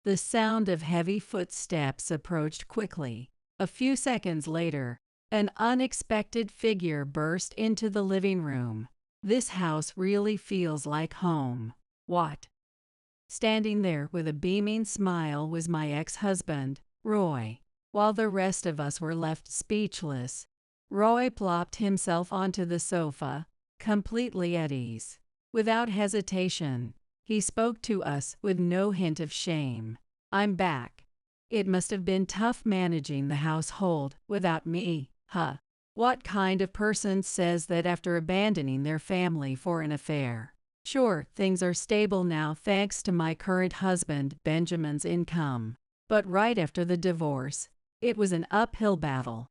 The sound of heavy footsteps approached quickly. A few seconds later, an unexpected figure burst into the living room. This house really feels like home. What? Standing there with a beaming smile was my ex-husband, Roy. While the rest of us were left speechless, Roy plopped himself onto the sofa, completely at ease. Without hesitation, he spoke to us with no hint of shame. "I'm back. It must have been tough managing the household without me, huh? What kind of person says that after abandoning their family for an affair? Sure, things are stable now thanks to my current husband, Benjamin's income. But right after the divorce, it was an uphill battle.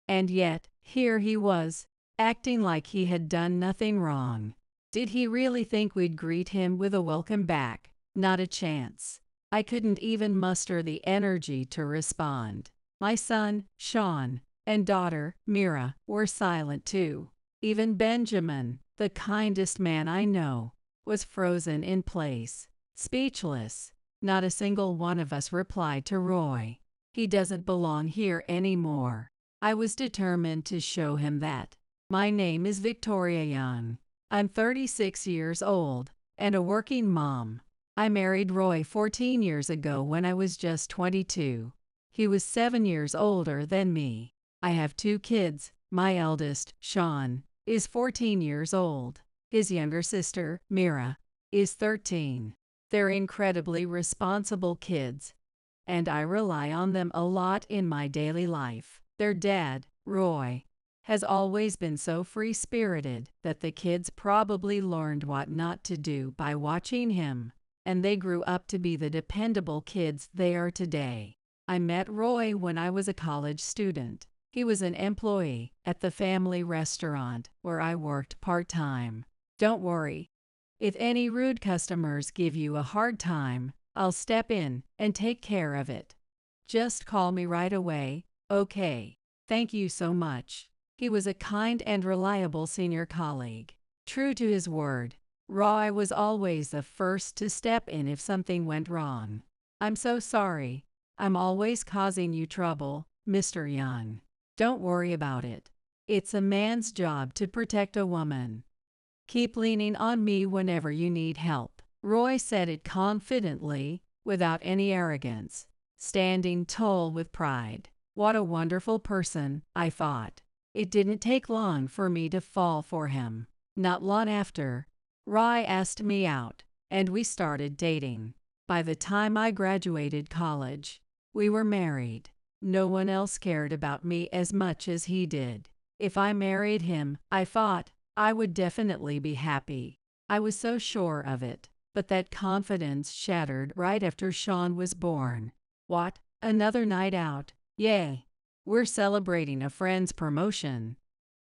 And yet, here he was, acting like he had done nothing wrong. Did he really think we'd greet him with a welcome back? Not a chance. I couldn't even muster the energy to respond. My son, Sean, and daughter, Mira, were silent too. Even Benjamin, the kindest man I know, was frozen in place, speechless. Not a single one of us replied to Roy. He doesn't belong here anymore. I was determined to show him that. My name is Victoria Young. I'm 36 years old and a working mom. I married Roy 14 years ago when I was just 22. He was 7 years older than me. I have 2 kids. My eldest, Sean, is 14 years old. His younger sister, Mira, is 13. They're incredibly responsible kids, and I rely on them a lot in my daily life. Their dad, Roy, has always been so free-spirited that the kids probably learned what not to do by watching him, and they grew up to be the dependable kids they are today. I met Roy when I was a college student. He was an employee at the family restaurant where I worked part-time. Don't worry. If any rude customers give you a hard time, I'll step in and take care of it. Just call me right away, okay? Thank you so much." He was a kind and reliable senior colleague. True to his word, Roy was always the first to step in if something went wrong. "I'm so sorry. I'm always causing you trouble, Mr. Young. Don't worry about it. It's a man's job to protect a woman. Keep leaning on me whenever you need help." Roy said it confidently, without any arrogance, standing tall with pride. What a wonderful person, I thought. It didn't take long for me to fall for him. Not long after, Roy asked me out, and we started dating. By the time I graduated college, we were married. No one else cared about me as much as he did. If I married him, I thought, I would definitely be happy. I was so sure of it. But that confidence shattered right after Sean was born. What? Another night out? Yay! We're celebrating a friend's promotion.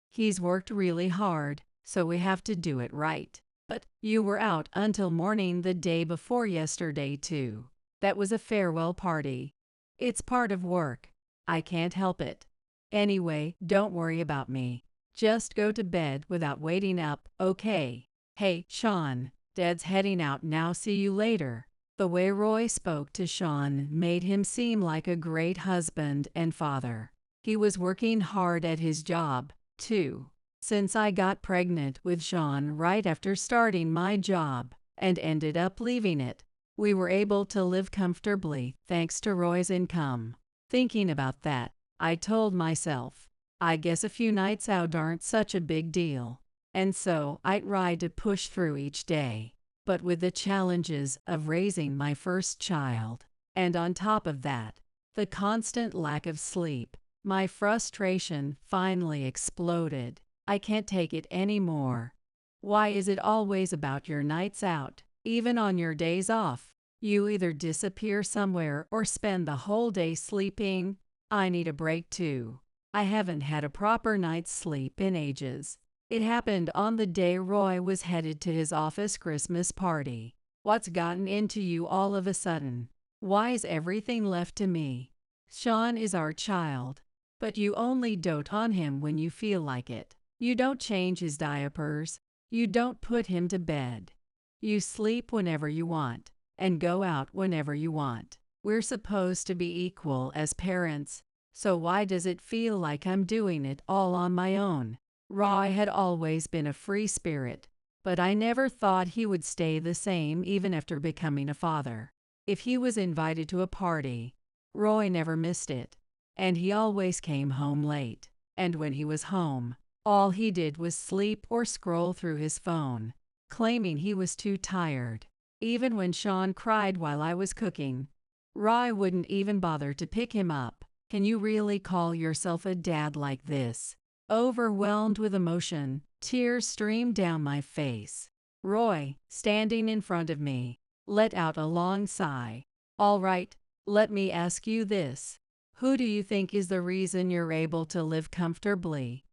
He's worked really hard, so we have to do it right. But you were out until morning the day before yesterday too. That was a farewell party. It's part of work. I can't help it. Anyway, don't worry about me. Just go to bed without waiting up, okay? Hey, Sean, Dad's heading out now, see you later. The way Roy spoke to Sean made him seem like a great husband and father. He was working hard at his job, too. Since I got pregnant with Sean right after starting my job and ended up leaving it, we were able to live comfortably thanks to Roy's income. Thinking about that, I told myself, I guess a few nights out aren't such a big deal. And so I tried to push through each day. But with the challenges of raising my first child, and on top of that, the constant lack of sleep, my frustration finally exploded. I can't take it anymore. Why is it always about your nights out? Even on your days off, you either disappear somewhere or spend the whole day sleeping. I need a break too. I haven't had a proper night's sleep in ages. It happened on the day Roy was headed to his office Christmas party. What's gotten into you all of a sudden? Why is everything left to me? Sean is our child, but you only dote on him when you feel like it. You don't change his diapers. You don't put him to bed. You sleep whenever you want. and go out whenever you want. We're supposed to be equal as parents, so why does it feel like I'm doing it all on my own? Roy had always been a free spirit, but I never thought he would stay the same even after becoming a father. If he was invited to a party, Roy never missed it, and he always came home late. And when he was home, all he did was sleep or scroll through his phone, claiming he was too tired. Even when Sean cried while I was cooking, Roy wouldn't even bother to pick him up. Can you really call yourself a dad like this? Overwhelmed with emotion, tears streamed down my face. Roy, standing in front of me, let out a long sigh. All right, let me ask you this. Who do you think is the reason you're able to live comfortably?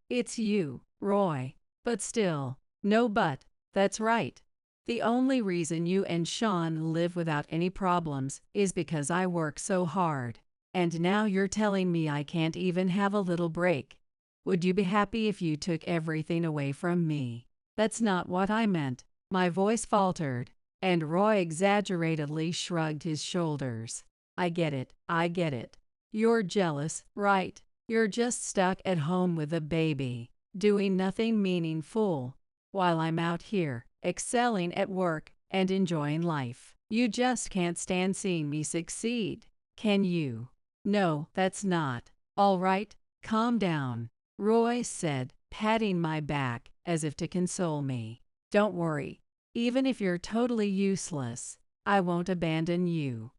It's you, Roy. But still, no but, that's right. The only reason you and Sean live without any problems is because I work so hard. And now you're telling me I can't even have a little break. Would you be happy if you took everything away from me? That's not what I meant. My voice faltered, and Roy exaggeratedly shrugged his shoulders. I get it. You're jealous, right? You're just stuck at home with a baby, doing nothing meaningful, while I'm out here, excelling at work and enjoying life. You just can't stand seeing me succeed, can you? No, that's not. All right, calm down, Roy said, patting my back as if to console me. Don't worry, even if you're totally useless, I won't abandon you.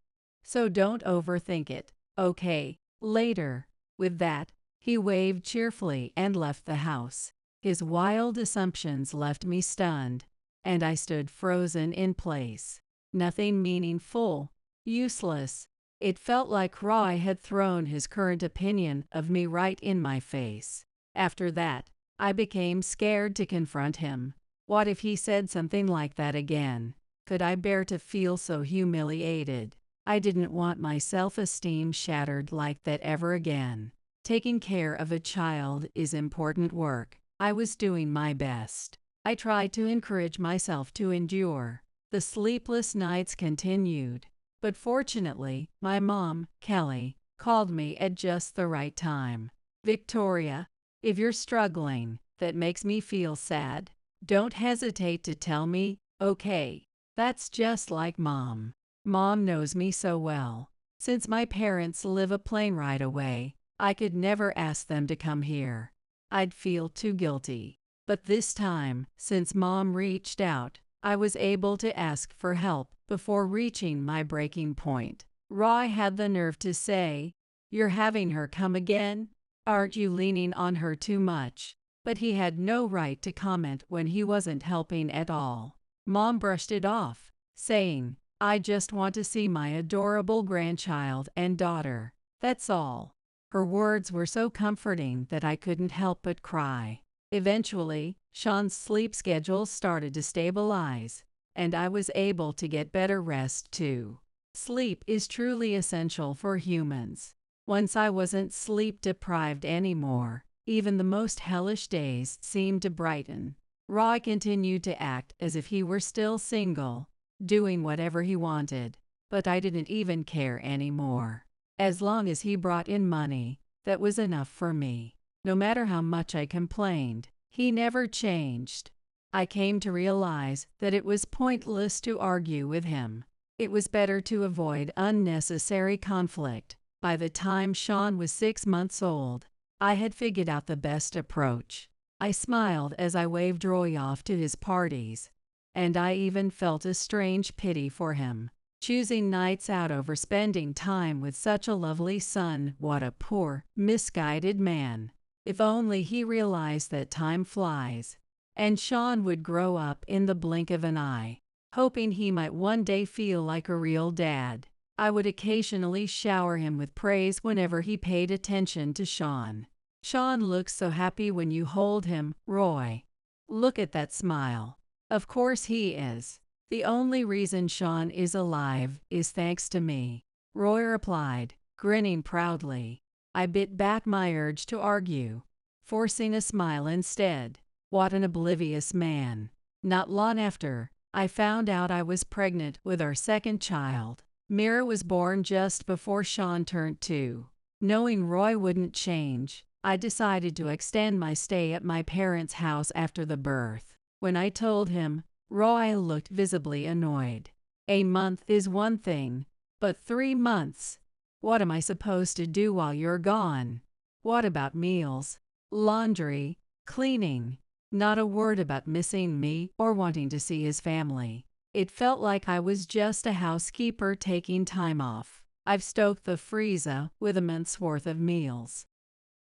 So don't overthink it, okay? Later. With that, he waved cheerfully and left the house. His wild assumptions left me stunned, and I stood frozen in place. Nothing meaningful, useless. It felt like Roy had thrown his current opinion of me right in my face. After that, I became scared to confront him. What if he said something like that again? Could I bear to feel so humiliated? I didn't want my self-esteem shattered like that ever again. Taking care of a child is important work. I was doing my best. I tried to encourage myself to endure. The sleepless nights continued. But fortunately, my mom, Kelly, called me at just the right time. Victoria, if you're struggling, that makes me feel sad. Don't hesitate to tell me, okay? That's just like Mom. Mom knows me so well. Since my parents live a plane ride away, I could never ask them to come here. I'd feel too guilty. But this time, since Mom reached out, I was able to ask for help before reaching my breaking point. Roy had the nerve to say, "You're having her come again? Aren't you leaning on her too much?" But he had no right to comment when he wasn't helping at all. Mom brushed it off, saying, "I just want to see my adorable grandchild and daughter. That's all." Her words were so comforting that I couldn't help but cry. Eventually, Sean's sleep schedule started to stabilize, and I was able to get better rest too. Sleep is truly essential for humans. Once I wasn't sleep deprived anymore, even the most hellish days seemed to brighten. Roy continued to act as if he were still single, doing whatever he wanted, but I didn't even care anymore. As long as he brought in money, that was enough for me. No matter how much I complained, he never changed. I came to realize that it was pointless to argue with him. It was better to avoid unnecessary conflict. By the time Sean was 6 months old, I had figured out the best approach. I smiled as I waved Roy off to his parties, and I even felt a strange pity for him. Choosing nights out over spending time with such a lovely son, what a poor, misguided man. If only he realized that time flies, and Sean would grow up in the blink of an eye. Hoping he might one day feel like a real dad, I would occasionally shower him with praise whenever he paid attention to Sean. "Sean looks so happy when you hold him, Roy. Look at that smile." Of course he is. "The only reason Sean is alive is thanks to me," Roy replied, grinning proudly. I bit back my urge to argue, forcing a smile instead. What an oblivious man. Not long after, I found out I was pregnant with our second child. Mira was born just before Sean turned 2. Knowing Roy wouldn't change, I decided to extend my stay at my parents' house after the birth. When I told him, Roy looked visibly annoyed. A month is one thing, but 3 months? What am I supposed to do while you're gone? What about meals, laundry, cleaning? Not a word about missing me or wanting to see his family. It felt like I was just a housekeeper taking time off. I've stoked the freezer with a month's worth of meals.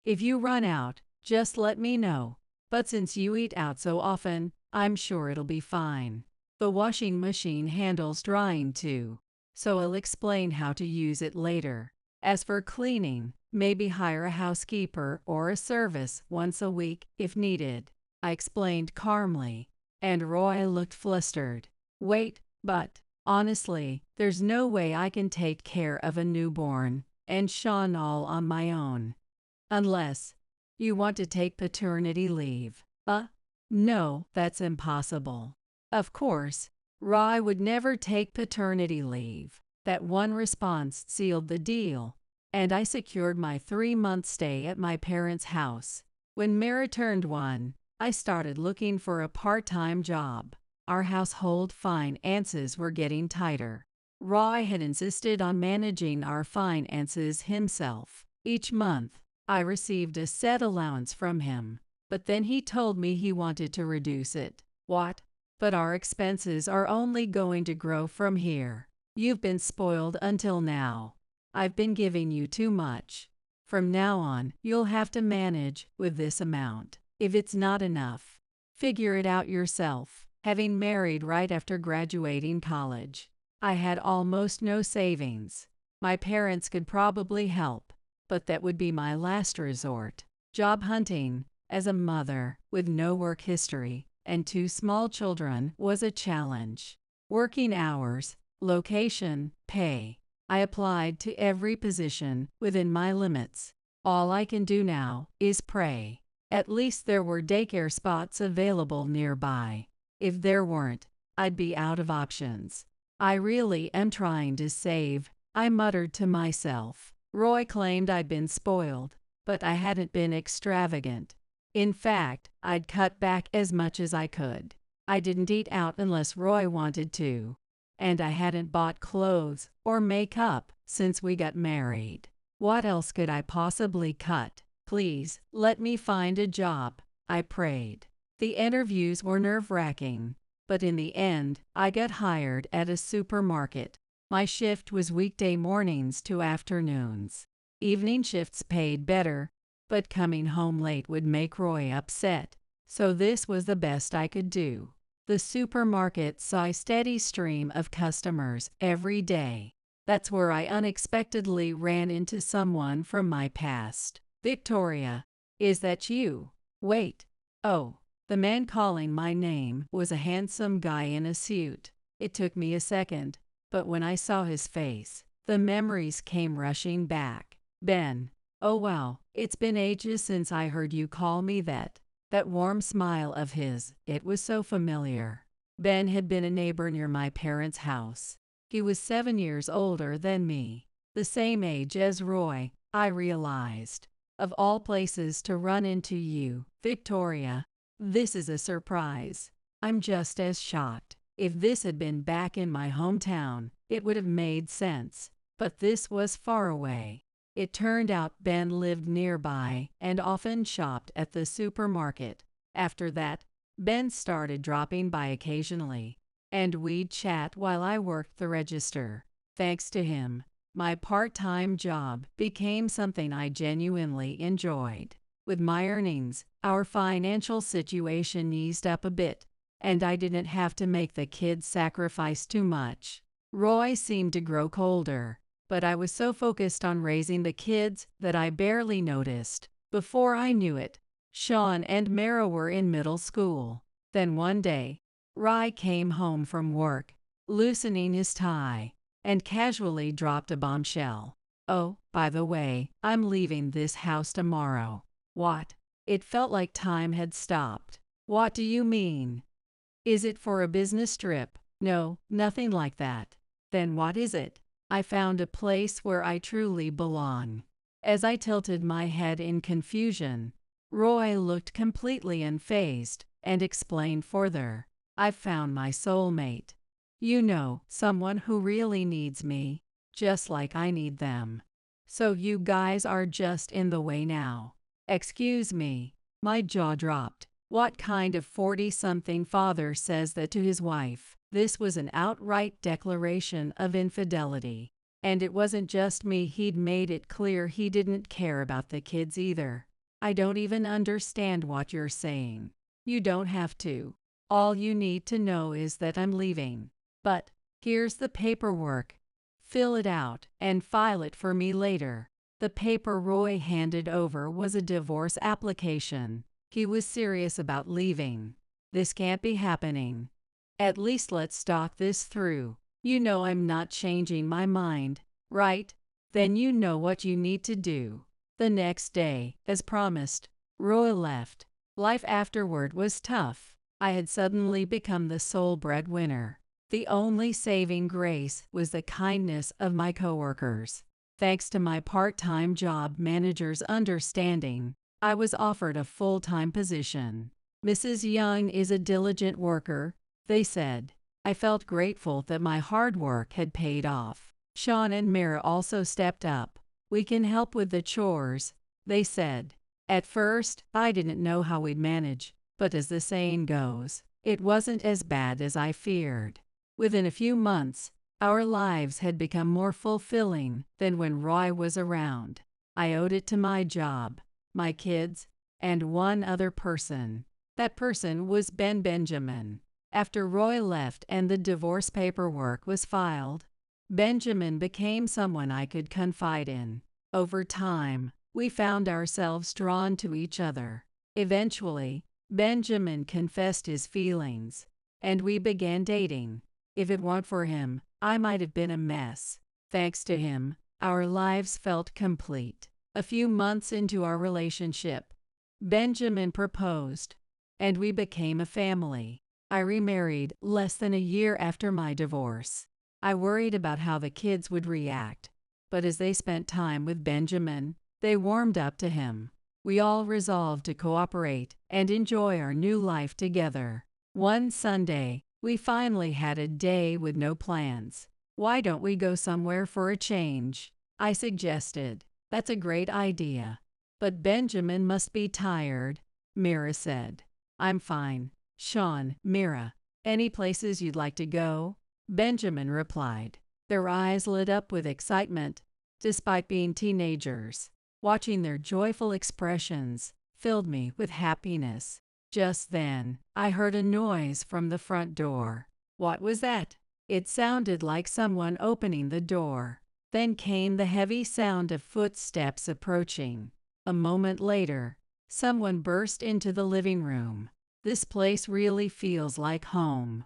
If you run out, just let me know. But since you eat out so often, I'm sure it'll be fine. The washing machine handles drying too, so I'll explain how to use it later. As for cleaning, maybe hire a housekeeper or a service once a week if needed, I explained calmly, and Roy looked flustered. Wait, but honestly, there's no way I can take care of a newborn and Sean all on my own. Unless you want to take paternity leave. No, that's impossible. Of course, Roy would never take paternity leave. That one response sealed the deal, and I secured my 3-month stay at my parents' house. When Mira turned 1, I started looking for a part-time job. Our household finances were getting tighter. Roy had insisted on managing our finances himself. Each month, I received a set allowance from him, but then he told me he wanted to reduce it. What? But our expenses are only going to grow from here. You've been spoiled until now. I've been giving you too much. From now on, you'll have to manage with this amount. If it's not enough, figure it out yourself. Having married right after graduating college, I had almost no savings. My parents could probably help, but that would be my last resort. Job hunting, as a mother with no work history and 2 small children, was a challenge. Working hours, location, pay. I applied to every position within my limits. All I can do now is pray. At least there were daycare spots available nearby. If there weren't, I'd be out of options. I really am trying to save, I muttered to myself. Roy claimed I'd been spoiled, but I hadn't been extravagant. In fact, I'd cut back as much as I could. I didn't eat out unless Roy wanted to, and I hadn't bought clothes or makeup since we got married. What else could I possibly cut? Please, let me find a job, I prayed. The interviews were nerve-wracking, but in the end, I got hired at a supermarket. My shift was weekday mornings to afternoons. Evening shifts paid better, but coming home late would make Roy upset, so this was the best I could do. The supermarket saw a steady stream of customers every day. That's where I unexpectedly ran into someone from my past. Victoria, is that you? Wait. Oh. The man calling my name was a handsome guy in a suit. It took me a second, but when I saw his face, the memories came rushing back. Ben. Oh wow, it's been ages since I heard you call me that. That warm smile of his, it was so familiar. Ben had been a neighbor near my parents' house. He was 7 years older than me. The same age as Roy, I realized. Of all places to run into you, Victoria. This is a surprise. I'm just as shocked. If this had been back in my hometown, it would have made sense, but this was far away. It turned out Ben lived nearby and often shopped at the supermarket. After that, Ben started dropping by occasionally, and we'd chat while I worked the register. Thanks to him, my part-time job became something I genuinely enjoyed. With my earnings, our financial situation eased up a bit, and I didn't have to make the kids sacrifice too much. Roy seemed to grow colder, but I was so focused on raising the kids that I barely noticed. Before I knew it, Sean and Mara were in middle school. Then one day, Roy came home from work, loosening his tie, and casually dropped a bombshell. Oh, by the way, I'm leaving this house tomorrow. What? It felt like time had stopped. What do you mean? Is it for a business trip? No, nothing like that. Then what is it? I found a place where I truly belong. As I tilted my head in confusion, Roy looked completely unfazed and explained further. I've found my soulmate. You know, someone who really needs me, just like I need them. So you guys are just in the way now. Excuse me. My jaw dropped. What kind of 40-something father says that to his wife? This was an outright declaration of infidelity. And it wasn't just me, he'd made it clear he didn't care about the kids either. I don't even understand what you're saying. You don't have to. All you need to know is that I'm leaving. But here's the paperwork. Fill it out and file it for me later. The paper Roy handed over was a divorce application. He was serious about leaving. This can't be happening. At least let's talk this through. You know I'm not changing my mind, right? Then you know what you need to do. The next day, as promised, Roy left. Life afterward was tough. I had suddenly become the sole breadwinner. The only saving grace was the kindness of my coworkers. Thanks to my part-time job manager's understanding, I was offered a full-time position. Mrs. Young is a diligent worker, they said. I felt grateful that my hard work had paid off. Sean and Mira also stepped up. We can help with the chores, they said. At first, I didn't know how we'd manage, but as the saying goes, it wasn't as bad as I feared. Within a few months, our lives had become more fulfilling than when Roy was around. I owed it to my job, my kids, and one other person. That person was Benjamin. After Roy left and the divorce paperwork was filed, Benjamin became someone I could confide in. Over time, we found ourselves drawn to each other. Eventually, Benjamin confessed his feelings, and we began dating. If it weren't for him, I might have been a mess. Thanks to him, our lives felt complete. A few months into our relationship, Benjamin proposed, and we became a family. I remarried less than a year after my divorce. I worried about how the kids would react, but as they spent time with Benjamin, they warmed up to him. We all resolved to cooperate and enjoy our new life together. One Sunday, we finally had a day with no plans. Why don't we go somewhere for a change? I suggested. That's a great idea. But Benjamin must be tired, Mira said. I'm fine. Sean, Mira, any places you'd like to go? Benjamin replied. Their eyes lit up with excitement, despite being teenagers. Watching their joyful expressions filled me with happiness. Just then, I heard a noise from the front door. What was that? It sounded like someone opening the door. Then came the heavy sound of footsteps approaching. A moment later, someone burst into the living room. This place really feels like home.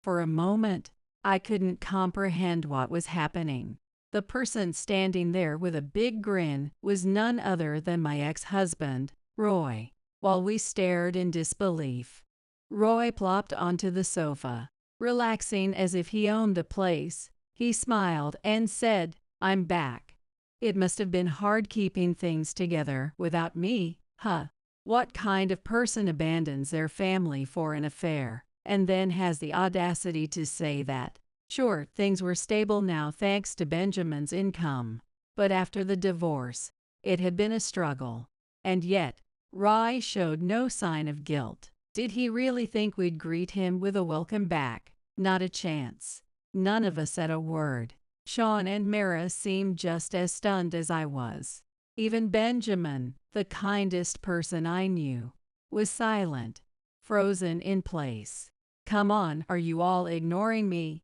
For a moment, I couldn't comprehend what was happening. The person standing there with a big grin was none other than my ex-husband, Roy. While we stared in disbelief, Roy plopped onto the sofa, relaxing as if he owned the place. He smiled and said, "I'm back. It must have been hard keeping things together without me, huh? What kind of person abandons their family for an affair, and then has the audacity to say that?" Sure, things were stable now thanks to Benjamin's income, but after the divorce, it had been a struggle. And yet, Roy showed no sign of guilt. Did he really think we'd greet him with a welcome back? Not a chance. None of us said a word. Sean and Mira seemed just as stunned as I was. Even Benjamin, the kindest person I knew, was silent, frozen in place. Come on, are you all ignoring me?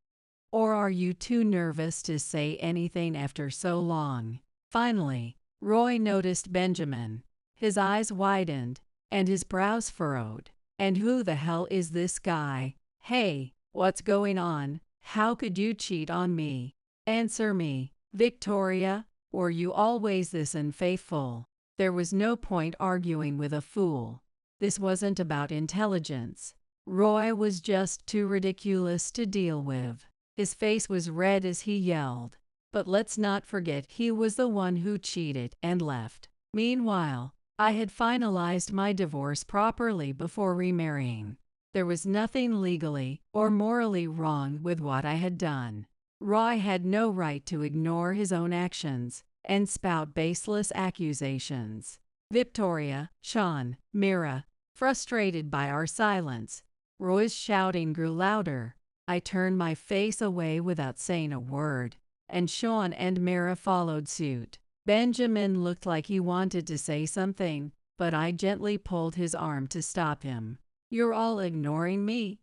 Or are you too nervous to say anything after so long? Finally, Roy noticed Benjamin. His eyes widened, and his brows furrowed. And who the hell is this guy? Hey, what's going on? How could you cheat on me? Answer me, Victoria. Were you always this unfaithful? There was no point arguing with a fool. This wasn't about intelligence. Roy was just too ridiculous to deal with. His face was red as he yelled. But let's not forget he was the one who cheated and left. Meanwhile, I had finalized my divorce properly before remarrying. There was nothing legally or morally wrong with what I had done. Roy had no right to ignore his own actions and spout baseless accusations. Victoria, Sean, Mira, frustrated by our silence. Roy's shouting grew louder. I turned my face away without saying a word, and Sean and Mira followed suit. Benjamin looked like he wanted to say something, but I gently pulled his arm to stop him. "You're all ignoring me.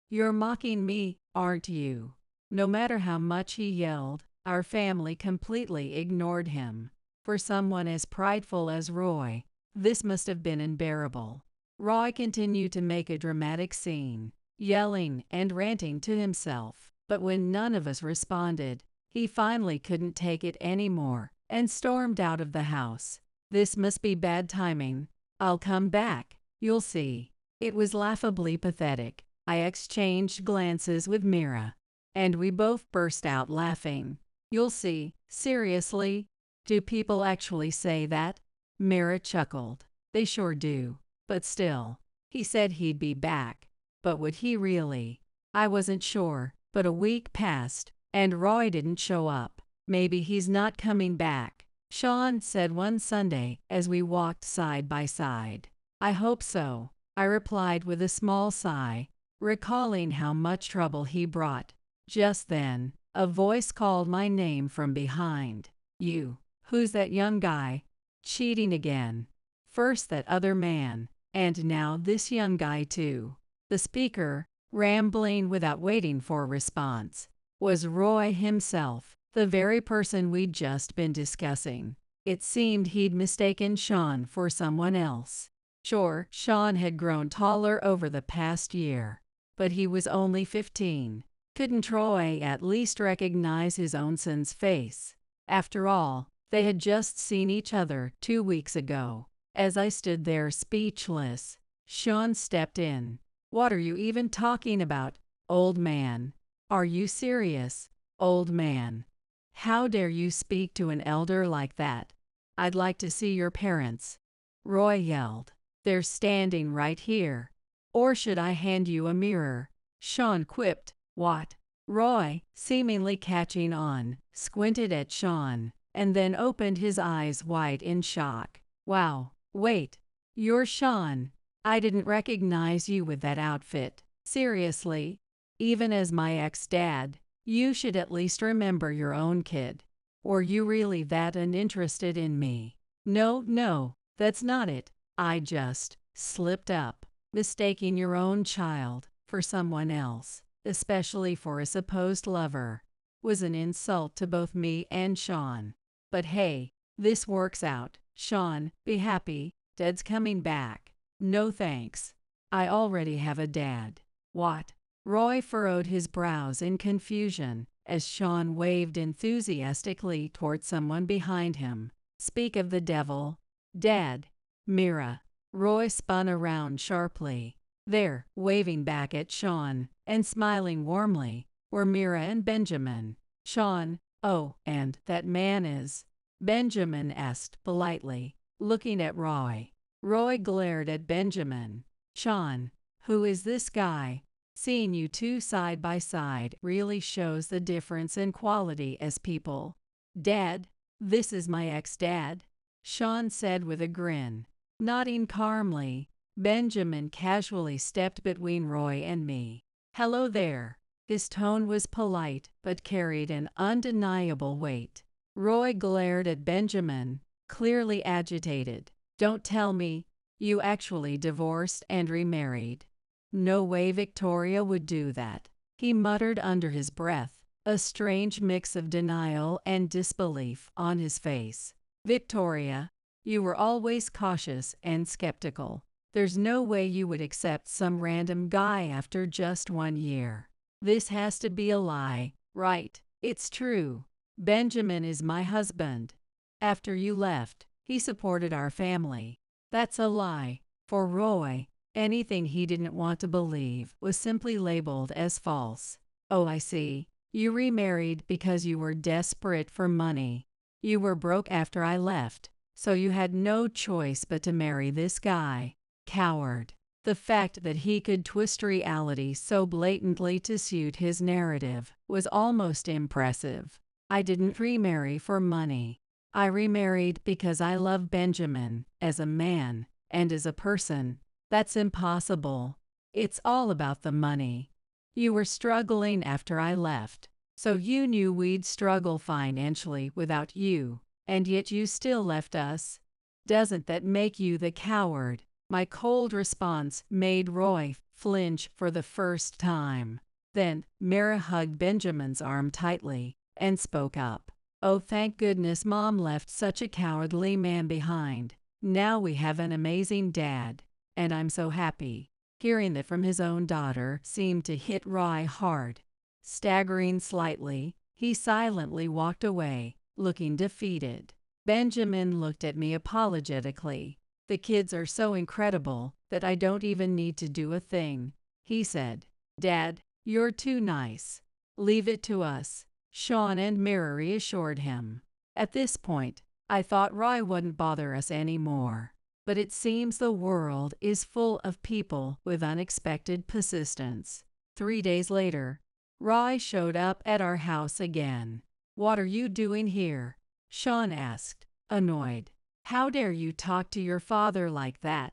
You're mocking me, aren't you?" No matter how much he yelled, our family completely ignored him. For someone as prideful as Roy, this must have been unbearable. Roy continued to make a dramatic scene, yelling and ranting to himself. But when none of us responded, he finally couldn't take it anymore and stormed out of the house. "This must be bad timing. I'll come back, you'll see." It was laughably pathetic. I exchanged glances with Mira, and we both burst out laughing. "You'll see, seriously? Do people actually say that?" Mira chuckled. "They sure do. But still, he said he'd be back. But would he really?" I wasn't sure, but a week passed, and Roy didn't show up. "Maybe he's not coming back," Sean said one Sunday as we walked side by side. "I hope so," I replied with a small sigh, recalling how much trouble he brought. Just then, a voice called my name from behind. "You, who's that young guy? Cheating again. First that other man, and now this young guy too." The speaker, rambling without waiting for a response, was Roy himself, the very person we'd just been discussing. It seemed he'd mistaken Sean for someone else. Sure, Sean had grown taller over the past year, but he was only 15. Couldn't Roy at least recognize his own son's face? After all, they had just seen each other 2 weeks ago. As I stood there speechless, Sean stepped in. "What are you even talking about, old man? Are you serious, old man? How dare you speak to an elder like that? I'd like to see your parents," Roy yelled. "They're standing right here. Or should I hand you a mirror?" Sean quipped. "What?" Roy, seemingly catching on, squinted at Sean, and then opened his eyes wide in shock. "Wow, wait. You're Sean. I didn't recognize you with that outfit. Seriously? Even as my ex-dad, you should at least remember your own kid. Were you really that uninterested in me?" No, that's not it. I just slipped up. Mistaking your own child for someone else, especially for a supposed lover, was an insult to both me and Sean. But hey, this works out. Sean, be happy. Dad's coming back." "No thanks. I already have a dad." "What?" Roy furrowed his brows in confusion as Sean waved enthusiastically toward someone behind him. "Speak of the devil. Dad. Mira." Roy spun around sharply. There, waving back at Sean and smiling warmly, were Mira and Benjamin. Sean, "Oh, and that man is?" Benjamin asked politely, looking at Roy. Roy glared at Benjamin. "Sean, who is this guy? Seeing you two side by side really shows the difference in quality as people." "Dad, this is my ex-dad," Sean said with a grin. Nodding calmly, Benjamin casually stepped between Roy and me. "Hello there." His tone was polite but carried an undeniable weight. Roy glared at Benjamin, clearly agitated. "Don't tell me you actually divorced and remarried." "No way Victoria would do that," he muttered under his breath, a strange mix of denial and disbelief on his face. "Victoria, you were always cautious and skeptical. There's no way you would accept some random guy after just 1 year. This has to be a lie, right?" "It's true. Benjamin is my husband. After you left, he supported our family." "That's a lie." For Roy, Anything he didn't want to believe was simply labeled as false. Oh, I see. You remarried because you were desperate for money. You were broke after I left, so you had no choice but to marry this guy. Coward. The fact that he could twist reality so blatantly to suit his narrative was almost impressive. I didn't remarry for money. I remarried because I love Benjamin as a man and as a person. That's impossible. It's all about the money. You were struggling after I left, so you knew we'd struggle financially without you, and yet you still left us. Doesn't that make you the coward? My cold response made Roy flinch for the first time. Then, Mira hugged Benjamin's arm tightly and spoke up. Oh, thank goodness Mom left such a cowardly man behind. Now we have an amazing dad, and I'm so happy. Hearing that from his own daughter seemed to hit Roy hard. Staggering slightly, he silently walked away, looking defeated. Benjamin looked at me apologetically. The kids are so incredible that I don't even need to do a thing, he said. Dad, you're too nice. Leave it to us, Sean and Mira reassured him. At this point, I thought Roy wouldn't bother us anymore. But it seems the world is full of people with unexpected persistence. 3 days later, Roy showed up at our house again. What are you doing here? Sean asked, annoyed. How dare you talk to your father like that?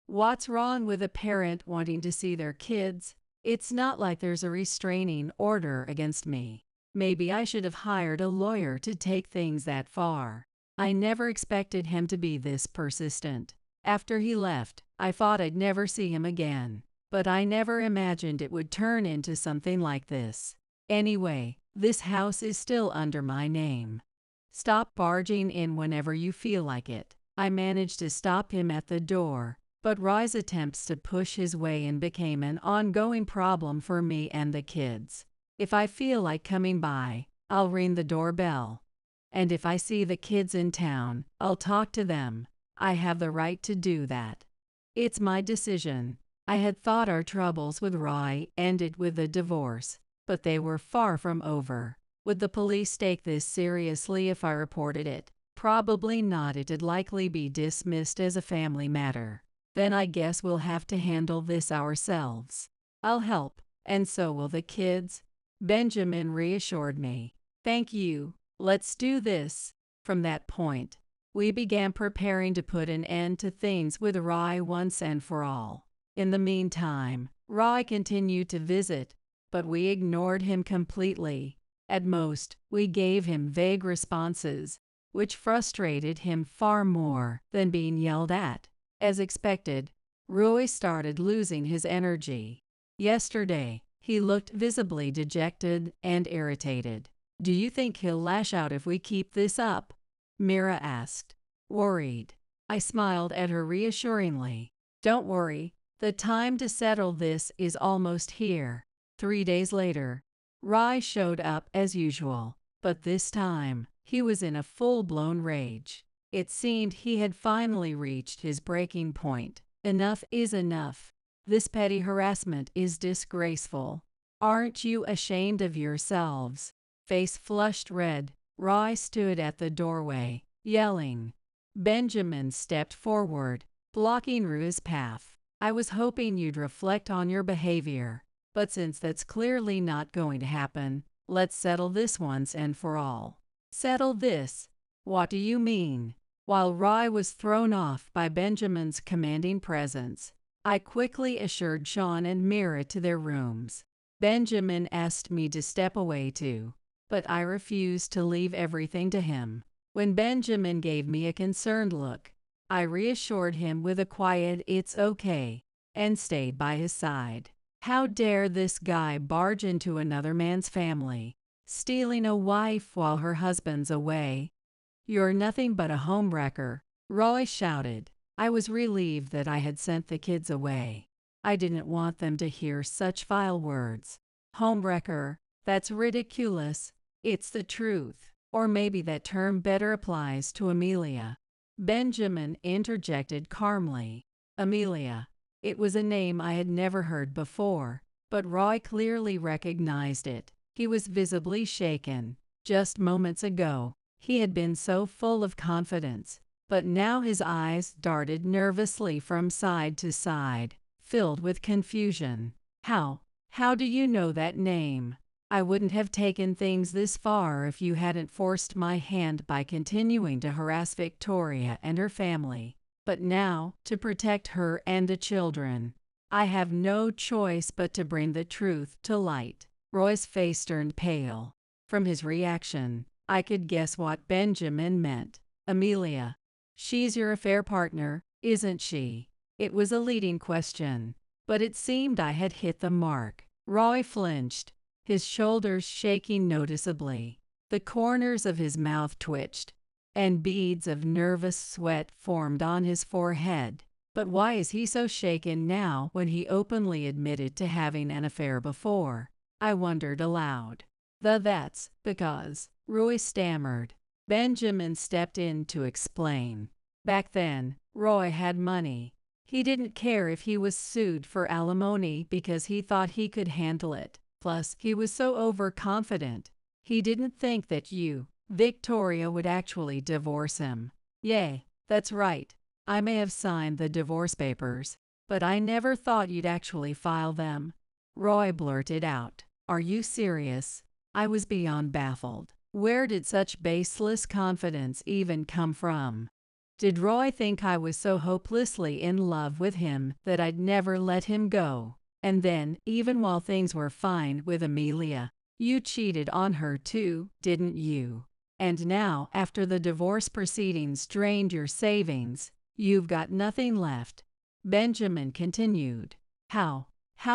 What's wrong with a parent wanting to see their kids? It's not like there's a restraining order against me. Maybe I should have hired a lawyer to take things that far. I never expected him to be this persistent. After he left, I thought I'd never see him again, but I never imagined it would turn into something like this. Anyway, this house is still under my name. Stop barging in whenever you feel like it. I managed to stop him at the door, but Roy's attempts to push his way in became an ongoing problem for me and the kids. If I feel like coming by, I'll ring the doorbell. And if I see the kids in town, I'll talk to them. I have the right to do that. It's my decision. I had thought our troubles with Roy ended with a divorce, but they were far from over. Would the police take this seriously if I reported it? Probably not. It'd likely be dismissed as a family matter. Then I guess we'll have to handle this ourselves. I'll help, and so will the kids. Benjamin reassured me. Thank you. Let's do this. From that point, we began preparing to put an end to things with Roy once and for all. In the meantime, Roy continued to visit, but we ignored him completely. At most, we gave him vague responses, which frustrated him far more than being yelled at. As expected, Roy started losing his energy. Yesterday, he looked visibly dejected and irritated. Do you think he'll lash out if we keep this up? Mira asked, worried. I smiled at her reassuringly. Don't worry, the time to settle this is almost here. 3 days later, Roy showed up as usual, but this time, he was in a full-blown rage. It seemed he had finally reached his breaking point. Enough is enough. This petty harassment is disgraceful. Aren't you ashamed of yourselves? Face flushed red, Roy stood at the doorway, yelling. Benjamin stepped forward, blocking Rue's path. I was hoping you'd reflect on your behavior, but since that's clearly not going to happen, let's settle this once and for all. Settle this? What do you mean? While Roy was thrown off by Benjamin's commanding presence, I quickly assured Sean and Mira to their rooms. Benjamin asked me to step away too, but I refused to leave everything to him. When Benjamin gave me a concerned look, I reassured him with a quiet "it's okay," and stayed by his side. How dare this guy barge into another man's family, stealing a wife while her husband's away? You're nothing but a homewrecker, Roy shouted. I was relieved that I had sent the kids away. I didn't want them to hear such vile words. Homewrecker, that's ridiculous. It's the truth. Or maybe that term better applies to Amelia. Benjamin interjected calmly. Amelia. It was a name I had never heard before, but Roy clearly recognized it. He was visibly shaken. Just moments ago, he had been so full of confidence, but now his eyes darted nervously from side to side, filled with confusion. How do you know that name? I wouldn't have taken things this far if you hadn't forced my hand by continuing to harass Victoria and her family. But now, to protect her and the children, I have no choice but to bring the truth to light. Roy's face turned pale. From his reaction, I could guess what Benjamin meant. Amelia. She's your affair partner, isn't she? It was a leading question, but it seemed I had hit the mark. Roy flinched, his shoulders shaking noticeably. The corners of his mouth twitched, and beads of nervous sweat formed on his forehead. But why is he so shaken now when he openly admitted to having an affair before? I wondered aloud. That's because, Roy stammered. Benjamin stepped in to explain. Back then, Roy had money. He didn't care if he was sued for alimony because he thought he could handle it. Plus, he was so overconfident. He didn't think that you, Victoria, would actually divorce him. Yay, that's right. I may have signed the divorce papers, but I never thought you'd actually file them. Roy blurted out. Are you serious? I was beyond baffled. Where did such baseless confidence even come from? Did Roy think I was so hopelessly in love with him that I'd never let him go? And then, even while things were fine with Amelia, you cheated on her too, didn't you? And now, after the divorce proceedings drained your savings, you've got nothing left. Benjamin continued. How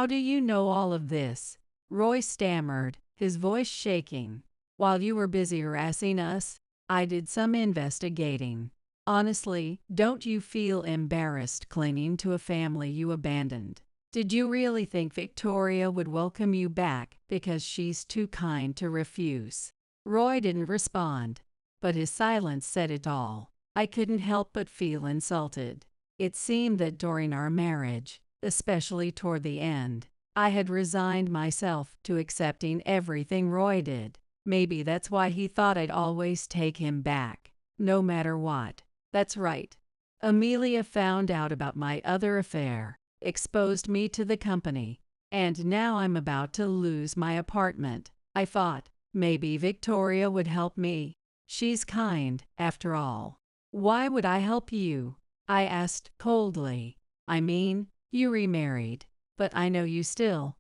do you know all of this? Roy stammered, his voice shaking. While you were busy harassing us, I did some investigating. Honestly, don't you feel embarrassed clinging to a family you abandoned? Did you really think Victoria would welcome you back because she's too kind to refuse? Roy didn't respond, but his silence said it all. I couldn't help but feel insulted. It seemed that during our marriage, especially toward the end, I had resigned myself to accepting everything Roy did. Maybe that's why he thought I'd always take him back, no matter what. That's right. Amelia found out about my other affair, exposed me to the company, and now I'm about to lose my apartment. I thought maybe Victoria would help me. She's kind, after all. Why would I help you? I asked coldly. I mean, you remarried, but I know you still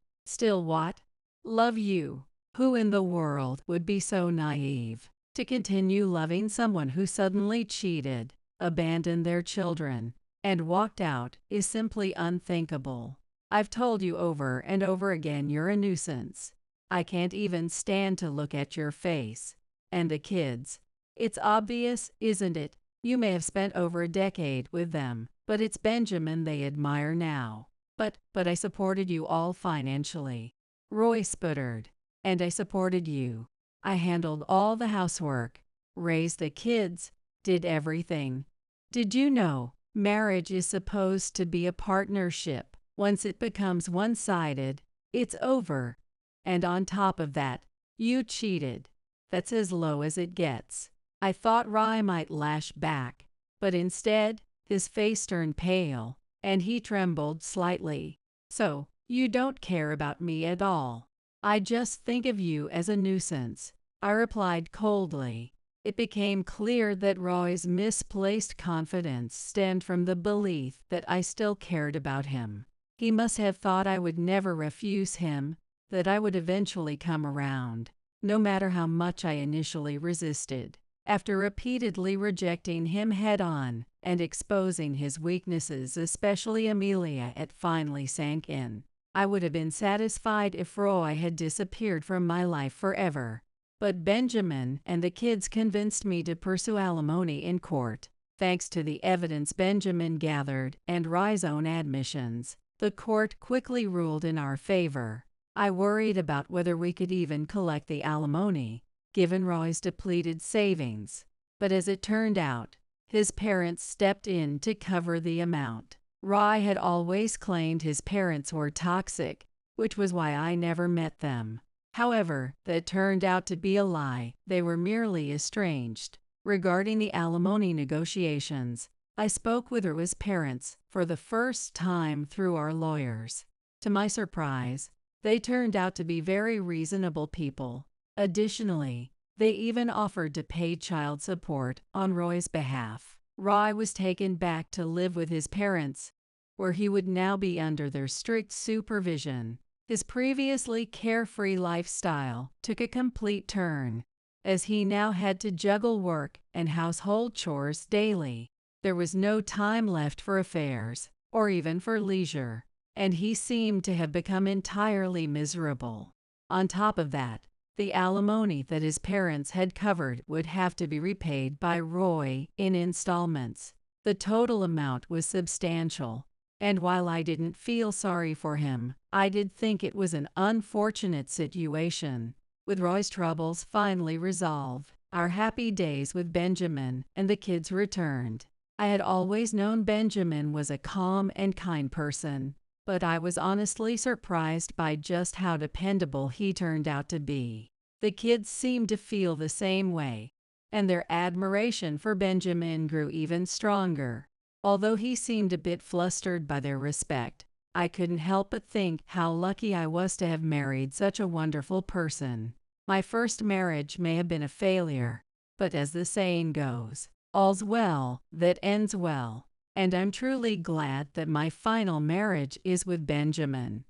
what? Love you. Who in the world would be so naive to continue loving someone who suddenly cheated, abandoned their children, and walked out is simply unthinkable. I've told you over and over again you're a nuisance. I can't even stand to look at your face. And the kids. It's obvious, isn't it? You may have spent over a decade with them, but it's Benjamin they admire now. But I supported you all financially. Roy sputtered. And I supported you. I handled all the housework, raised the kids, did everything. Did you know marriage is supposed to be a partnership? Once it becomes one-sided, it's over. And on top of that, you cheated. That's as low as it gets. I thought Roy might lash back, but instead, his face turned pale, and he trembled slightly. So, you don't care about me at all. I just think of you as a nuisance, I replied coldly. It became clear that Roy's misplaced confidence stemmed from the belief that I still cared about him. He must have thought I would never refuse him, that I would eventually come around, no matter how much I initially resisted. After repeatedly rejecting him head-on and exposing his weaknesses, especially Amelia, it finally sank in. I would have been satisfied if Roy had disappeared from my life forever. But Benjamin and the kids convinced me to pursue alimony in court. Thanks to the evidence Benjamin gathered and Roy's own admissions, the court quickly ruled in our favor. I worried about whether we could even collect the alimony, given Roy's depleted savings. But as it turned out, his parents stepped in to cover the amount. Roy had always claimed his parents were toxic, which was why I never met them. However, that turned out to be a lie. They were merely estranged. Regarding the alimony negotiations, I spoke with Roy's parents for the first time through our lawyers. To my surprise, they turned out to be very reasonable people. Additionally, they even offered to pay child support on Roy's behalf. Roy was taken back to live with his parents, where he would now be under their strict supervision. His previously carefree lifestyle took a complete turn, as he now had to juggle work and household chores daily. There was no time left for affairs, or even for leisure, and he seemed to have become entirely miserable. On top of that, the alimony that his parents had covered would have to be repaid by Roy in installments. The total amount was substantial, and while I didn't feel sorry for him, I did think it was an unfortunate situation. With Roy's troubles finally resolved, our happy days with Benjamin and the kids returned. I had always known Benjamin was a calm and kind person, but I was honestly surprised by just how dependable he turned out to be. The kids seemed to feel the same way, and their admiration for Benjamin grew even stronger. Although he seemed a bit flustered by their respect, I couldn't help but think how lucky I was to have married such a wonderful person. My first marriage may have been a failure, but as the saying goes, all's well that ends well, and I'm truly glad that my final marriage is with Benjamin.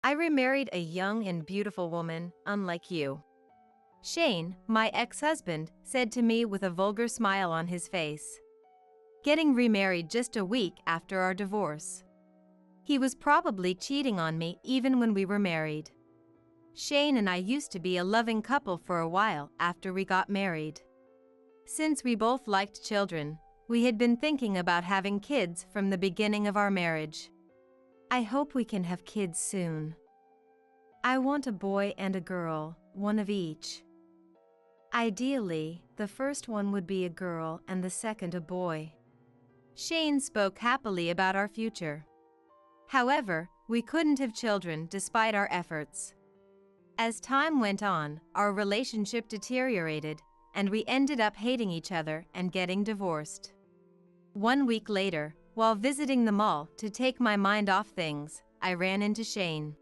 I remarried a young and beautiful woman, unlike you. Shane, my ex-husband, said to me with a vulgar smile on his face. Getting remarried just a week after our divorce. He was probably cheating on me even when we were married. Shane and I used to be a loving couple for a while after we got married. Since we both liked children, we had been thinking about having kids from the beginning of our marriage. I hope we can have kids soon. I want a boy and a girl, one of each. Ideally, the first one would be a girl and the second a boy. Shane spoke happily about our future. However, we couldn't have children despite our efforts. As time went on, our relationship deteriorated, and we ended up hating each other and getting divorced. 1 week later, while visiting the mall to take my mind off things, I ran into Shane.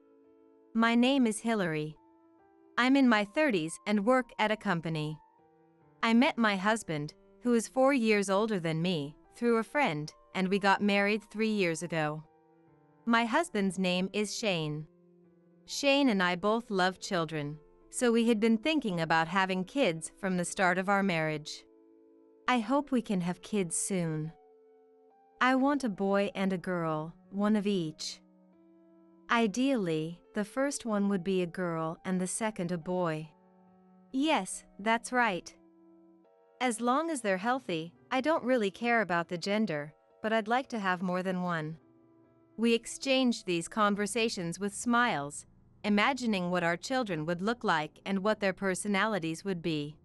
My name is Hillary. I'm in my 30s and work at a company. I met my husband, who is 4 years older than me, through a friend, and we got married 3 years ago. My husband's name is Shane. Shane and I both love children, so we had been thinking about having kids from the start of our marriage. I hope we can have kids soon. I want a boy and a girl, one of each. Ideally, the first one would be a girl and the second a boy. Yes, that's right. As long as they're healthy, I don't really care about the gender, but I'd like to have more than one. We exchanged these conversations with smiles, imagining what our children would look like and what their personalities would be.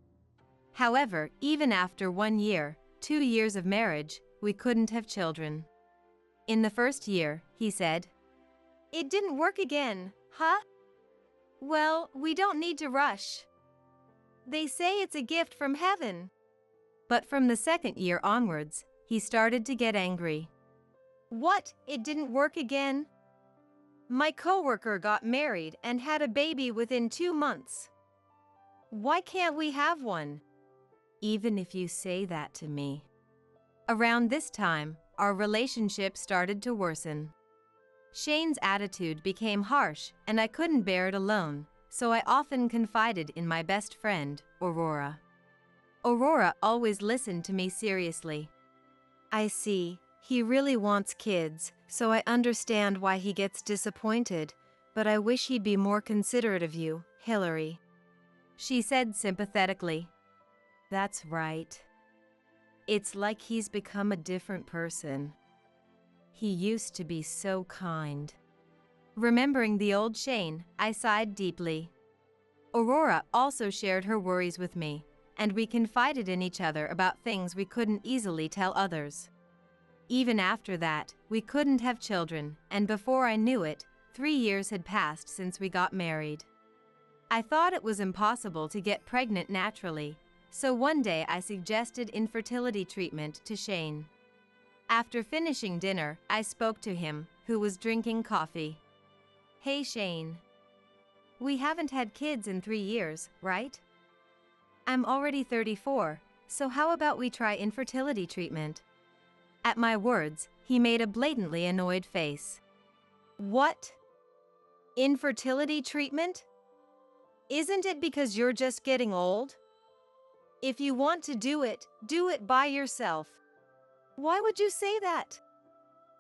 However, even after 1 year, 2 years of marriage, we couldn't have children. In the first year, he said, "It didn't work again, huh? Well, we don't need to rush. They say it's a gift from heaven." But from the second year onwards, he started to get angry. "What? It didn't work again? My coworker got married and had a baby within 2 months. Why can't we have one?" Even if you say that to me. Around this time, our relationship started to worsen. Shane's attitude became harsh and I couldn't bear it alone, so I often confided in my best friend, Aurora. Aurora always listened to me seriously. "I see, he really wants kids, so I understand why he gets disappointed, but I wish he'd be more considerate of you, Hillary," she said sympathetically. That's right. It's like he's become a different person. He used to be so kind. Remembering the old Shane, I sighed deeply. Aurora also shared her worries with me, and we confided in each other about things we couldn't easily tell others. Even after that, we couldn't have children, and before I knew it, 3 years had passed since we got married. I thought it was impossible to get pregnant naturally, so one day I suggested infertility treatment to Shane. After finishing dinner, I spoke to him, who was drinking coffee. "Hey Shane. We haven't had kids in 3 years, right? I'm already 34, so how about we try infertility treatment?" At my words, he made a blatantly annoyed face. "What? Infertility treatment? Isn't it because you're just getting old? If you want to do it by yourself. Why would you say that?"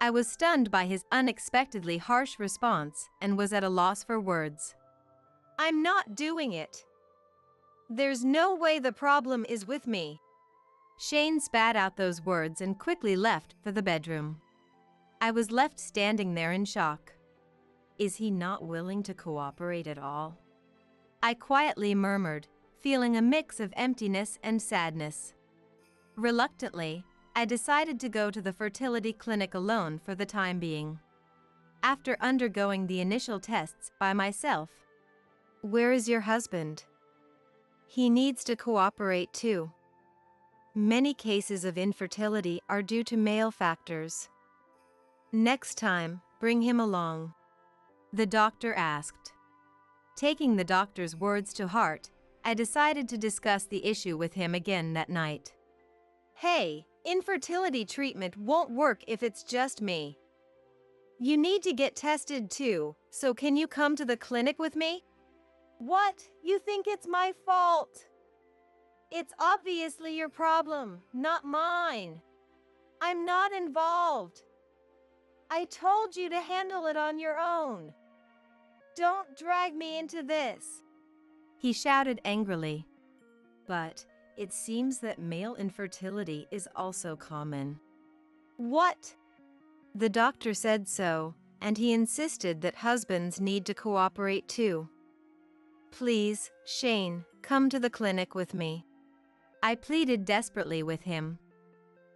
I was stunned by his unexpectedly harsh response and was at a loss for words. "I'm not doing it. There's no way the problem is with me." Shane spat out those words and quickly left for the bedroom. I was left standing there in shock. Is he not willing to cooperate at all? I quietly murmured, feeling a mix of emptiness and sadness. Reluctantly, I decided to go to the fertility clinic alone for the time being. After undergoing the initial tests by myself. "Where is your husband? He needs to cooperate too. Many cases of infertility are due to male factors. Next time, bring him along," the doctor asked. Taking the doctor's words to heart, I decided to discuss the issue with him again that night. "Hey, infertility treatment won't work if it's just me. You need to get tested too, so can you come to the clinic with me?" "What? You think it's my fault? It's obviously your problem, not mine. I'm not involved. I told you to handle it on your own. Don't drag me into this," he shouted angrily. "But it seems that male infertility is also common." "What?" The doctor said so, and he insisted that husbands need to cooperate too. "Please, Shane, come to the clinic with me," I pleaded desperately with him.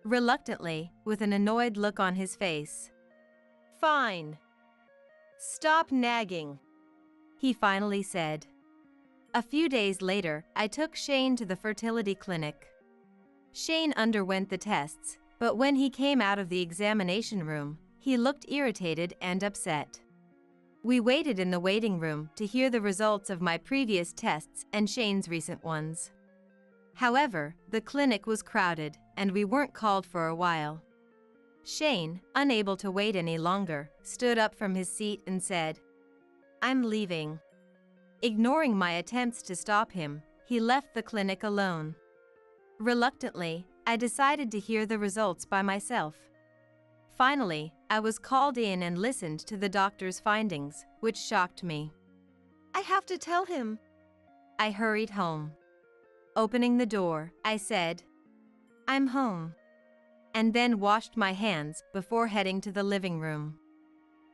Reluctantly, with an annoyed look on his face. "Fine. Stop nagging," he finally said. A few days later, I took Shane to the fertility clinic. Shane underwent the tests, but when he came out of the examination room, he looked irritated and upset. We waited in the waiting room to hear the results of my previous tests and Shane's recent ones. However, the clinic was crowded, and we weren't called for a while. Shane, unable to wait any longer, stood up from his seat and said, "I'm leaving." Ignoring my attempts to stop him, he left the clinic alone. Reluctantly, I decided to hear the results by myself. Finally, I was called in and listened to the doctor's findings, which shocked me. "I have to tell him." I hurried home. Opening the door, I said, "I'm home," and then washed my hands before heading to the living room.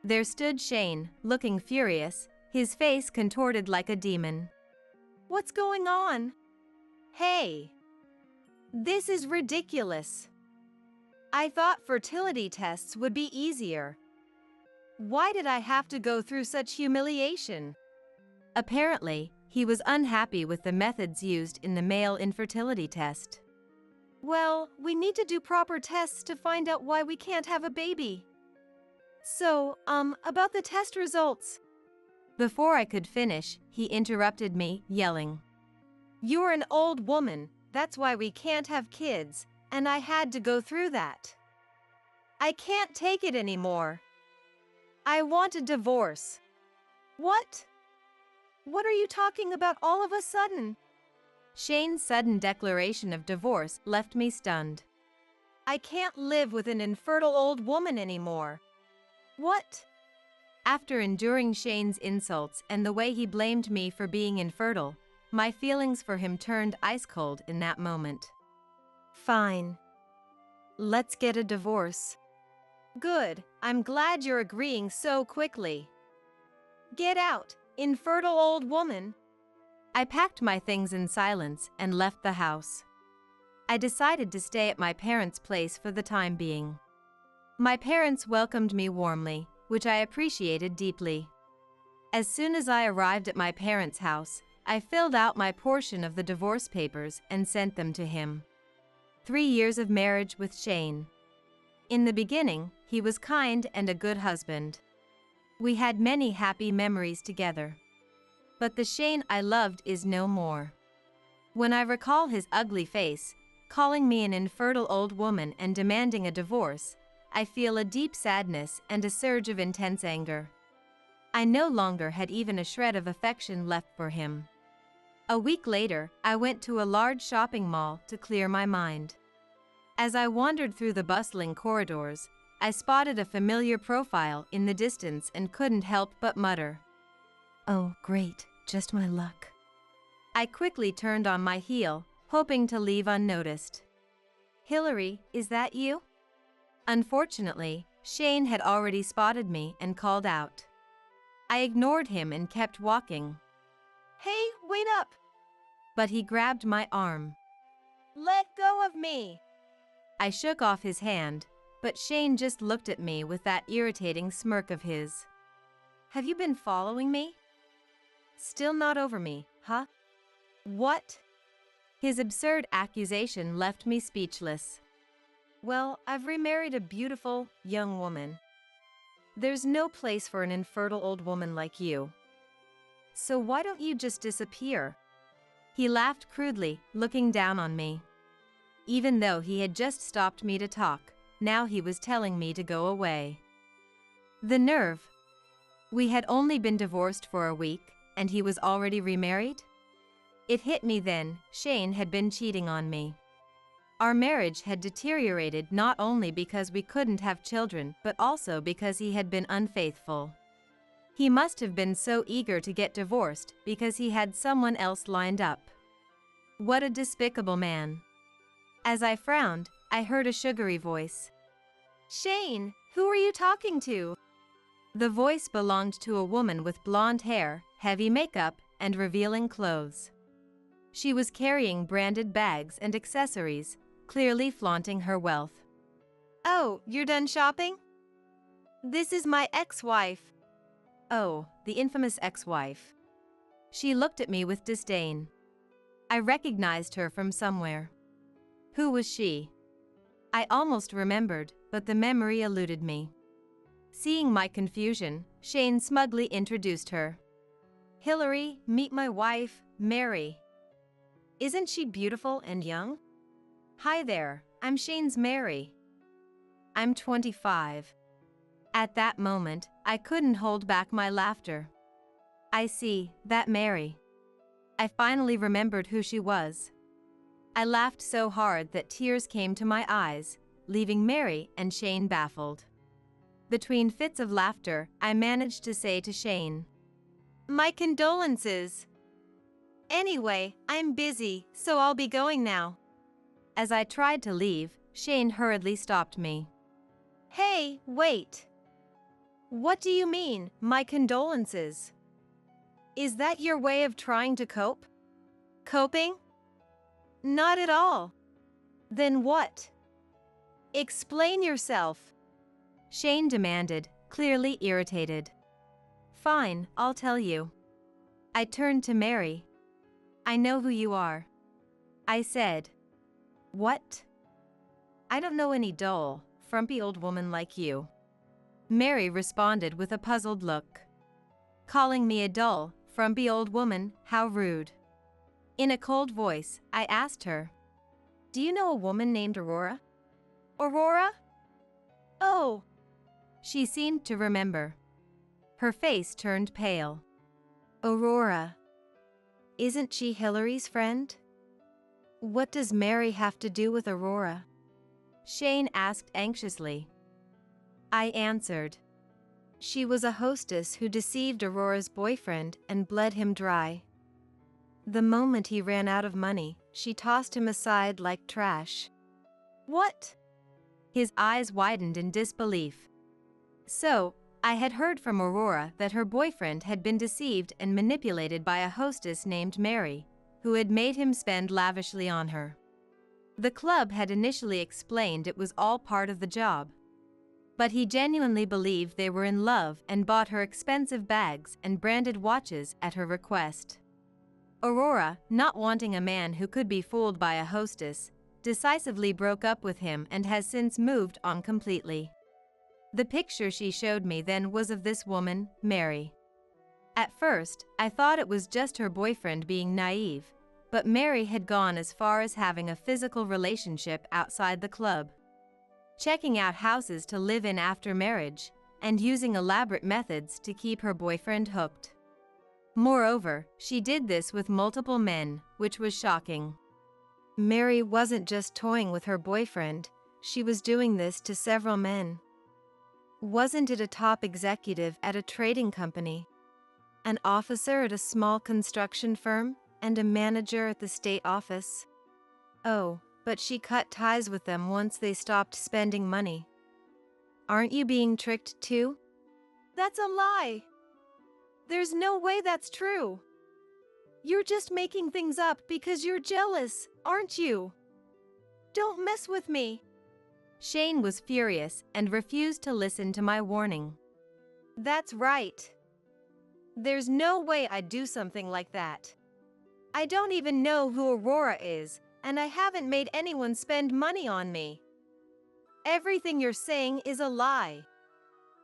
There stood Shane, looking furious, his face contorted like a demon. "What's going on? Hey! This is ridiculous. I thought fertility tests would be easier. Why did I have to go through such humiliation?" Apparently, he was unhappy with the methods used in the male infertility test. "Well, we need to do proper tests to find out why we can't have a baby. So, about the test results." Before I could finish, he interrupted me, yelling, "You're an old woman, that's why we can't have kids, and I had to go through that. I can't take it anymore. I want a divorce." "What? What are you talking about all of a sudden?" Shane's sudden declaration of divorce left me stunned. "I can't live with an infertile old woman anymore." "What?" After enduring Shane's insults and the way he blamed me for being infertile, my feelings for him turned ice cold in that moment. "Fine. Let's get a divorce." "Good, I'm glad you're agreeing so quickly. Get out, infertile old woman." I packed my things in silence and left the house. I decided to stay at my parents' place for the time being. My parents welcomed me warmly, which I appreciated deeply. As soon as I arrived at my parents' house, I filled out my portion of the divorce papers and sent them to him. 3 years of marriage with Shane. In the beginning, he was kind and a good husband. We had many happy memories together. But the Shane I loved is no more. When I recall his ugly face, calling me an infertile old woman and demanding a divorce, I feel a deep sadness and a surge of intense anger. I no longer had even a shred of affection left for him. A week later, I went to a large shopping mall to clear my mind. As I wandered through the bustling corridors, I spotted a familiar profile in the distance and couldn't help but mutter, "Oh, great, just my luck." I quickly turned on my heel, hoping to leave unnoticed. "Hillary, is that you?" Unfortunately, Shane had already spotted me and called out. I ignored him and kept walking. "Hey, wait up!" But he grabbed my arm. "Let go of me!" I shook off his hand, but Shane just looked at me with that irritating smirk of his. "Have you been following me? Still not over me, huh? What?" His absurd accusation left me speechless. "Well, I've remarried a beautiful, young woman. There's no place for an infertile old woman like you. So why don't you just disappear?" He laughed crudely, looking down on me. Even though he had just stopped me to talk, now he was telling me to go away. The nerve! We had only been divorced for a week, and he was already remarried? It hit me then, Shane had been cheating on me. Our marriage had deteriorated not only because we couldn't have children, but also because he had been unfaithful. He must have been so eager to get divorced because he had someone else lined up. What a despicable man. As I frowned, I heard a sugary voice. "Shane, who are you talking to?" The voice belonged to a woman with blonde hair, heavy makeup, and revealing clothes. She was carrying branded bags and accessories, clearly flaunting her wealth. "Oh, you're done shopping? This is my ex-wife." Oh, the infamous ex-wife. She looked at me with disdain. I recognized her from somewhere. Who was she? I almost remembered, but the memory eluded me. Seeing my confusion, Shane smugly introduced her. "Hillary, meet my wife, Mary. Isn't she beautiful and young? Hi there, I'm Shane's Mary. I'm 25. At that moment, I couldn't hold back my laughter. I see, that Mary. I finally remembered who she was. I laughed so hard that tears came to my eyes, leaving Mary and Shane baffled. Between fits of laughter, I managed to say to Shane, "My condolences. Anyway, I'm busy, so I'll be going now." As I tried to leave, Shane hurriedly stopped me. "Hey, wait. What do you mean, my condolences? Is that your way of trying to cope? Coping? Not at all. Then what? Explain yourself," Shane demanded, clearly irritated. "Fine, I'll tell you." I turned to Mary. "I know who you are," I said. "What?" "I don't know any dull, frumpy old woman like you," Mary responded with a puzzled look. Calling me a dull, frumpy old woman, how rude. In a cold voice, I asked her, "Do you know a woman named Aurora?" "Aurora? Oh." She seemed to remember. Her face turned pale. "Aurora. Isn't she Hillary's friend?" "What does Mary have to do with Aurora?" Shane asked anxiously. I answered. "She was a hostess who deceived Aurora's boyfriend and bled him dry. The moment he ran out of money, she tossed him aside like trash." "What?" His eyes widened in disbelief. So, I had heard from Aurora that her boyfriend had been deceived and manipulated by a hostess named Mary, who had made him spend lavishly on her. The club had initially explained it was all part of the job. But he genuinely believed they were in love and bought her expensive bags and branded watches at her request. Aurora, not wanting a man who could be fooled by a hostess, decisively broke up with him and has since moved on completely. The picture she showed me then was of this woman, Mary. At first, I thought it was just her boyfriend being naive, but Mary had gone as far as having a physical relationship outside the club, checking out houses to live in after marriage, and using elaborate methods to keep her boyfriend hooked. Moreover, she did this with multiple men, which was shocking. Mary wasn't just toying with her boyfriend, she was doing this to several men. Wasn't it a top executive at a trading company, an officer at a small construction firm, and a manager at the state office? Oh, but she cut ties with them once they stopped spending money. Aren't you being tricked too? That's a lie! There's no way that's true. You're just making things up because you're jealous, aren't you? Don't mess with me. Shane was furious and refused to listen to my warning. That's right. There's no way I'd do something like that. I don't even know who Aurora is, and I haven't made anyone spend money on me. Everything you're saying is a lie.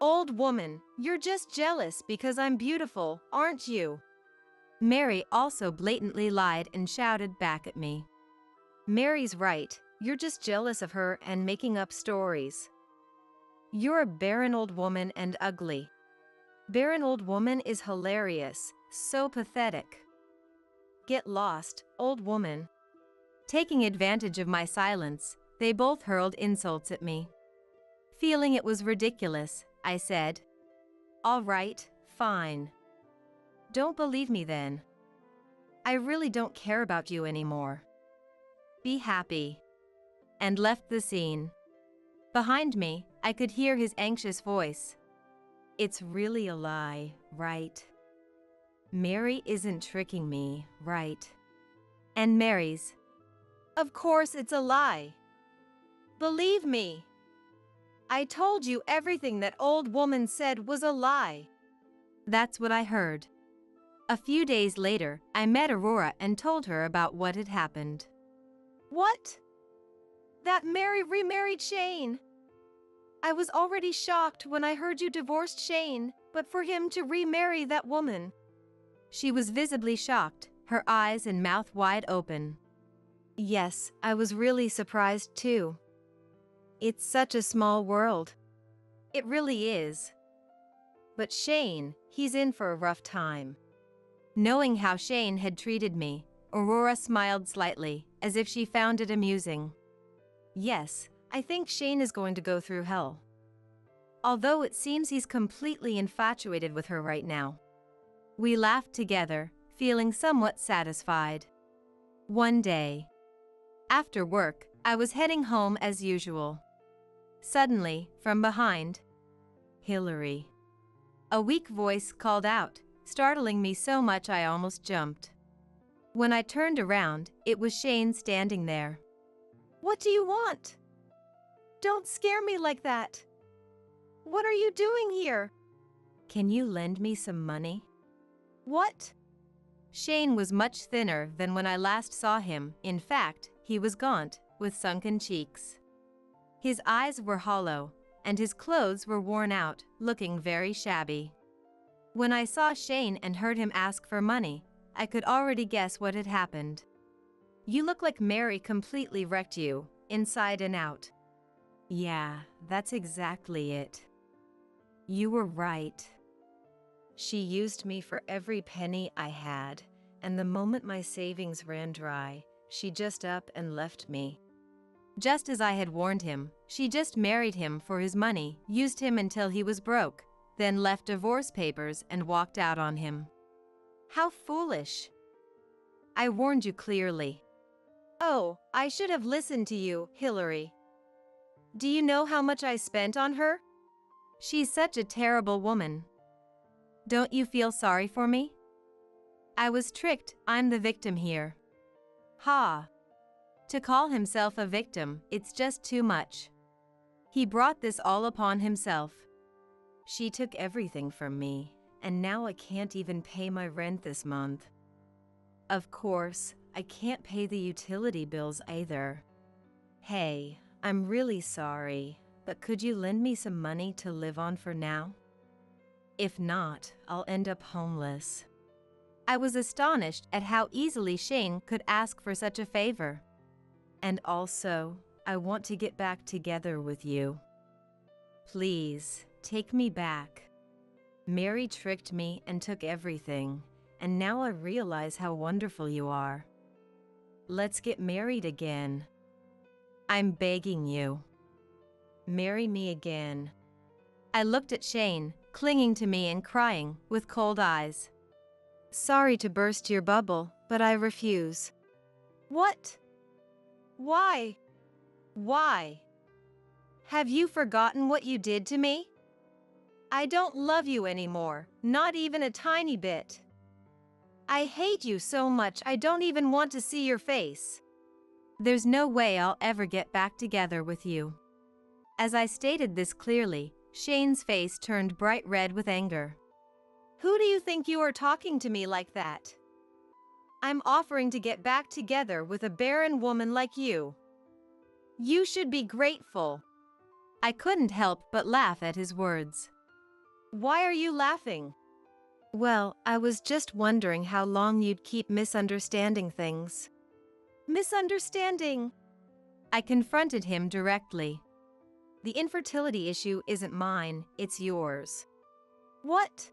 Old woman, you're just jealous because I'm beautiful, aren't you? Mary also blatantly lied and shouted back at me. Mary's right, you're just jealous of her and making up stories. You're a barren old woman and ugly. Barren old woman is hilarious, so pathetic. Get lost, old woman. Taking advantage of my silence, they both hurled insults at me. Feeling it was ridiculous, I said, "All right, fine. Don't believe me then. I really don't care about you anymore. Be happy." And left the scene. Behind me, I could hear his anxious voice. It's really a lie, right? Mary isn't tricking me, right? And Mary's, of course it's a lie. Believe me. I told you everything that old woman said was a lie. That's what I heard. A few days later, I met Aurora and told her about what had happened. What? That Mary remarried Shane. I was already shocked when I heard you divorced Shane, but for him to remarry that woman. She was visibly shocked, her eyes and mouth wide open. Yes, I was really surprised too. It's such a small world. It really is. But Shane, he's in for a rough time. Knowing how Shane had treated me, Aurora smiled slightly, as if she found it amusing. Yes, I think Shane is going to go through hell. Although it seems he's completely infatuated with her right now. We laughed together, feeling somewhat satisfied. One day, after work, I was heading home as usual. Suddenly, from behind, "Hillary." A weak voice called out, startling me so much I almost jumped. When I turned around, it was Shane standing there. "What do you want? Don't scare me like that. What are you doing here? Can you lend me some money?" "What?" Shane was much thinner than when I last saw him. In fact, he was gaunt, with sunken cheeks. His eyes were hollow, and his clothes were worn out, looking very shabby. When I saw Shane and heard him ask for money, I could already guess what had happened. "You look like Mary completely wrecked you, inside and out." "Yeah, that's exactly it. You were right. She used me for every penny I had, and the moment my savings ran dry, she just up and left me." Just as I had warned him, she just married him for his money, used him until he was broke, then left divorce papers and walked out on him. How foolish. I warned you clearly. Oh, I should have listened to you, Hillary. Do you know how much I spent on her? She's such a terrible woman. Don't you feel sorry for me? I was tricked, I'm the victim here. Ha! To call himself a victim, it's just too much. He brought this all upon himself. She took everything from me, and now I can't even pay my rent this month. Of course, I can't pay the utility bills either. Hey, I'm really sorry, but could you lend me some money to live on for now? If not, I'll end up homeless. I was astonished at how easily Shane could ask for such a favor. And also, I want to get back together with you. Please, take me back. Mary tricked me and took everything, and now I realize how wonderful you are. Let's get married again. I'm begging you. Marry me again. I looked at Shane, clinging to me and crying, with cold eyes. Sorry to burst your bubble, but I refuse. What? Why? Why? Have you forgotten what you did to me? I don't love you anymore, not even a tiny bit. I hate you so much I don't even want to see your face. There's no way I'll ever get back together with you. As I stated this clearly, Shane's face turned bright red with anger. Who do you think you are talking to me like that? I'm offering to get back together with a barren woman like you. You should be grateful. I couldn't help but laugh at his words. Why are you laughing? Well, I was just wondering how long you'd keep misunderstanding things. Misunderstanding? I confronted him directly. The infertility issue isn't mine, it's yours. What?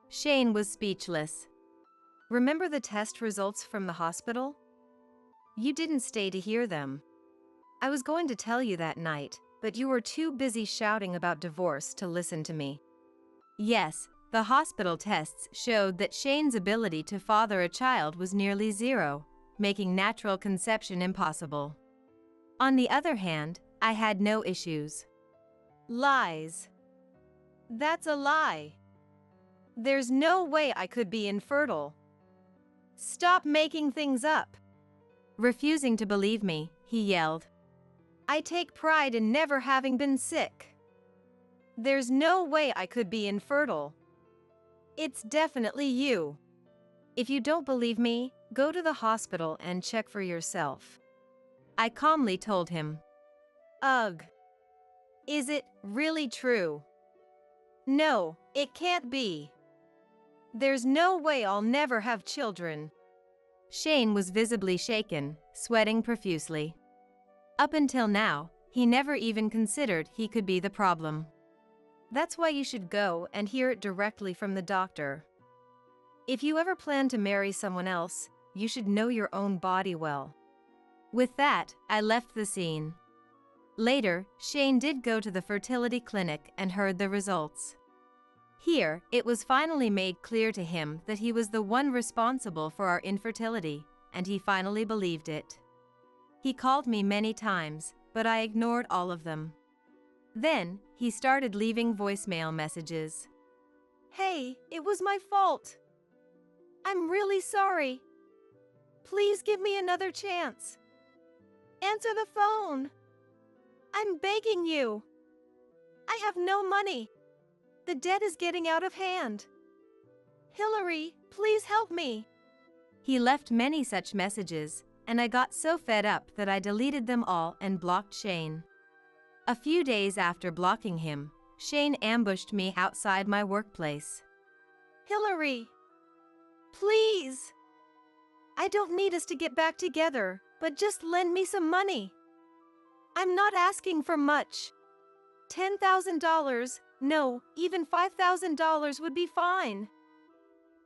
Shane was speechless. Remember the test results from the hospital? You didn't stay to hear them. I was going to tell you that night, but you were too busy shouting about divorce to listen to me. Yes, the hospital tests showed that Shane's ability to father a child was nearly zero, making natural conception impossible. On the other hand, I had no issues. Lies. That's a lie. There's no way I could be infertile. Stop making things up. Refusing to believe me, he yelled. I take pride in never having been sick. There's no way I could be infertile. It's definitely you. If you don't believe me, go to the hospital and check for yourself. I calmly told him. Ugh. Is it really true? No, it can't be. There's no way I'll never have children. Shane was visibly shaken, sweating profusely. Up until now, he never even considered he could be the problem. That's why you should go and hear it directly from the doctor. If you ever plan to marry someone else, you should know your own body well. With that, I left the scene. Later, Shane did go to the fertility clinic and heard the results. Here, it was finally made clear to him that he was the one responsible for our infertility, and he finally believed it. He called me many times, but I ignored all of them. Then, he started leaving voicemail messages. Hey, it was my fault. I'm really sorry. Please give me another chance. Answer the phone. I'm begging you. I have no money. The debt is getting out of hand. Hillary, please help me. He left many such messages, and I got so fed up that I deleted them all and blocked Shane. A few days after blocking him, Shane ambushed me outside my workplace. Hillary, please. I don't need us to get back together, but just lend me some money. I'm not asking for much. $10,000, no, even $5,000 would be fine.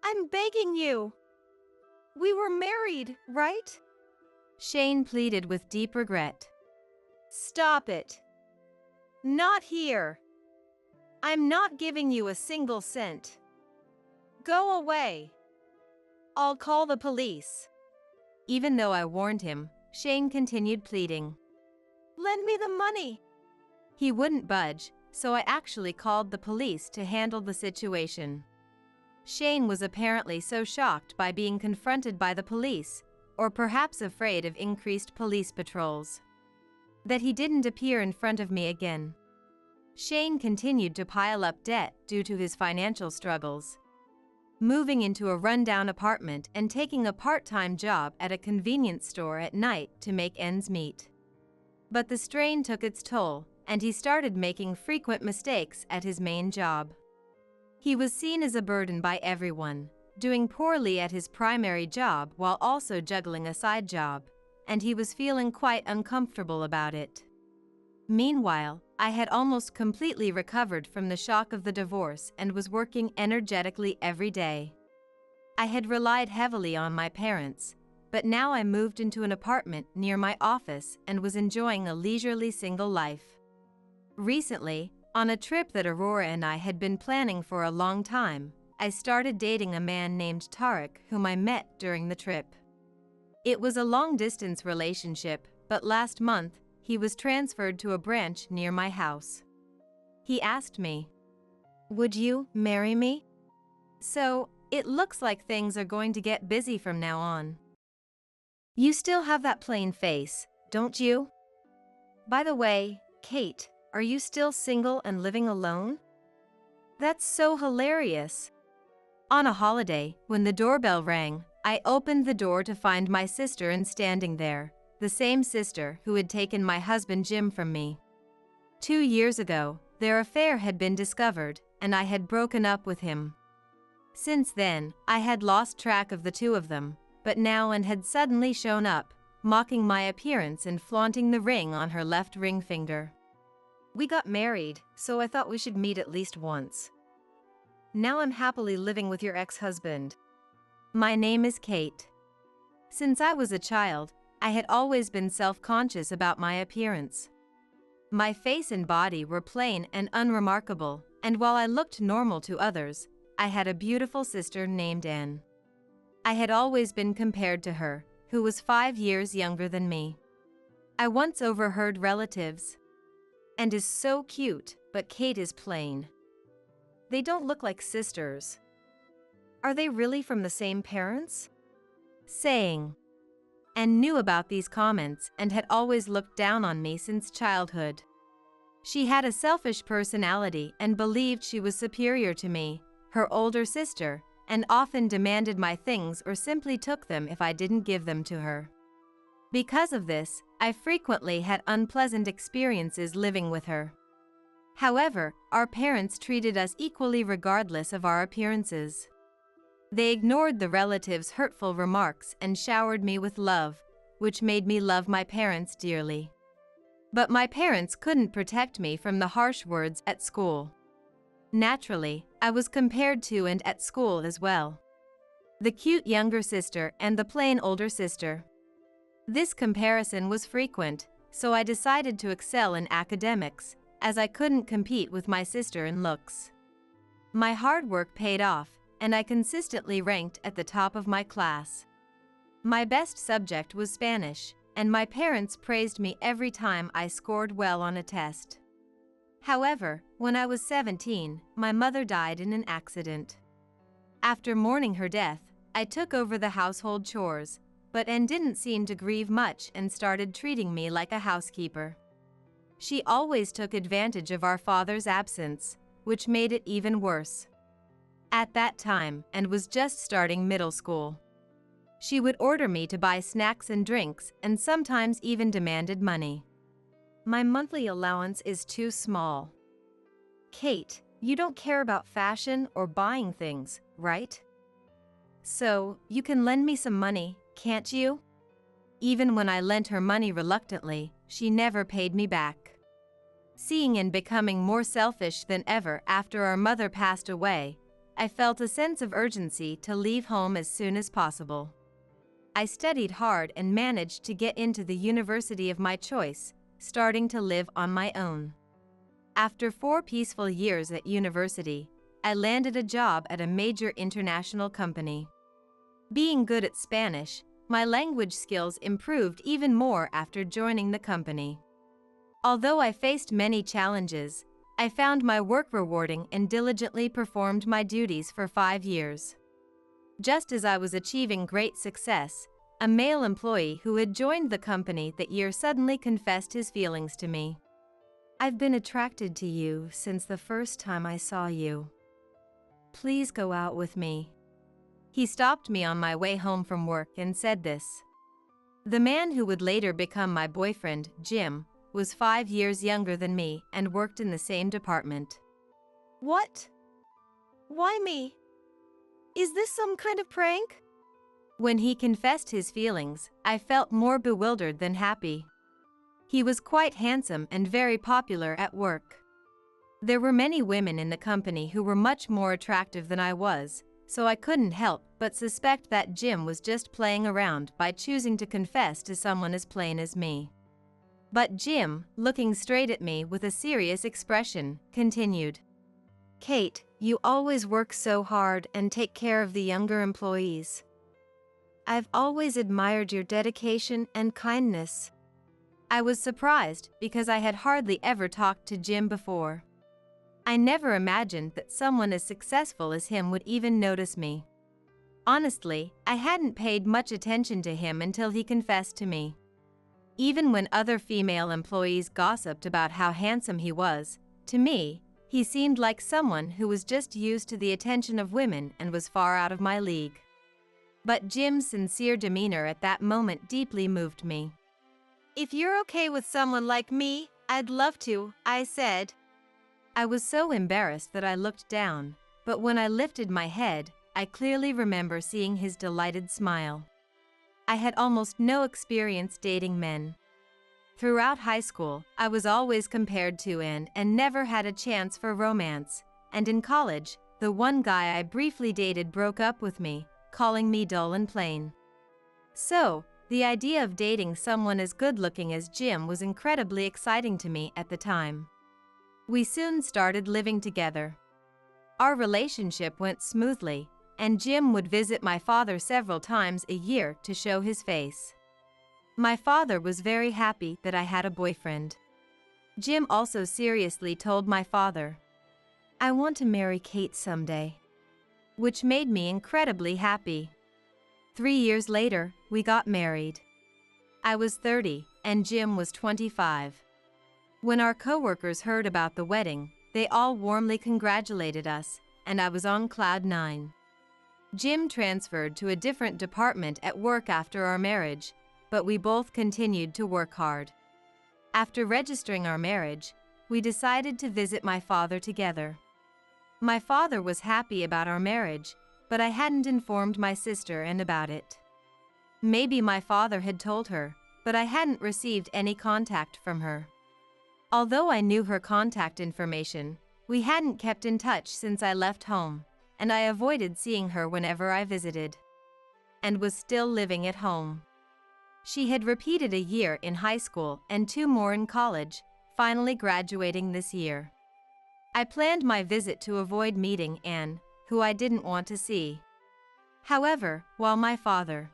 I'm begging you. We were married, right? Shane pleaded with deep regret. Stop it. Not here. I'm not giving you a single cent. Go away. I'll call the police. Even though I warned him, Shane continued pleading. Lend me the money. He wouldn't budge, so I actually called the police to handle the situation. Shane was apparently so shocked by being confronted by the police, or perhaps afraid of increased police patrols, that he didn't appear in front of me again. Shane continued to pile up debt due to his financial struggles, moving into a rundown apartment and taking a part-time job at a convenience store at night to make ends meet. But the strain took its toll, and he started making frequent mistakes at his main job. He was seen as a burden by everyone, doing poorly at his primary job while also juggling a side job, and he was feeling quite uncomfortable about it. Meanwhile, I had almost completely recovered from the shock of the divorce and was working energetically every day. I had relied heavily on my parents, but now I moved into an apartment near my office and was enjoying a leisurely single life. Recently, on a trip that Aurora and I had been planning for a long time, I started dating a man named Tarek whom I met during the trip. It was a long-distance relationship, but last month, he was transferred to a branch near my house. He asked me, "Would you marry me?" So, it looks like things are going to get busy from now on. You still have that plain face, don't you? By the way, Kate, are you still single and living alone? That's so hilarious. On a holiday, when the doorbell rang, I opened the door to find my sister and standing there, the same sister who had taken my husband Jim from me. 2 years ago, their affair had been discovered, and I had broken up with him. Since then, I had lost track of the two of them, but now Anne had suddenly shown up, mocking my appearance and flaunting the ring on her left ring finger. We got married, so I thought we should meet at least once. Now I'm happily living with your ex-husband. My name is Kate. Since I was a child, I had always been self-conscious about my appearance. My face and body were plain and unremarkable, and while I looked normal to others, I had a beautiful sister named Anne. I had always been compared to her, who was 5 years younger than me. I once overheard relatives. "And is so cute, but Kate is plain. They don't look like sisters. Are they really from the same parents?" saying. Anne knew about these comments and had always looked down on me since childhood. She had a selfish personality and believed she was superior to me, her older sister, and often demanded my things or simply took them if I didn't give them to her. Because of this, I frequently had unpleasant experiences living with her. However, our parents treated us equally regardless of our appearances. They ignored the relatives' hurtful remarks and showered me with love, which made me love my parents dearly. But my parents couldn't protect me from the harsh words at school. Naturally, I was compared to and at school as well. The cute younger sister and the plain older sister. This comparison was frequent, so I decided to excel in academics, as I couldn't compete with my sister in looks. My hard work paid off, and I consistently ranked at the top of my class. My best subject was Spanish, and my parents praised me every time I scored well on a test. However, when I was 17, my mother died in an accident. After mourning her death, I took over the household chores, but Anne didn't seem to grieve much and started treating me like a housekeeper. She always took advantage of our father's absence, which made it even worse. At that time, Anne was just starting middle school. She would order me to buy snacks and drinks and sometimes even demanded money. My monthly allowance is too small. Kate, you don't care about fashion or buying things, right? So, you can lend me some money, can't you? Even when I lent her money reluctantly, she never paid me back. Seeing Anne becoming more selfish than ever after our mother passed away, I felt a sense of urgency to leave home as soon as possible. I studied hard and managed to get into the university of my choice, starting to live on my own. After 4 peaceful years at university, I landed a job at a major international company. Being good at Spanish, my language skills improved even more after joining the company. Although I faced many challenges, I found my work rewarding and diligently performed my duties for 5 years. Just as I was achieving great success, a male employee who had joined the company that year suddenly confessed his feelings to me. I've been attracted to you since the first time I saw you. Please go out with me. He stopped me on my way home from work and said this. The man who would later become my boyfriend, Jim, was 5 years younger than me and worked in the same department. What? Why me? Is this some kind of prank? When he confessed his feelings, I felt more bewildered than happy. He was quite handsome and very popular at work. There were many women in the company who were much more attractive than I was, so I couldn't help but suspect that Jim was just playing around by choosing to confess to someone as plain as me. But Jim, looking straight at me with a serious expression, continued. Kate, you always work so hard and take care of the younger employees. I've always admired your dedication and kindness. I was surprised because I had hardly ever talked to Jim before. I never imagined that someone as successful as him would even notice me. Honestly, I hadn't paid much attention to him until he confessed to me. Even when other female employees gossiped about how handsome he was, to me, he seemed like someone who was just used to the attention of women and was far out of my league. But Jim's sincere demeanor at that moment deeply moved me. If you're okay with someone like me, I'd love to, I said. I was so embarrassed that I looked down, but when I lifted my head, I clearly remember seeing his delighted smile. I had almost no experience dating men. Throughout high school, I was always compared to and never had a chance for romance, and in college, the one guy I briefly dated broke up with me, calling me dull and plain. So, the idea of dating someone as good-looking as Jim was incredibly exciting to me at the time. We soon started living together. Our relationship went smoothly, and Jim would visit my father several times a year to show his face. My father was very happy that I had a boyfriend. Jim also seriously told my father, "I want to marry Kate someday," which made me incredibly happy. 3 years later, we got married. I was 30 and Jim was 25. When our coworkers heard about the wedding, they all warmly congratulated us, and I was on cloud 9. Jim transferred to a different department at work after our marriage, but we both continued to work hard. After registering our marriage, we decided to visit my father together. My father was happy about our marriage, but I hadn't informed my sister about it. Maybe my father had told her, but I hadn't received any contact from her. Although I knew her contact information, we hadn't kept in touch since I left home, and I avoided seeing her whenever I visited. And was still living at home. She had repeated a year in high school and 2 more in college, finally graduating this year. I planned my visit to avoid meeting Anne, who I didn't want to see. However, while my father,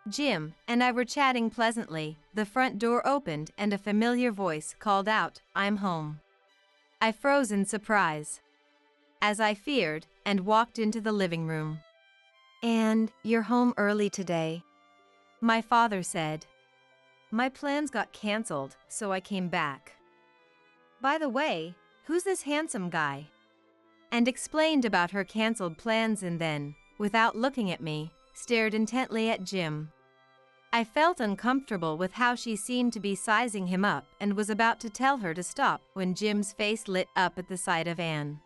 Jim, and I were chatting pleasantly, the front door opened and a familiar voice called out, "I'm home." I froze in surprise, as I feared, and walked into the living room. "And you're home early today," my father said. "My plans got canceled, so I came back. By the way, who's this handsome guy?" And explained about her canceled plans and then, without looking at me, stared intently at Jim. I felt uncomfortable with how she seemed to be sizing him up and was about to tell her to stop when Jim's face lit up at the sight of Anne.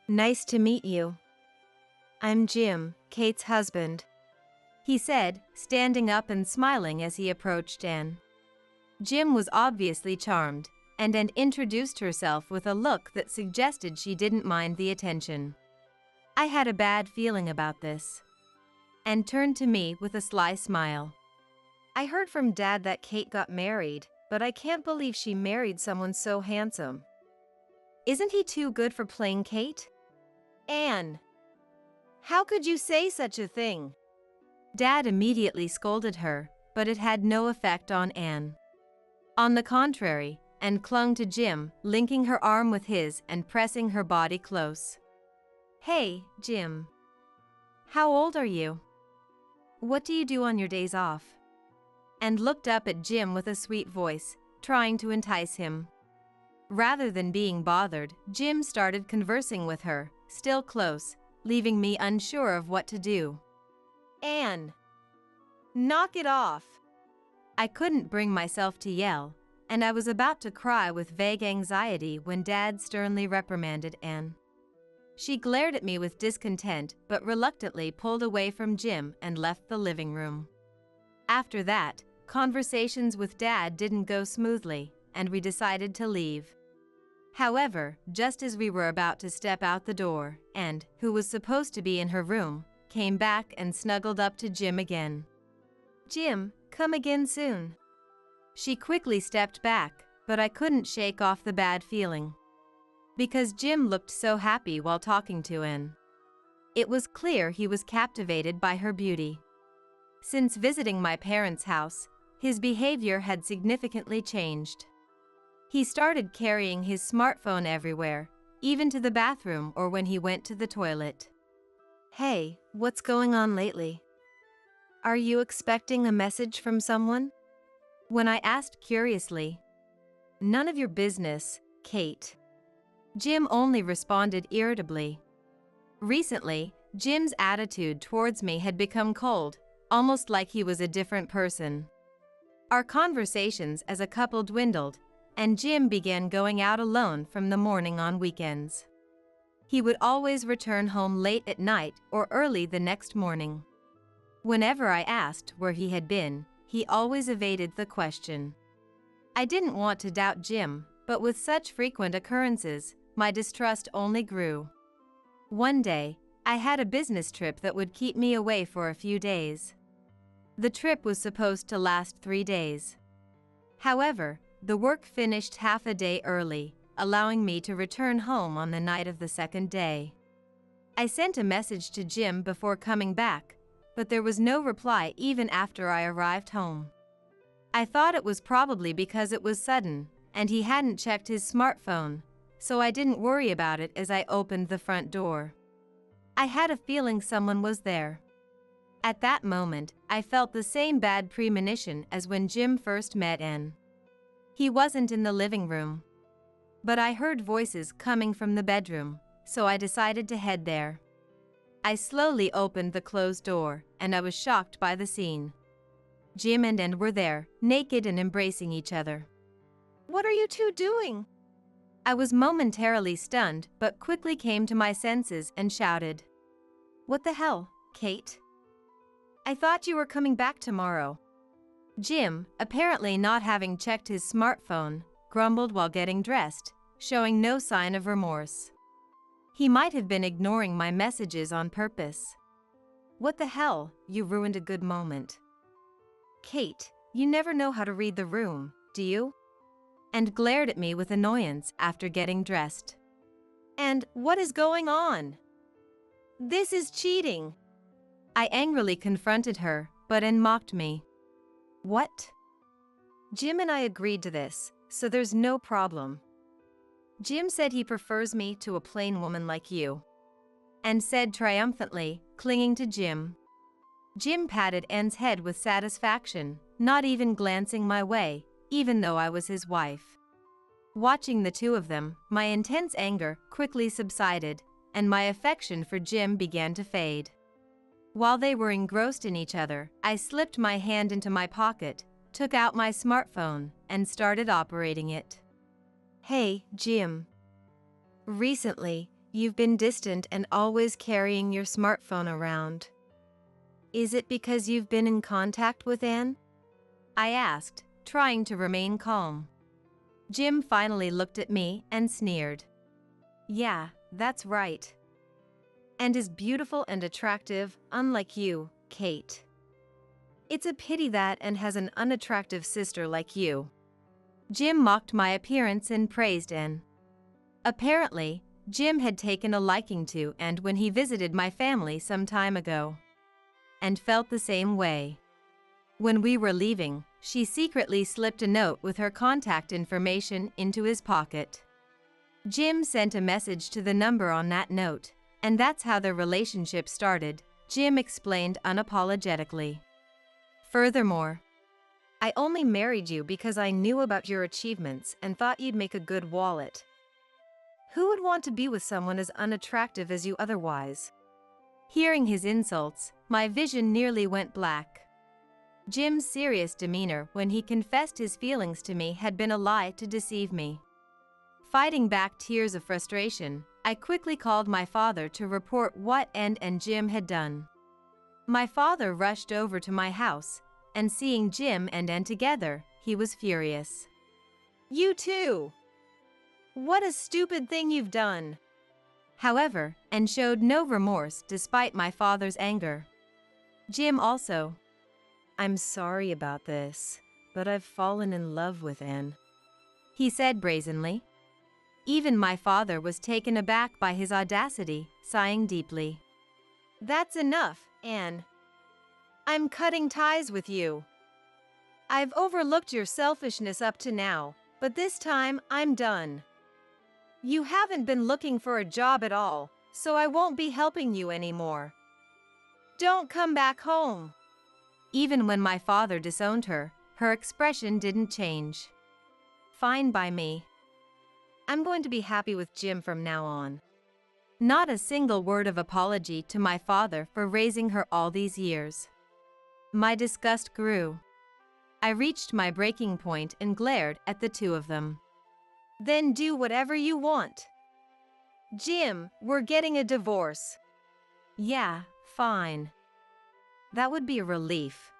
"Nice to meet you. I'm Jim, Kate's husband," he said, standing up and smiling as he approached Anne. Jim was obviously charmed, and Anne introduced herself with a look that suggested she didn't mind the attention. I had a bad feeling about this. Anne turned to me with a sly smile. "I heard from Dad that Kate got married, but I can't believe she married someone so handsome. Isn't he too good for plain Kate?" "Anne, how could you say such a thing?" Dad immediately scolded her, but it had no effect on Anne. On the contrary, Anne clung to Jim, linking her arm with his and pressing her body close. "Hey, Jim. How old are you? What do you do on your days off?" And looked up at Jim with a sweet voice, trying to entice him. Rather than being bothered, Jim started conversing with her, still close, leaving me unsure of what to do. Anne, knock it off. I couldn't bring myself to yell, and I was about to cry with vague anxiety when Dad sternly reprimanded Anne. She glared at me with discontent but reluctantly pulled away from Jim and left the living room. After that, conversations with Dad didn't go smoothly, and we decided to leave. However, just as we were about to step out the door, Anne, who was supposed to be in her room, came back and snuggled up to Jim again. Jim, come again soon. She quickly stepped back, but I couldn't shake off the bad feeling. Because Jim looked so happy while talking to Anne. It was clear he was captivated by her beauty. Since visiting my parents' house, his behavior had significantly changed. He started carrying his smartphone everywhere, even to the bathroom or when he went to the toilet. Hey, what's going on lately? Are you expecting a message from someone? When I asked curiously. None of your business, Kate. Jim only responded irritably. Recently, Jim's attitude towards me had become cold, almost like he was a different person. Our conversations as a couple dwindled, and Jim began going out alone from the morning on weekends. He would always return home late at night or early the next morning. Whenever I asked where he had been, he always evaded the question. I didn't want to doubt Jim, but with such frequent occurrences, my distrust only grew. One day, I had a business trip that would keep me away for a few days. The trip was supposed to last 3 days. However, the work finished half a day early, allowing me to return home on the night of the second day. I sent a message to Jim before coming back, but there was no reply even after I arrived home. I thought it was probably because it was sudden, and he hadn't checked his smartphone, so I didn't worry about it as I opened the front door. I had a feeling someone was there. At that moment, I felt the same bad premonition as when Jim first met Anne. He wasn't in the living room. But I heard voices coming from the bedroom, so I decided to head there. I slowly opened the closed door, and I was shocked by the scene. Jim and Anne were there, naked and embracing each other. What are you two doing? I was momentarily stunned, but quickly came to my senses and shouted. What the hell, Kate? I thought you were coming back tomorrow. Jim, apparently not having checked his smartphone, grumbled while getting dressed, showing no sign of remorse. He might have been ignoring my messages on purpose. What the hell, you ruined a good moment. Kate, you never know how to read the room, do you? And glared at me with annoyance after getting dressed. And what is going on? This is cheating. I angrily confronted her, but Anne mocked me. What? Jim and I agreed to this, so there's no problem. Jim said he prefers me to a plain woman like you. Anne said triumphantly, clinging to Jim. Jim patted Anne's head with satisfaction, not even glancing my way, even though I was his wife. Watching the two of them, my intense anger quickly subsided, and my affection for Jim began to fade. While they were engrossed in each other, I slipped my hand into my pocket, took out my smartphone, and started operating it. Hey, Jim. Recently, you've been distant and always carrying your smartphone around. Is it because you've been in contact with Anne? I asked, trying to remain calm. Jim finally looked at me and sneered. Yeah, that's right. And is beautiful and attractive, unlike you, Kate. It's a pity that Anne has an unattractive sister like you. Jim mocked my appearance and praised Anne. Apparently, Jim had taken a liking to Anne when he visited my family some time ago. And felt the same way. When we were leaving, she secretly slipped a note with her contact information into his pocket. Jim sent a message to the number on that note, and that's how their relationship started, Jim explained unapologetically. Furthermore, I only married you because I knew about your achievements and thought you'd make a good wallet. Who would want to be with someone as unattractive as you otherwise? Hearing his insults, my vision nearly went black. Jim's serious demeanor when he confessed his feelings to me had been a lie to deceive me. Fighting back tears of frustration, I quickly called my father to report what and Jim had done. My father rushed over to my house, and seeing Jim and together, he was furious. You too! What a stupid thing you've done! However, showed no remorse despite my father's anger. Jim also. I'm sorry about this, but I've fallen in love with Anne, he said brazenly. Even my father was taken aback by his audacity, sighing deeply. That's enough, Anne. I'm cutting ties with you. I've overlooked your selfishness up to now, but this time I'm done. You haven't been looking for a job at all, so I won't be helping you anymore. Don't come back home. Even when my father disowned her, her expression didn't change. Fine by me. I'm going to be happy with Jim from now on. Not a single word of apology to my father for raising her all these years. My disgust grew. I reached my breaking point and glared at the two of them. Then do whatever you want. Jim, we're getting a divorce. Yeah, fine. That would be a relief.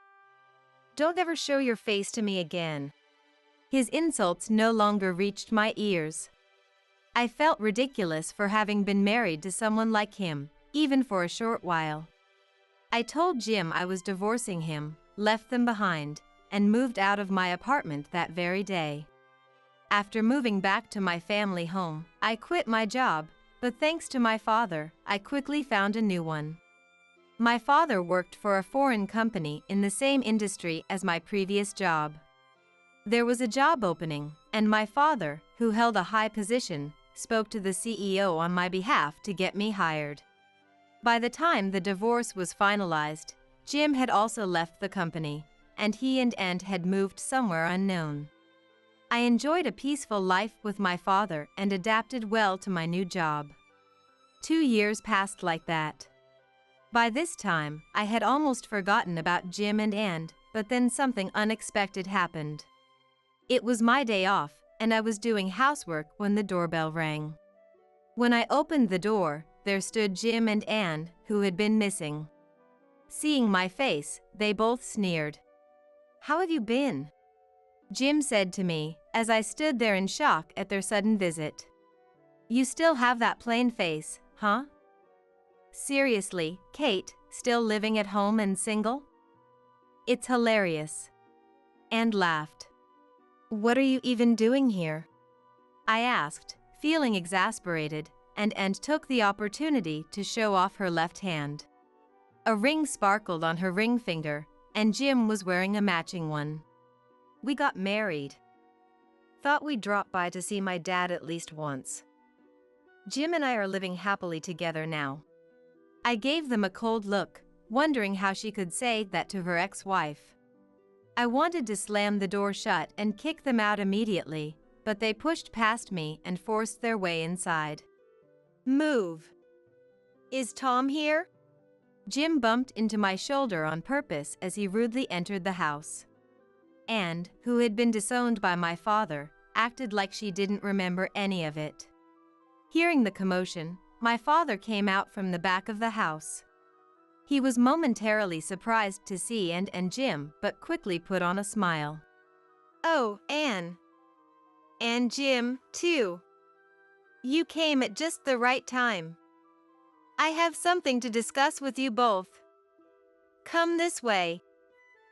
Don't ever show your face to me again. His insults no longer reached my ears. I felt ridiculous for having been married to someone like him, even for a short while. I told Jim I was divorcing him, left them behind, and moved out of my apartment that very day. After moving back to my family home, I quit my job, but thanks to my father, I quickly found a new one. My father worked for a foreign company in the same industry as my previous job. There was a job opening, and my father, who held a high position, spoke to the CEO on my behalf to get me hired. By the time the divorce was finalized, Jim had also left the company, and he and had moved somewhere unknown. I enjoyed a peaceful life with my father and adapted well to my new job. 2 years passed like that. By this time, I had almost forgotten about Jim and but then something unexpected happened. It was my day off, and I was doing housework when the doorbell rang. When I opened the door, there stood Jim and Anne, who had been missing. Seeing my face, they both sneered. How have you been? Jim said to me, as I stood there in shock at their sudden visit. You still have that plain face, huh? Seriously, Kate, still living at home and single? It's hilarious. And laughed. What are you even doing here? I asked, feeling exasperated, and took the opportunity to show off her left hand. A ring sparkled on her ring finger, and Jim was wearing a matching one. We got married. Thought we'd drop by to see my dad at least once. Jim and I are living happily together now. I gave them a cold look, wondering how she could say that to her ex-wife. I wanted to slam the door shut and kick them out immediately, but they pushed past me and forced their way inside. Move. Is Tom here? Jim bumped into my shoulder on purpose as he rudely entered the house. Anne, who had been disowned by my father, acted like she didn't remember any of it. Hearing the commotion, my father came out from the back of the house. He was momentarily surprised to see and Jim, but quickly put on a smile. Oh, Anne. And Jim, too. You came at just the right time. I have something to discuss with you both. Come this way.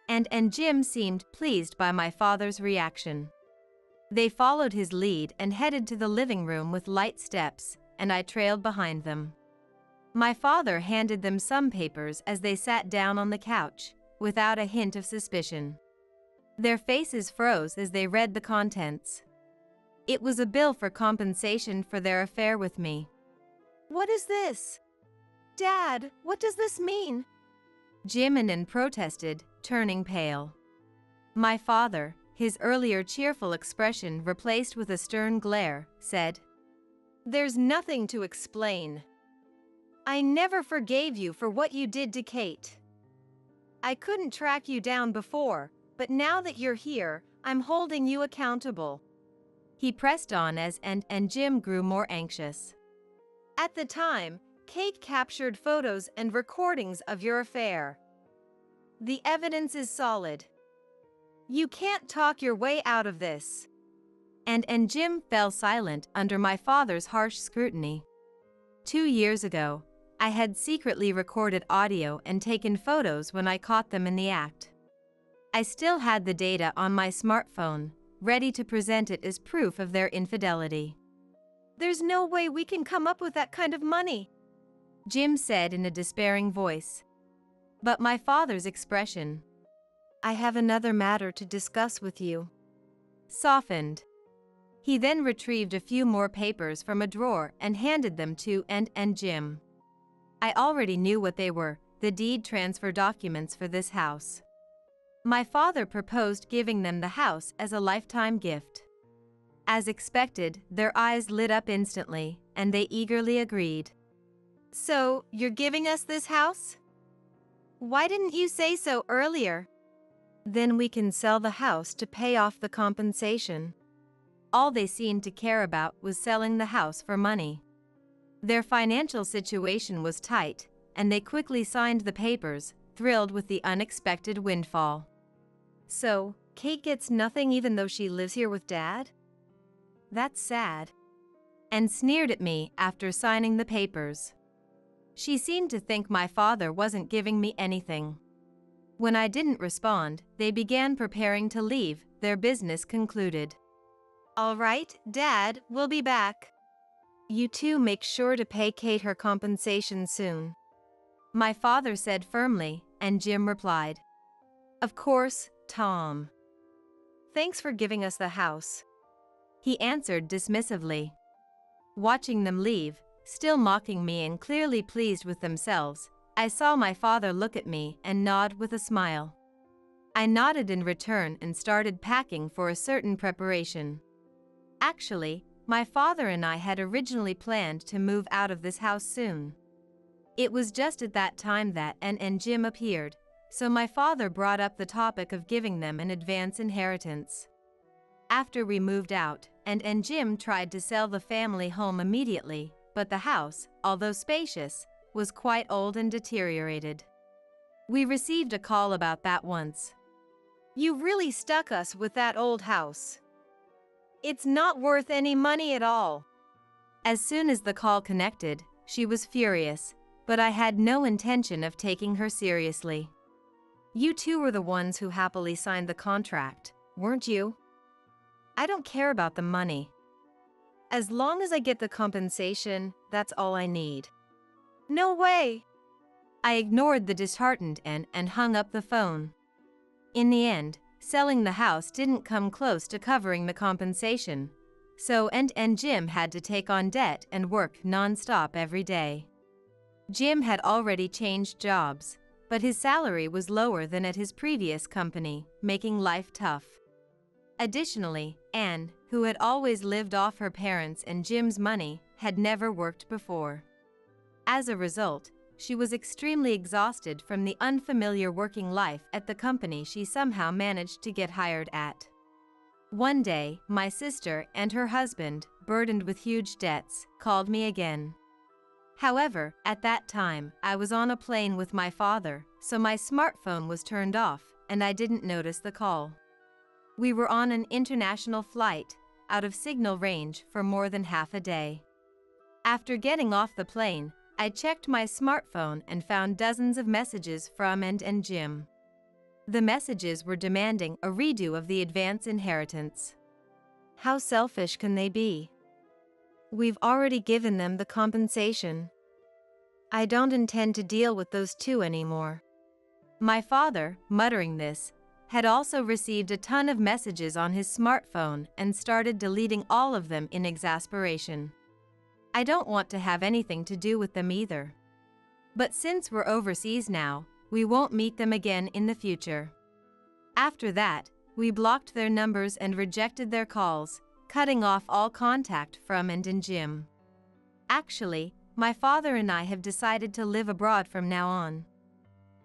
And Jim seemed pleased by my father's reaction. They followed his lead and headed to the living room with light steps, and I trailed behind them. My father handed them some papers as they sat down on the couch, without a hint of suspicion. Their faces froze as they read the contents. It was a bill for compensation for their affair with me. What is this? Dad, what does this mean? Jim and protested, turning pale. My father, his earlier cheerful expression replaced with a stern glare, said, "There's nothing to explain. I never forgave you for what you did to Kate. I couldn't track you down before, but now that you're here, I'm holding you accountable." He pressed on as and Jim grew more anxious. "At the time, Kate captured photos and recordings of your affair. The evidence is solid. You can't talk your way out of this." And Jim fell silent under my father's harsh scrutiny. 2 years ago, I had secretly recorded audio and taken photos when I caught them in the act. I still had the data on my smartphone, ready to present it as proof of their infidelity. "There's no way we can come up with that kind of money," Jim said in a despairing voice. But my father's expression, "I have another matter to discuss with you," softened. He then retrieved a few more papers from a drawer and handed them to and Jim. I already knew what they were, the deed transfer documents for this house. My father proposed giving them the house as a lifetime gift. As expected, their eyes lit up instantly, and they eagerly agreed. "So, you're giving us this house? Why didn't you say so earlier? Then we can sell the house to pay off the compensation." All they seemed to care about was selling the house for money. Their financial situation was tight, and they quickly signed the papers, thrilled with the unexpected windfall. "So, Kate gets nothing even though she lives here with Dad? That's sad." And sneered at me after signing the papers. She seemed to think my father wasn't giving me anything. When I didn't respond, they began preparing to leave, their business concluded. "All right, Dad, we'll be back. You two make sure to pay Kate her compensation soon," my father said firmly, and Jim replied, "Of course, Tom. Thanks for giving us the house," he answered dismissively. Watching them leave, still mocking me and clearly pleased with themselves, I saw my father look at me and nod with a smile. I nodded in return and started packing for a certain preparation. Actually, my father and I had originally planned to move out of this house soon. It was just at that time that and Jim appeared, so my father brought up the topic of giving them an advance inheritance. After we moved out, and Jim tried to sell the family home immediately, but the house, although spacious, was quite old and deteriorated. We received a call about that once. "You really stuck us with that old house. It's not worth any money at all." As soon as the call connected, she was furious, but I had no intention of taking her seriously. "You two were the ones who happily signed the contract, weren't you? I don't care about the money. As long as I get the compensation, that's all I need." "No way!" I ignored the disheartened and hung up the phone. In the end, selling the house didn't come close to covering the compensation, so and Jim had to take on debt and work non-stop every day. Jim had already changed jobs, but his salary was lower than at his previous company, making life tough. Additionally, Anne, who had always lived off her parents' and Jim's money, had never worked before. As a result, she was extremely exhausted from the unfamiliar working life at the company she somehow managed to get hired at. One day, my sister and her husband, burdened with huge debts, called me again. However, at that time, I was on a plane with my father, so my smartphone was turned off, and I didn't notice the call. We were on an international flight, out of signal range for more than half a day. After getting off the plane, I checked my smartphone and found dozens of messages from and Jim. The messages were demanding a redo of the advance inheritance. How selfish can they be? We've already given them the compensation. I don't intend to deal with those two anymore. My father, muttering this, had also received a ton of messages on his smartphone and started deleting all of them in exasperation. I don't want to have anything to do with them either. But since we're overseas now, we won't meet them again in the future. After that, we blocked their numbers and rejected their calls, cutting off all contact from and in gym. Actually, my father and I have decided to live abroad from now on.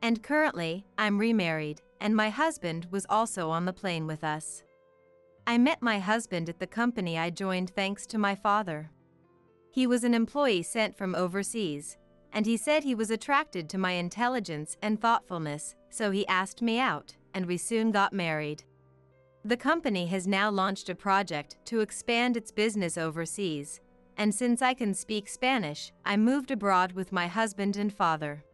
And currently, I'm remarried, and my husband was also on the plane with us. I met my husband at the company I joined thanks to my father. He was an employee sent from overseas, and he said he was attracted to my intelligence and thoughtfulness, so he asked me out, and we soon got married. The company has now launched a project to expand its business overseas, and since I can speak Spanish, I moved abroad with my husband and father.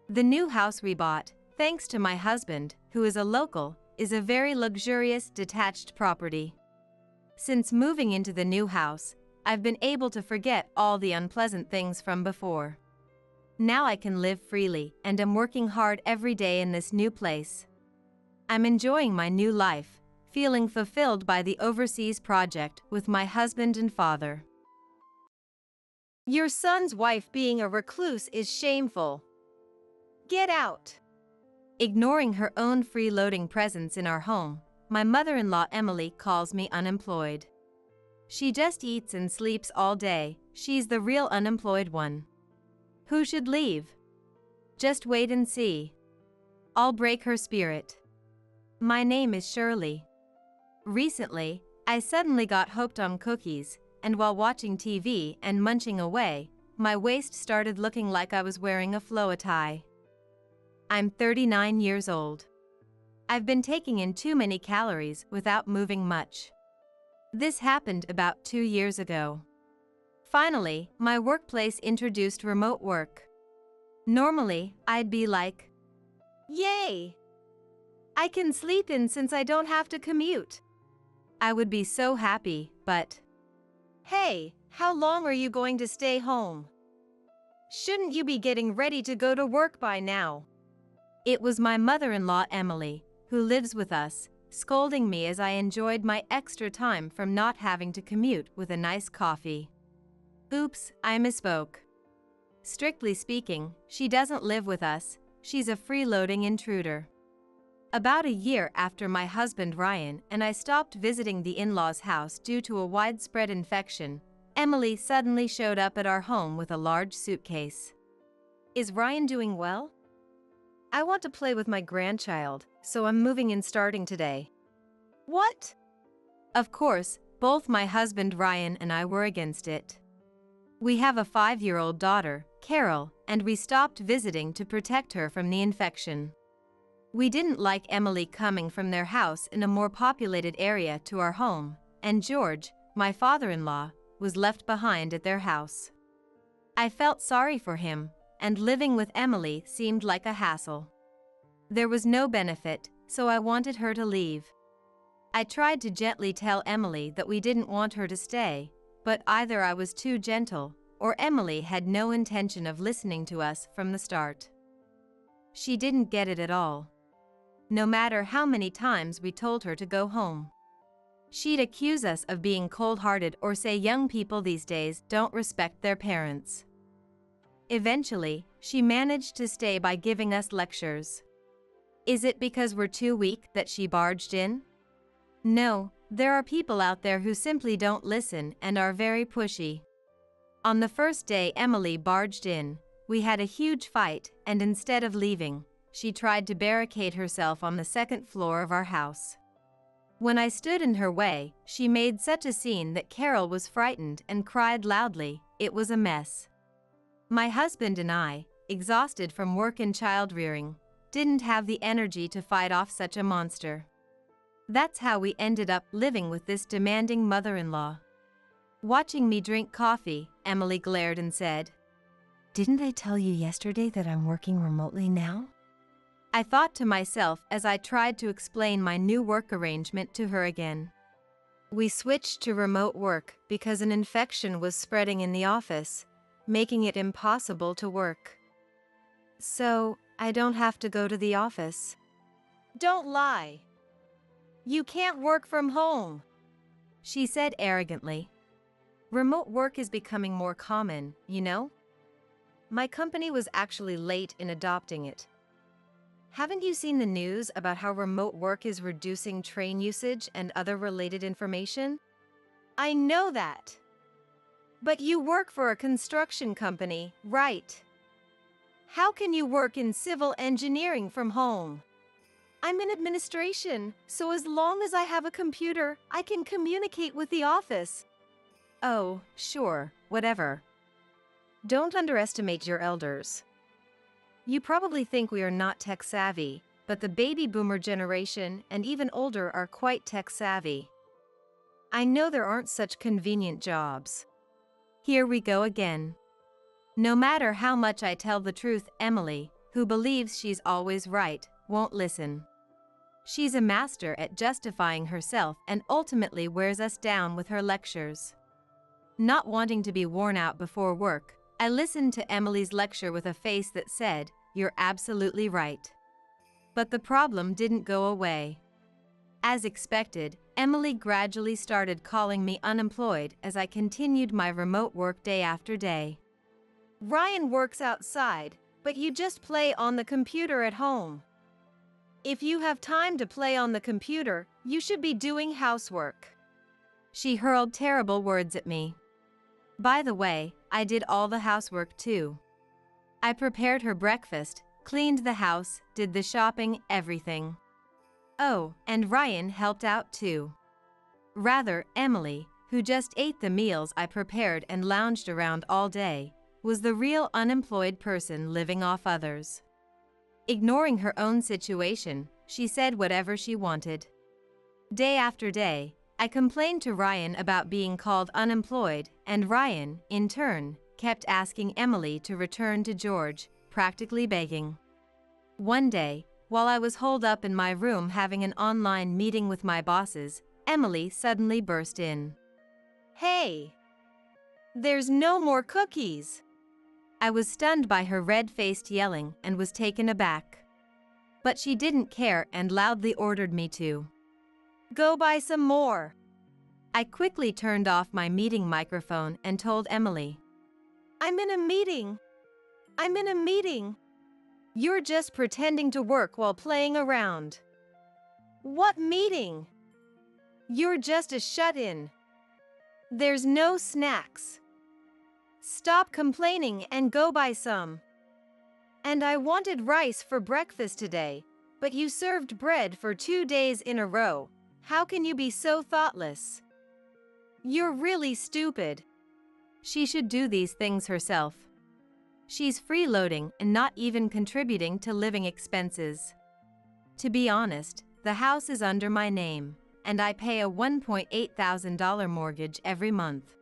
The new house we bought, thanks to my husband, who is a local, is a very luxurious detached property. Since moving into the new house, I've been able to forget all the unpleasant things from before. Now I can live freely and am working hard every day in this new place. I'm enjoying my new life, feeling fulfilled by the overseas project with my husband and father. Your son's wife being a recluse is shameful. Get out. Ignoring her own freeloading presence in our home, my mother-in-law Emily calls me unemployed. She just eats and sleeps all day, she's the real unemployed one. Who should leave? Just wait and see. I'll break her spirit. My name is Shirley. Recently, I suddenly got hooked on cookies, and while watching TV and munching away, my waist started looking like I was wearing a flow tie. I'm 39 years old. I've been taking in too many calories without moving much. This happened about 2 years ago. Finally, my workplace introduced remote work. Normally, I'd be like, "Yay! I can sleep in since I don't have to commute." I would be so happy, but, "Hey, how long are you going to stay home? Shouldn't you be getting ready to go to work by now?" It was my mother-in-law Emily, who lives with us, scolding me as I enjoyed my extra time from not having to commute with a nice coffee. Oops, I misspoke. Strictly speaking, she doesn't live with us, she's a freeloading intruder. About a year after my husband Ryan and I stopped visiting the in-laws' house due to a widespread infection, Emily suddenly showed up at our home with a large suitcase. "Is Ryan doing well? I want to play with my grandchild, so I'm moving in starting today." "What?" Of course, both my husband Ryan and I were against it. We have a 5-year-old daughter, Carol, and we stopped visiting to protect her from the infection. We didn't like Emily coming from their house in a more populated area to our home, and George, my father-in-law, was left behind at their house. I felt sorry for him, and living with Emily seemed like a hassle. There was no benefit, so I wanted her to leave. I tried to gently tell Emily that we didn't want her to stay, but either I was too gentle, or Emily had no intention of listening to us from the start. She didn't get it at all. No matter how many times we told her to go home. She'd accuse us of being cold-hearted or say young people these days don't respect their parents. Eventually, she managed to stay by giving us lectures. Is it because we're too weak that she barged in? No, there are people out there who simply don't listen and are very pushy. On the first day Emily barged in, we had a huge fight, and instead of leaving, she tried to barricade herself on the second floor of our house. When I stood in her way, she made such a scene that Carol was frightened and cried loudly. It was a mess. My husband and I, exhausted from work and child-rearing, didn't have the energy to fight off such a monster. That's how we ended up living with this demanding mother-in-law. Watching me drink coffee, Emily glared and said, "Didn't I tell you yesterday that I'm working remotely now?" I thought to myself as I tried to explain my new work arrangement to her again. "We switched to remote work because an infection was spreading in the office, making it impossible to work. So, I don't have to go to the office." "Don't lie. You can't work from home," she said arrogantly. "Remote work is becoming more common, you know? My company was actually late in adopting it. Haven't you seen the news about how remote work is reducing train usage and other related information? I know that. But you work for a construction company, right? How can you work in civil engineering from home? I'm in administration, so as long as I have a computer, I can communicate with the office. Oh, sure, whatever. Don't underestimate your elders. You probably think we are not tech savvy, but the baby boomer generation and even older are quite tech savvy. I know there aren't such convenient jobs. Here we go again. No matter how much I tell the truth, Emily, who believes she's always right, won't listen. She's a master at justifying herself and ultimately wears us down with her lectures. Not wanting to be worn out before work, I listened to Emily's lecture with a face that said, "You're absolutely right." But the problem didn't go away. As expected, Emily gradually started calling me unemployed as I continued my remote work day after day. Ryan works outside, but you just play on the computer at home. If you have time to play on the computer, you should be doing housework. She hurled terrible words at me. By the way, I did all the housework too. I prepared her breakfast, cleaned the house, did the shopping, everything. Oh, and Ryan helped out too. Rather, Emily, who just ate the meals I prepared and lounged around all day, was the real unemployed person living off others. Ignoring her own situation, she said whatever she wanted. Day after day, I complained to Ryan about being called unemployed, and Ryan, in turn, kept asking Emily to return to George, practically begging. One day, while I was holed up in my room having an online meeting with my bosses, Emily suddenly burst in. Hey! There's no more cookies! I was stunned by her red-faced yelling and was taken aback. But she didn't care and loudly ordered me to go buy some more. I quickly turned off my meeting microphone and told Emily, I'm in a meeting. I'm in a meeting. You're just pretending to work while playing around. What meeting? You're just a shut-in. There's no snacks. Stop complaining and go buy some. And I wanted rice for breakfast today, but you served bread for 2 days in a row. How can you be so thoughtless? You're really stupid. She should do these things herself. She's freeloading and not even contributing to living expenses. To be honest, the house is under my name, and I pay a $1,800 mortgage every month.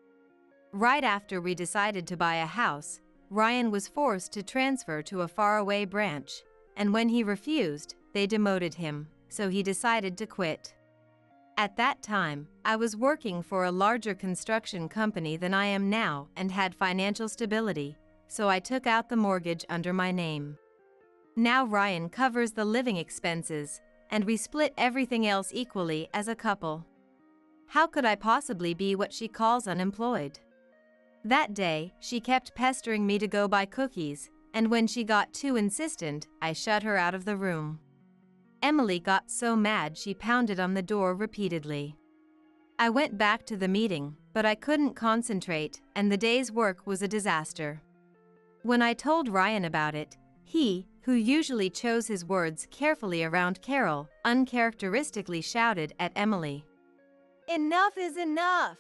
Right after we decided to buy a house, Ryan was forced to transfer to a faraway branch, and when he refused, they demoted him, so he decided to quit. At that time, I was working for a larger construction company than I am now and had financial stability, so I took out the mortgage under my name. Now Ryan covers the living expenses, and we split everything else equally as a couple. How could I possibly be what she calls unemployed? That day, she kept pestering me to go buy cookies, and when she got too insistent, I shut her out of the room. Emily got so mad she pounded on the door repeatedly. I went back to the meeting, but I couldn't concentrate, and the day's work was a disaster. When I told Ryan about it, he, who usually chose his words carefully around Carol, uncharacteristically shouted at Emily. Enough is enough!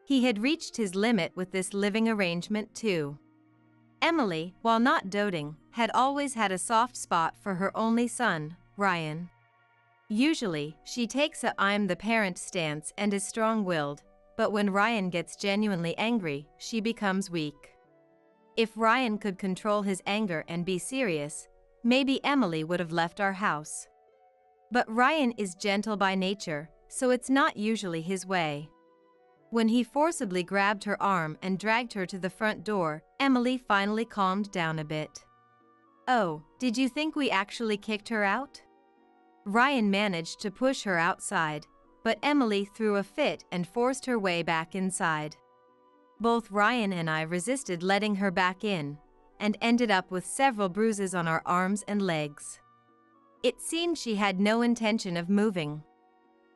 He had reached his limit with this living arrangement too. Emily, while not doting, had always had a soft spot for her only son, Ryan. Usually, she takes a I'm the parent stance and is strong-willed, but when Ryan gets genuinely angry, she becomes weak. If Ryan could control his anger and be serious, maybe Emily would have left our house. But Ryan is gentle by nature, so it's not usually his way. When he forcibly grabbed her arm and dragged her to the front door, Emily finally calmed down a bit. Oh, did you think we actually kicked her out? Ryan managed to push her outside, but Emily threw a fit and forced her way back inside. Both Ryan and I resisted letting her back in, and ended up with several bruises on our arms and legs. It seemed she had no intention of moving.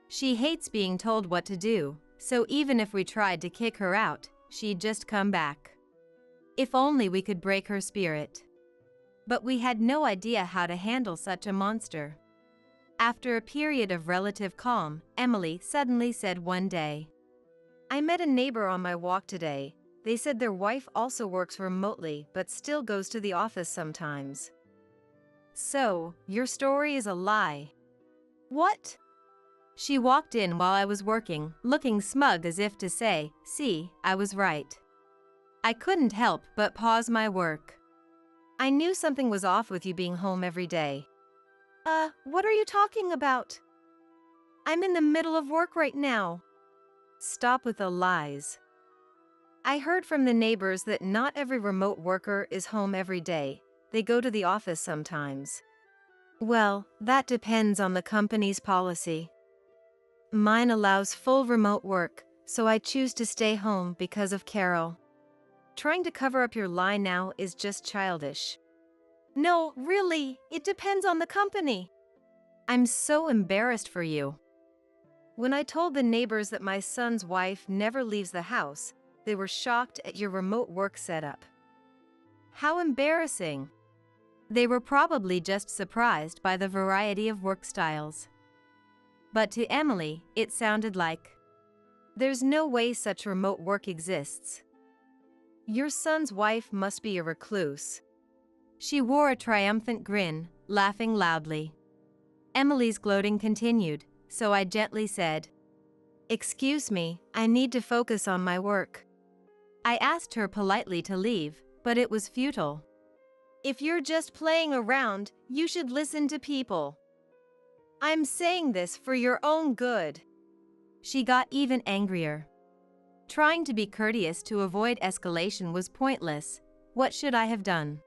She hates being told what to do, so even if we tried to kick her out, she'd just come back. If only we could break her spirit. But we had no idea how to handle such a monster. After a period of relative calm, Emily suddenly said one day, I met a neighbor on my walk today. They said their wife also works remotely but still goes to the office sometimes. So, your story is a lie. What? She walked in while I was working, looking smug as if to say, see, I was right. I couldn't help but pause my work. I knew something was off with you being home every day. What are you talking about? I'm in the middle of work right now. Stop with the lies. I heard from the neighbors that not every remote worker is home every day. They go to the office sometimes. Well, that depends on the company's policy. Mine allows full remote work, so I choose to stay home because of Carol. Trying to cover up your lie now is just childish. No, really, it depends on the company. I'm so embarrassed for you. When I told the neighbors that my son's wife never leaves the house, they were shocked at your remote work setup. How embarrassing. They were probably just surprised by the variety of work styles. But to Emily, it sounded like, there's no way such remote work exists. Your son's wife must be a recluse. She wore a triumphant grin, laughing loudly. Emily's gloating continued, so I gently said, Excuse me, I need to focus on my work. I asked her politely to leave, but it was futile. If you're just playing around, you should listen to people. I'm saying this for your own good. She got even angrier. Trying to be courteous to avoid escalation was pointless. What should I have done?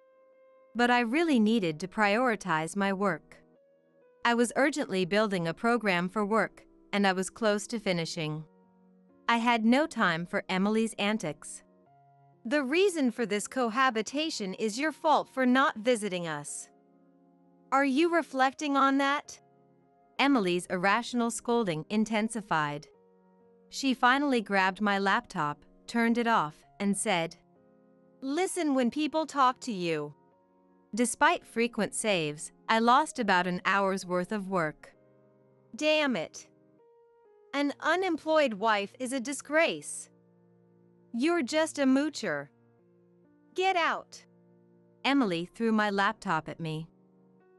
But I really needed to prioritize my work. I was urgently building a program for work, and I was close to finishing. I had no time for Emily's antics. The reason for this cohabitation is your fault for not visiting us. Are you reflecting on that? Emily's irrational scolding intensified. She finally grabbed my laptop, turned it off, and said, Listen when people talk to you. Despite frequent saves, I lost about an hour's worth of work. Damn it. An unemployed wife is a disgrace. You're just a moocher. Get out. Emily threw my laptop at me.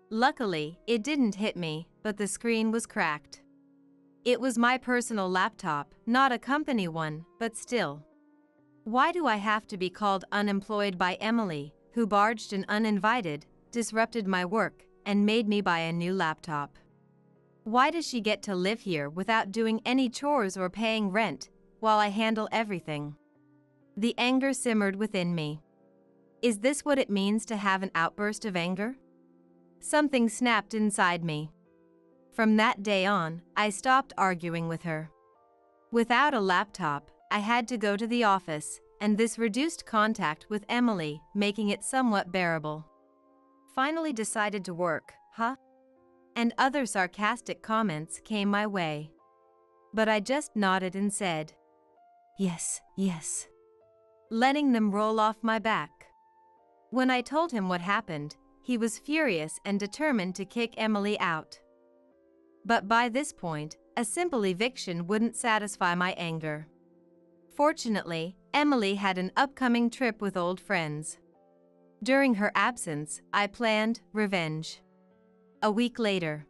Luckily, it didn't hit me, but the screen was cracked. It was my personal laptop, not a company one, but still. Why do I have to be called unemployed by Emily, who barged in uninvited, disrupted my work, and made me buy a new laptop? Why does she get to live here without doing any chores or paying rent, while I handle everything? The anger simmered within me. Is this what it means to have an outburst of anger? Something snapped inside me. From that day on, I stopped arguing with her. Without a laptop, I had to go to the office, and this reduced contact with Emily, making it somewhat bearable. Finally decided to work, huh? And other sarcastic comments came my way. But I just nodded and said, yes, yes, letting them roll off my back. When I told him what happened, he was furious and determined to kick Emily out. But by this point, a simple eviction wouldn't satisfy my anger. Fortunately, Emily had an upcoming trip with old friends. During her absence, I planned revenge. A week later,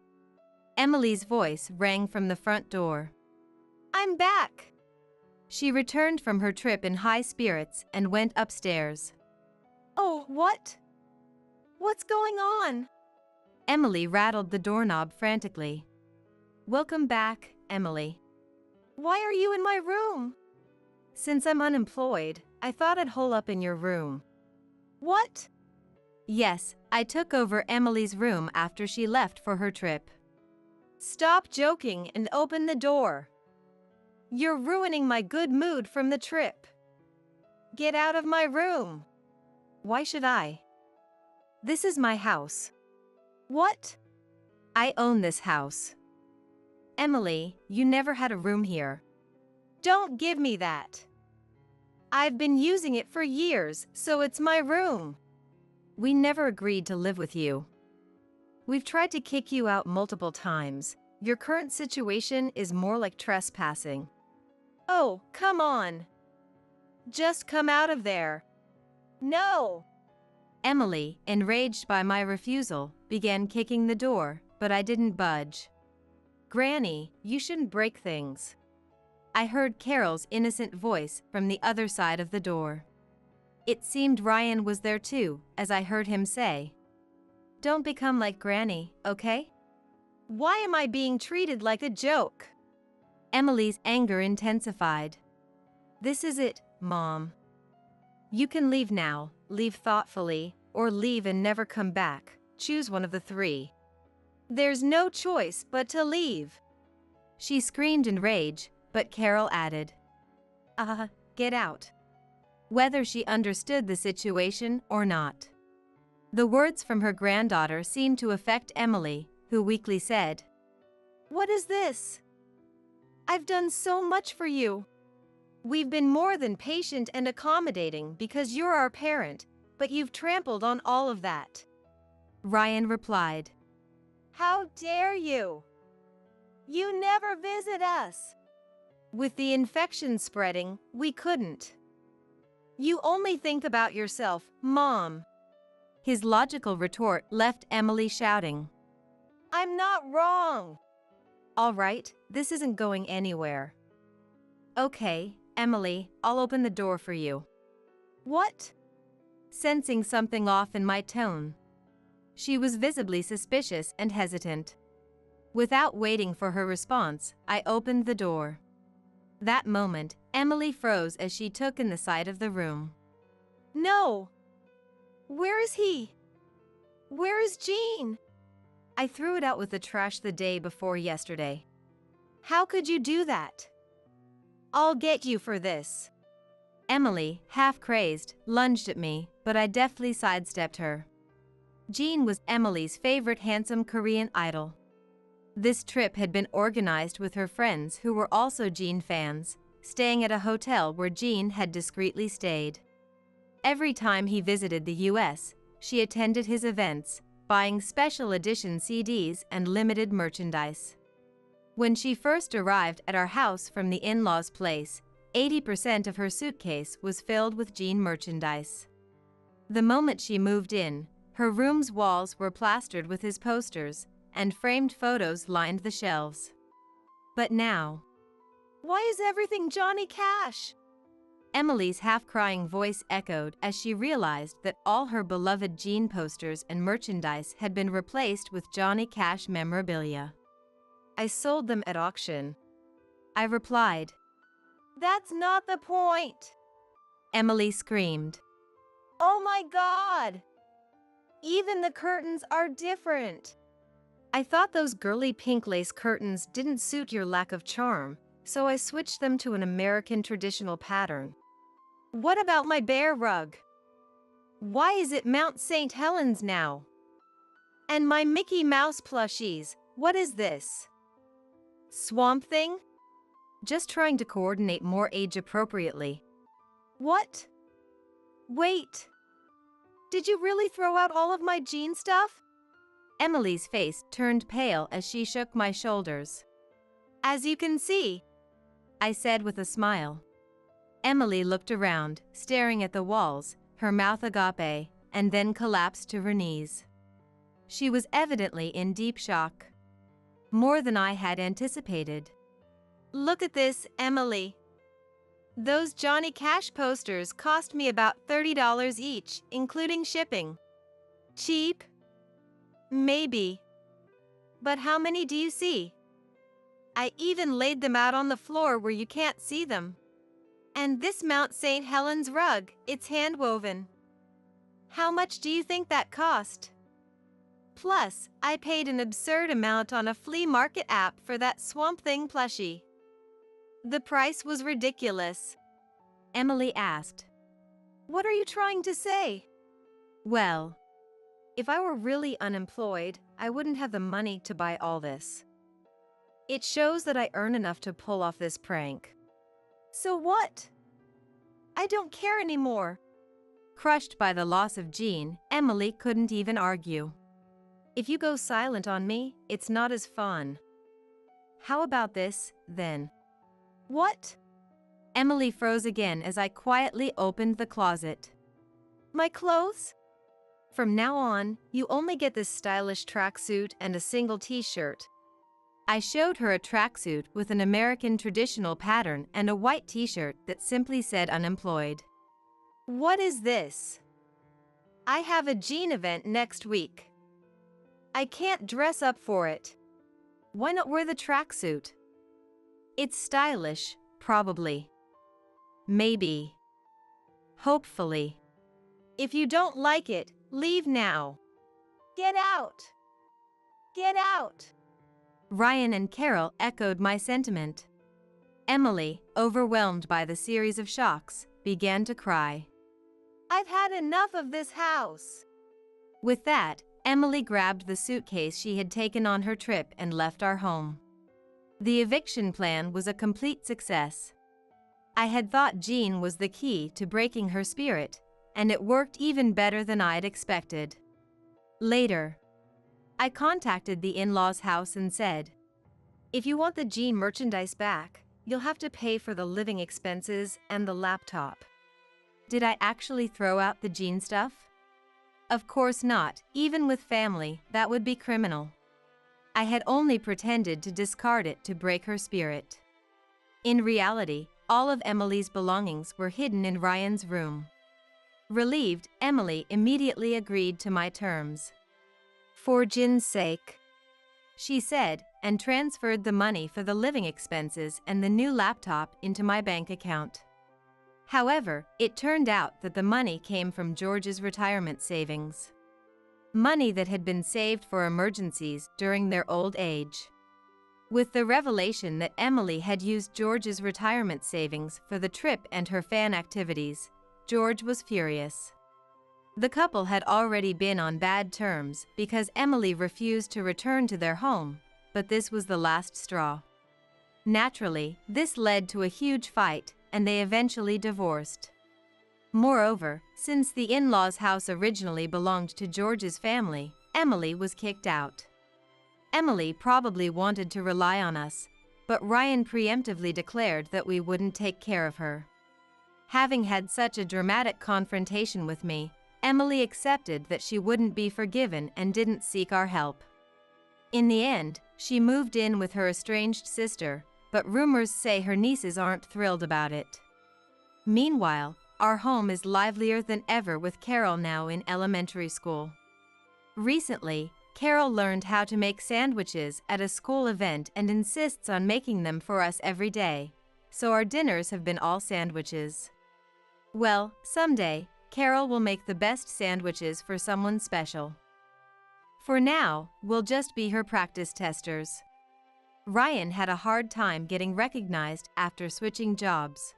Emily's voice rang from the front door. I'm back. She returned from her trip in high spirits and went upstairs. Oh, what? What's going on? Emily rattled the doorknob frantically. Welcome back, Emily. Why are you in my room? Since I'm unemployed, I thought I'd hole up in your room. What? Yes, I took over Emily's room after she left for her trip. Stop joking and open the door. You're ruining my good mood from the trip. Get out of my room. Why should I? This is my house. What? I own this house. Emily, you never had a room here. Don't give me that. I've been using it for years, so it's my room. We never agreed to live with you. We've tried to kick you out multiple times. Your current situation is more like trespassing. Oh, come on. Just come out of there. No! Emily, enraged by my refusal, began kicking the door, but I didn't budge. Granny, you shouldn't break things. I heard Carol's innocent voice from the other side of the door. It seemed Ryan was there too, as I heard him say, "Don't become like Granny, okay?" Why am I being treated like a joke? Emily's anger intensified. This is it, Mom. You can leave now, leave thoughtfully, or leave and never come back. Choose one of the three. There's no choice but to leave. She screamed in rage, but Carol added, get out. Whether she understood the situation or not. The words from her granddaughter seemed to affect Emily, who weakly said, What is this? I've done so much for you. We've been more than patient and accommodating because you're our parent, but you've trampled on all of that. Ryan replied, How dare you? You never visit us. With the infection spreading, we couldn't. You only think about yourself, Mom. His logical retort left Emily shouting, I'm not wrong. All right, this isn't going anywhere. Okay, Emily, I'll open the door for you. What? Sensing something off in my tone. She was visibly suspicious and hesitant. Without waiting for her response, I opened the door. That moment, Emily froze as she took in the sight of the room. No. Where is he? Where is Jean? I threw it out with the trash the day before yesterday. How could you do that? I'll get you for this. Emily, half crazed, lunged at me, but I deftly sidestepped her. Jean was Emily's favorite handsome Korean idol. This trip had been organized with her friends who were also Jean fans, staying at a hotel where Jean had discreetly stayed. Every time he visited the US, she attended his events, buying special edition CDs and limited merchandise. When she first arrived at our house from the in-laws' place, 80% of her suitcase was filled with Jean merchandise. The moment she moved in, her room's walls were plastered with his posters, and framed photos lined the shelves. But now, why is everything Johnny Cash? Emily's half-crying voice echoed as she realized that all her beloved Jean posters and merchandise had been replaced with Johnny Cash memorabilia. I sold them at auction. I replied. That's not the point. Emily screamed. Oh my God! Even the curtains are different. I thought those girly pink lace curtains didn't suit your lack of charm, so I switched them to an American traditional pattern. What about my bear rug? Why is it Mount St. Helens now? And my Mickey Mouse plushies, what is this? Swamp Thing? Just trying to coordinate more age appropriately. What? Wait. Did you really throw out all of my Jean stuff? Emily's face turned pale as she shook my shoulders. As you can see, I said with a smile. Emily looked around, staring at the walls, her mouth agape, and then collapsed to her knees. She was evidently in deep shock. More than I had anticipated. Look at this, Emily. Those Johnny Cash posters cost me about $30 each, including shipping. Cheap? Maybe. But how many do you see? I even laid them out on the floor where you can't see them. And this Mount St. Helens rug, it's hand-woven. How much do you think that cost? Plus, I paid an absurd amount on a flea market app for that Swamp Thing plushie. The price was ridiculous. Emily asked. What are you trying to say? Well, if I were really unemployed, I wouldn't have the money to buy all this. It shows that I earn enough to pull off this prank. So what? I don't care anymore. Crushed by the loss of Jean, Emily couldn't even argue. If you go silent on me, it's not as fun. How about this, then? What? Emily froze again as I quietly opened the closet. My clothes? From now on, you only get this stylish tracksuit and a single t-shirt. I showed her a tracksuit with an American traditional pattern and a white t-shirt that simply said unemployed. What is this? I have a Jean event next week. I can't dress up for it. Why not wear the tracksuit? It's stylish, probably. Maybe. Hopefully. If you don't like it, leave now. Get out! Get out! Ryan and Carol echoed my sentiment. Emily, overwhelmed by the series of shocks, began to cry. I've had enough of this house. With that, Emily grabbed the suitcase she had taken on her trip and left our home. The eviction plan was a complete success. I had thought Jean was the key to breaking her spirit, and it worked even better than I'd expected. Later, I contacted the in-laws' house and said, if you want the Jean merchandise back, you'll have to pay for the living expenses and the laptop. Did I actually throw out the Jean stuff? Of course not, even with family, that would be criminal. I had only pretended to discard it to break her spirit. In reality, all of Emily's belongings were hidden in Ryan's room. Relieved, Emily immediately agreed to my terms. For Jean's sake, she said, and transferred the money for the living expenses and the new laptop into my bank account. However, it turned out that the money came from George's retirement savings. Money that had been saved for emergencies during their old age. With the revelation that Emily had used George's retirement savings for the trip and her fan activities, George was furious. The couple had already been on bad terms because Emily refused to return to their home, but this was the last straw. Naturally, this led to a huge fight, and they eventually divorced. Moreover, since the in-laws' house originally belonged to George's family, Emily was kicked out. Emily probably wanted to rely on us, but Ryan preemptively declared that we wouldn't take care of her. Having had such a dramatic confrontation with me, Emily accepted that she wouldn't be forgiven and didn't seek our help. In the end, she moved in with her estranged sister, but rumors say her nieces aren't thrilled about it. Meanwhile, our home is livelier than ever with Carol now in elementary school. Recently, Carol learned how to make sandwiches at a school event and insists on making them for us every day, so our dinners have been all sandwiches. Well, someday, Carol will make the best sandwiches for someone special. For now, we'll just be her practice testers. Ryan had a hard time getting recognized after switching jobs.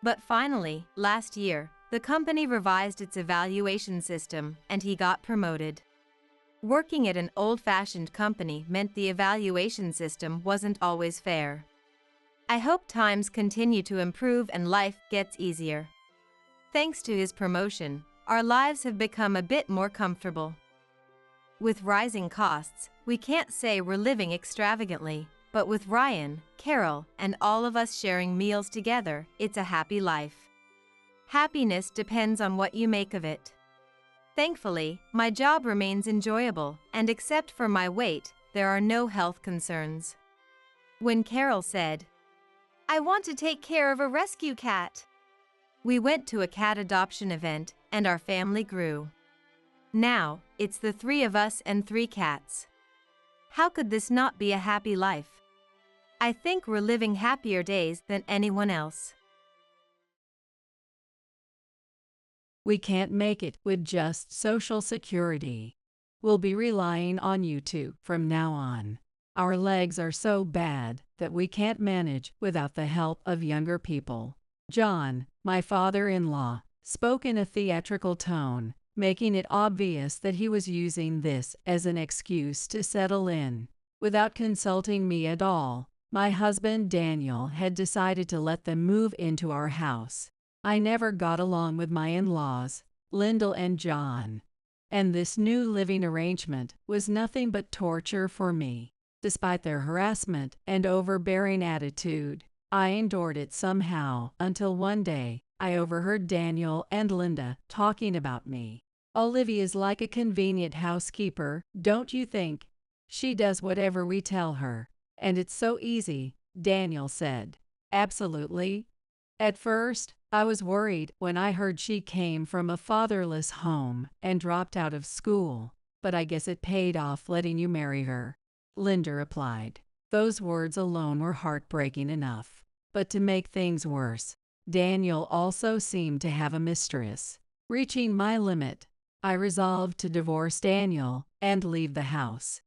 But finally, last year, the company revised its evaluation system and he got promoted. Working at an old-fashioned company meant the evaluation system wasn't always fair. I hope times continue to improve and life gets easier. Thanks to his promotion, our lives have become a bit more comfortable. With rising costs, we can't say we're living extravagantly, but with Ryan, Carol, and all of us sharing meals together, it's a happy life. Happiness depends on what you make of it. Thankfully, my job remains enjoyable, and except for my weight, there are no health concerns. When Carol said, I want to take care of a rescue cat, we went to a cat adoption event, and our family grew. Now, it's the 3 of us and 3 cats. How could this not be a happy life? I think we're living happier days than anyone else. We can't make it with just Social Security. We'll be relying on you two from now on. Our legs are so bad that we can't manage without the help of younger people. John, my father-in-law, spoke in a theatrical tone, making it obvious that he was using this as an excuse to settle in. Without consulting me at all, my husband Daniel had decided to let them move into our house. I never got along with my in-laws, Linda and John, and this new living arrangement was nothing but torture for me. Despite their harassment and overbearing attitude, I endured it somehow until one day I overheard Daniel and Linda talking about me. "Olivia's like a convenient housekeeper, don't you think? She does whatever we tell her, and it's so easy," Daniel said. "Absolutely." At first, I was worried when I heard she came from a fatherless home and dropped out of school, but I guess it paid off letting you marry her, Linda replied. Those words alone were heartbreaking enough. But to make things worse, Daniel also seemed to have a mistress. Reaching my limit, I resolved to divorce Daniel and leave the house.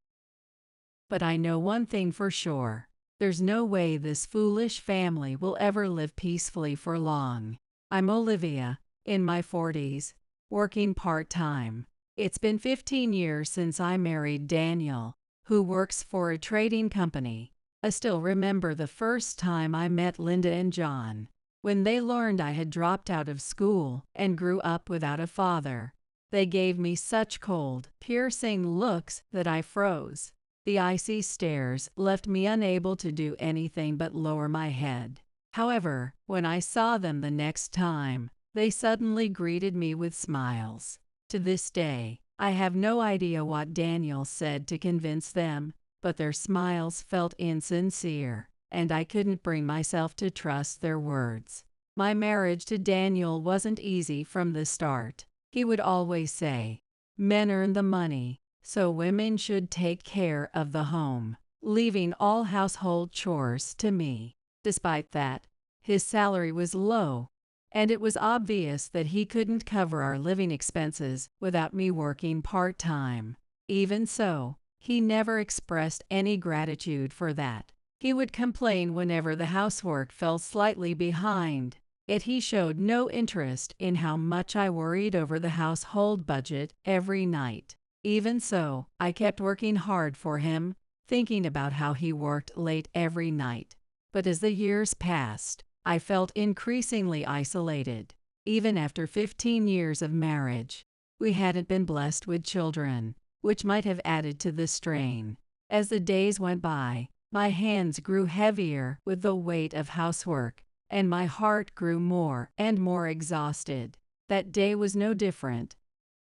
But I know one thing for sure. There's no way this foolish family will ever live peacefully for long. I'm Olivia, in my 40s, working part-time. It's been 15 years since I married Daniel, who works for a trading company. I still remember the first time I met Linda and John. When they learned I had dropped out of school and grew up without a father, they gave me such cold, piercing looks that I froze. The icy stares left me unable to do anything but lower my head. However, when I saw them the next time, they suddenly greeted me with smiles. To this day, I have no idea what Daniel said to convince them, but their smiles felt insincere, and I couldn't bring myself to trust their words. My marriage to Daniel wasn't easy from the start. He would always say, "Men earn the money, so women should take care of the home," leaving all household chores to me. Despite that, his salary was low, and it was obvious that he couldn't cover our living expenses without me working part-time. Even so, he never expressed any gratitude for that. He would complain whenever the housework fell slightly behind, yet he showed no interest in how much I worried over the household budget every night. Even so, I kept working hard for him, thinking about how he worked late every night. But as the years passed, I felt increasingly isolated. Even after 15 years of marriage, we hadn't been blessed with children, which might have added to the strain. As the days went by, my hands grew heavier with the weight of housework, and my heart grew more and more exhausted. That day was no different.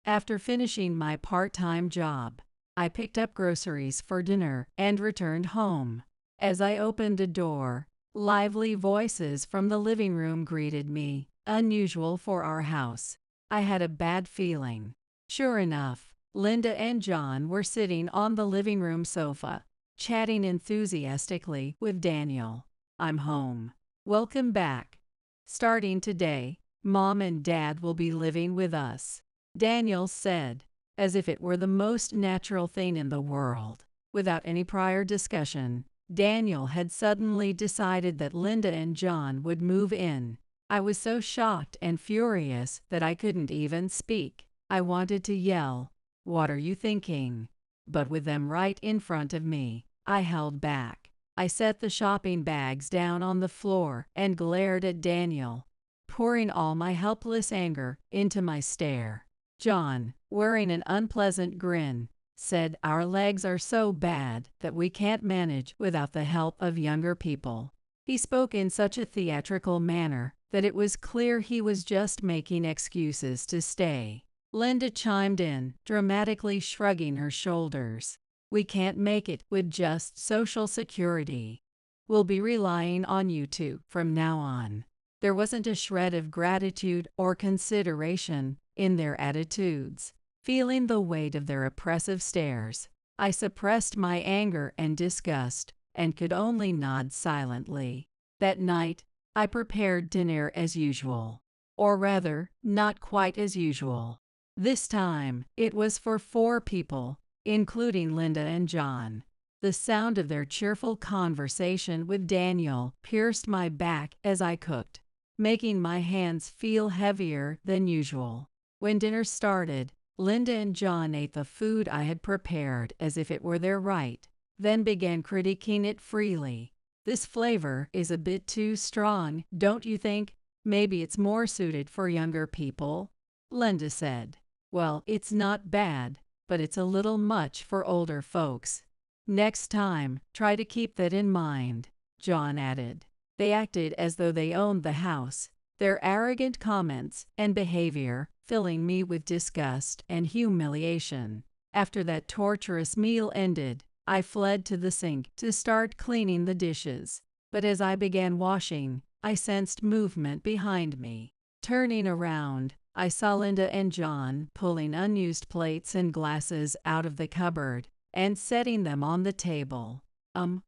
After finishing my part-time job, I picked up groceries for dinner and returned home. As I opened a door, lively voices from the living room greeted me, unusual for our house. I had a bad feeling. Sure enough, Linda and John were sitting on the living room sofa, chatting enthusiastically with Daniel. "I'm home. Welcome back. Starting today, Mom and Dad will be living with us," Daniel said, as if it were the most natural thing in the world. Without any prior discussion, Daniel had suddenly decided that Linda and John would move in. I was so shocked and furious that I couldn't even speak. I wanted to yell, "What are you thinking?" But with them right in front of me, I held back. I set the shopping bags down on the floor and glared at Daniel, pouring all my helpless anger into my stare. John, wearing an unpleasant grin, said, "Our legs are so bad that we can't manage without the help of younger people." He spoke in such a theatrical manner that it was clear he was just making excuses to stay. Linda chimed in, dramatically shrugging her shoulders. "We can't make it with just Social Security. We'll be relying on you two from now on." There wasn't a shred of gratitude or consideration in their attitudes. Feeling the weight of their oppressive stares, I suppressed my anger and disgust and could only nod silently. That night, I prepared dinner as usual. Or rather, not quite as usual. This time, it was for 4 people, including Linda and John. The sound of their cheerful conversation with Daniel pierced my back as I cooked, making my hands feel heavier than usual. When dinner started, Linda and John ate the food I had prepared as if it were their right, then began critiquing it freely. "This flavor is a bit too strong, don't you think? Maybe it's more suited for younger people," Linda said. "Well, it's not bad, but it's a little much for older folks. Next time, try to keep that in mind," John added. They acted as though they owned the house, their arrogant comments and behavior filling me with disgust and humiliation. After that torturous meal ended, I fled to the sink to start cleaning the dishes. But as I began washing, I sensed movement behind me. Turning around, I saw Linda and John pulling unused plates and glasses out of the cupboard and setting them on the table.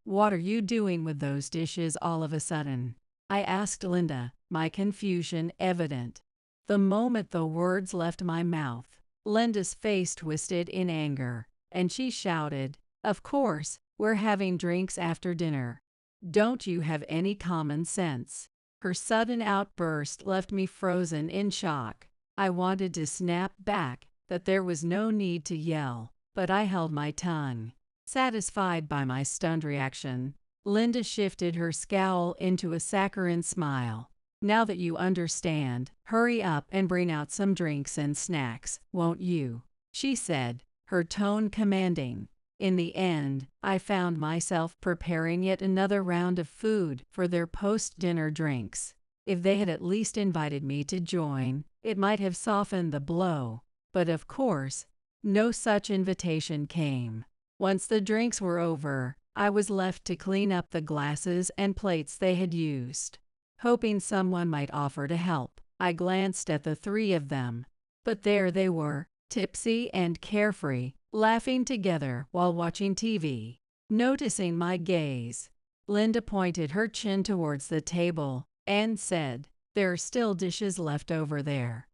What are you doing with those dishes all of a sudden?" I asked Linda, my confusion evident. The moment the words left my mouth, Linda's face twisted in anger, and she shouted, "Of course, we're having drinks after dinner. Don't you have any common sense?" Her sudden outburst left me frozen in shock. I wanted to snap back that there was no need to yell, but I held my tongue. Satisfied by my stunned reaction, Linda shifted her scowl into a saccharine smile. "Now that you understand, hurry up and bring out some drinks and snacks, won't you?" she said, her tone commanding. In the end, I found myself preparing yet another round of food for their post-dinner drinks. If they had at least invited me to join, it might have softened the blow. But of course, no such invitation came. Once the drinks were over, I was left to clean up the glasses and plates they had used. Hoping someone might offer to help, I glanced at the three of them. But there they were, tipsy and carefree, laughing together while watching TV. Noticing my gaze, Linda pointed her chin towards the table and said, "There are still dishes left over there.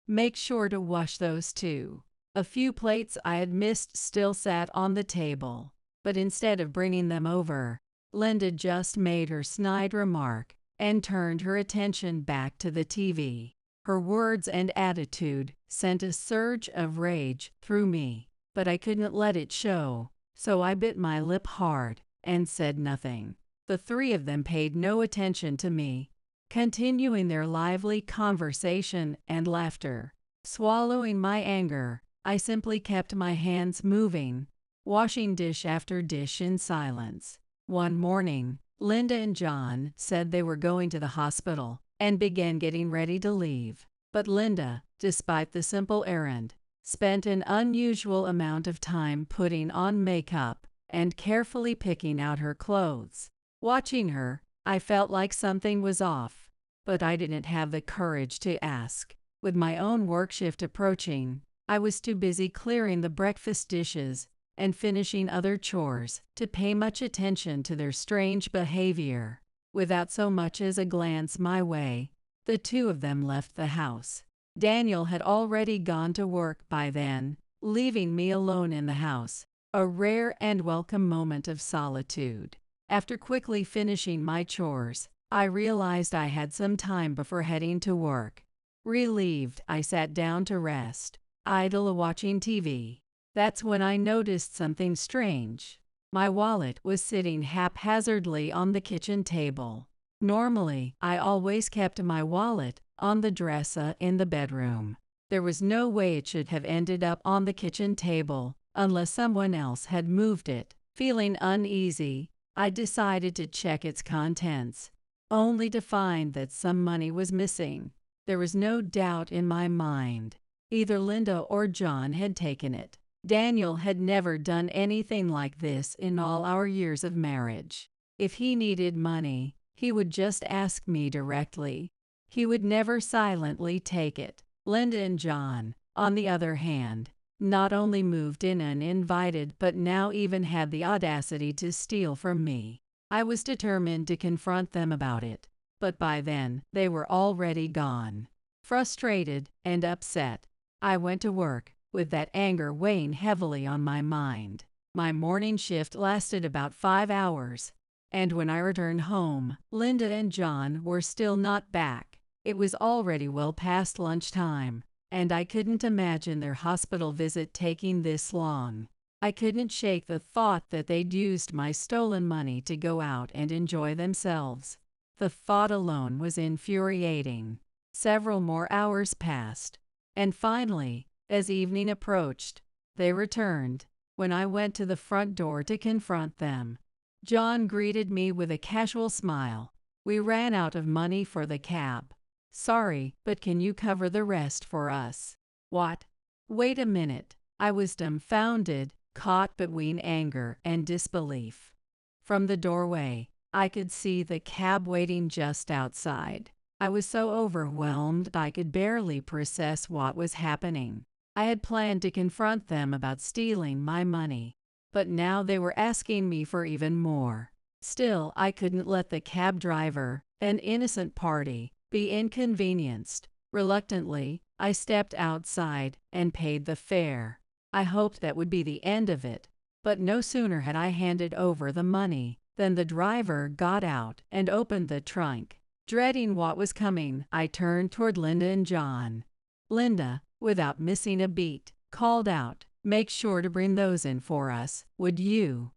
Make sure to wash those too." A few plates I had missed still sat on the table, but instead of bringing them over, Linda just made her snide remark and turned her attention back to the TV. Her words and attitude sent a surge of rage through me, but I couldn't let it show, so I bit my lip hard and said nothing. The three of them paid no attention to me, continuing their lively conversation and laughter. Swallowing my anger, I simply kept my hands moving, washing dish after dish in silence. One morning, Linda and John said they were going to the hospital and began getting ready to leave. But Linda, despite the simple errand, spent an unusual amount of time putting on makeup and carefully picking out her clothes. Watching her, I felt like something was off, but I didn't have the courage to ask. With my own work shift approaching, I was too busy clearing the breakfast dishes and finishing other chores to pay much attention to their strange behavior. Without so much as a glance my way, the two of them left the house. Daniel had already gone to work by then, leaving me alone in the house, a rare and welcome moment of solitude. After quickly finishing my chores, I realized I had some time before heading to work. Relieved, I sat down to rest, idle watching TV. That's when I noticed something strange. My wallet was sitting haphazardly on the kitchen table. Normally, I always kept my wallet on the dresser in the bedroom. There was no way it should have ended up on the kitchen table unless someone else had moved it. Feeling uneasy, I decided to check its contents, only to find that some money was missing. There was no doubt in my mind. Either Linda or John had taken it. Daniel had never done anything like this in all our years of marriage. If he needed money, he would just ask me directly. He would never silently take it. Linda and John, on the other hand, not only moved in uninvited but now even had the audacity to steal from me. I was determined to confront them about it, but by then they were already gone. Frustrated and upset, I went to work, with that anger weighing heavily on my mind. My morning shift lasted about 5 hours, and when I returned home, Linda and John were still not back. It was already well past lunchtime, and I couldn't imagine their hospital visit taking this long. I couldn't shake the thought that they'd used my stolen money to go out and enjoy themselves. The thought alone was infuriating. Several more hours passed, and finally, as evening approached, they returned. When I went to the front door to confront them, John greeted me with a casual smile. "We ran out of money for the cab. Sorry, but can you cover the rest for us?" "What? Wait a minute." I was dumbfounded, caught between anger and disbelief. From the doorway, I could see the cab waiting just outside. I was so overwhelmed I could barely process what was happening. I had planned to confront them about stealing my money, but now they were asking me for even more. Still, I couldn't let the cab driver, an innocent party, be inconvenienced. Reluctantly, I stepped outside and paid the fare. I hoped that would be the end of it, but no sooner had I handed over the money than the driver got out and opened the trunk. Dreading what was coming, I turned toward Linda and John. Linda, without missing a beat, called out, "Make sure to bring those in for us, would you?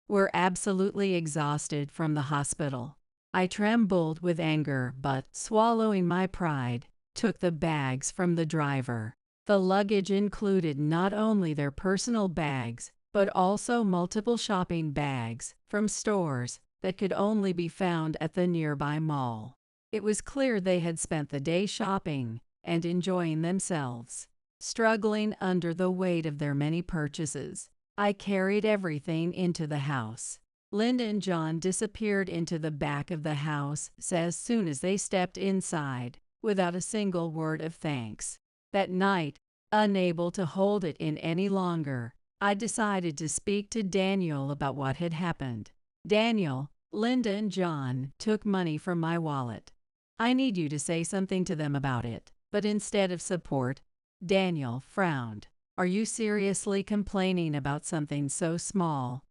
We're absolutely exhausted from the hospital." I trembled with anger, but, swallowing my pride, took the bags from the driver. The luggage included not only their personal bags, but also multiple shopping bags from stores that could only be found at the nearby mall. It was clear they had spent the day shopping and enjoying themselves. Struggling under the weight of their many purchases, I carried everything into the house. Linda and John disappeared into the back of the house as soon as they stepped inside, without a single word of thanks. That night, unable to hold it in any longer, I decided to speak to Daniel about what had happened. "Daniel, Linda and John took money from my wallet. I need you to say something to them about it." But instead of support, Daniel frowned. "Are you seriously complaining about something so small?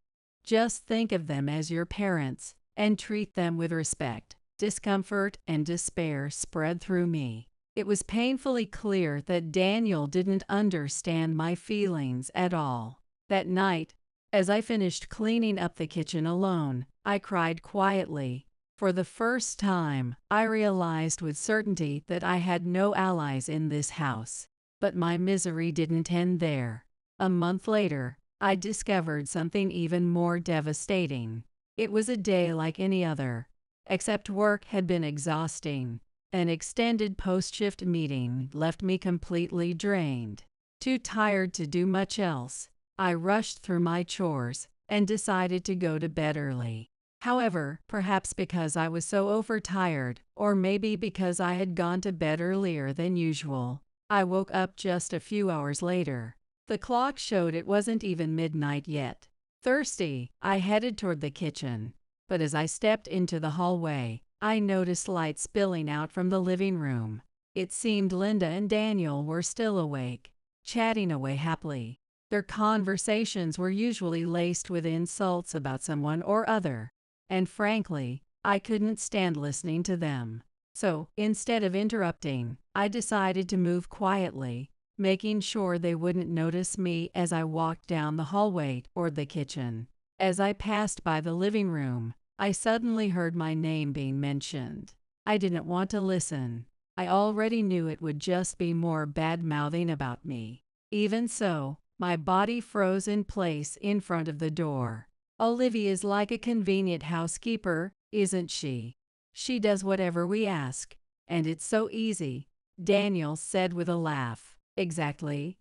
Just think of them as your parents and treat them with respect." Discomfort and despair spread through me. It was painfully clear that Daniel didn't understand my feelings at all. That night, as I finished cleaning up the kitchen alone, I cried quietly. For the first time, I realized with certainty that I had no allies in this house. But my misery didn't end there. A month later, I discovered something even more devastating. It was a day like any other, except work had been exhausting. An extended post-shift meeting left me completely drained. Too tired to do much else, I rushed through my chores and decided to go to bed early. However, perhaps because I was so overtired, or maybe because I had gone to bed earlier than usual, I woke up just a few hours later. The clock showed it wasn't even midnight yet. Thirsty, I headed toward the kitchen, but as I stepped into the hallway, I noticed light spilling out from the living room. It seemed Linda and Daniel were still awake, chatting away happily. Their conversations were usually laced with insults about someone or other, and frankly, I couldn't stand listening to them. So, instead of interrupting, I decided to move quietly, making sure they wouldn't notice me as I walked down the hallway toward the kitchen. As I passed by the living room, I suddenly heard my name being mentioned. I didn't want to listen. I already knew it would just be more bad-mouthing about me. Even so, my body froze in place in front of the door. "Olivia's like a convenient housekeeper, isn't she? She does whatever we ask, and it's so easy," Daniel said with a laugh. "Exactly.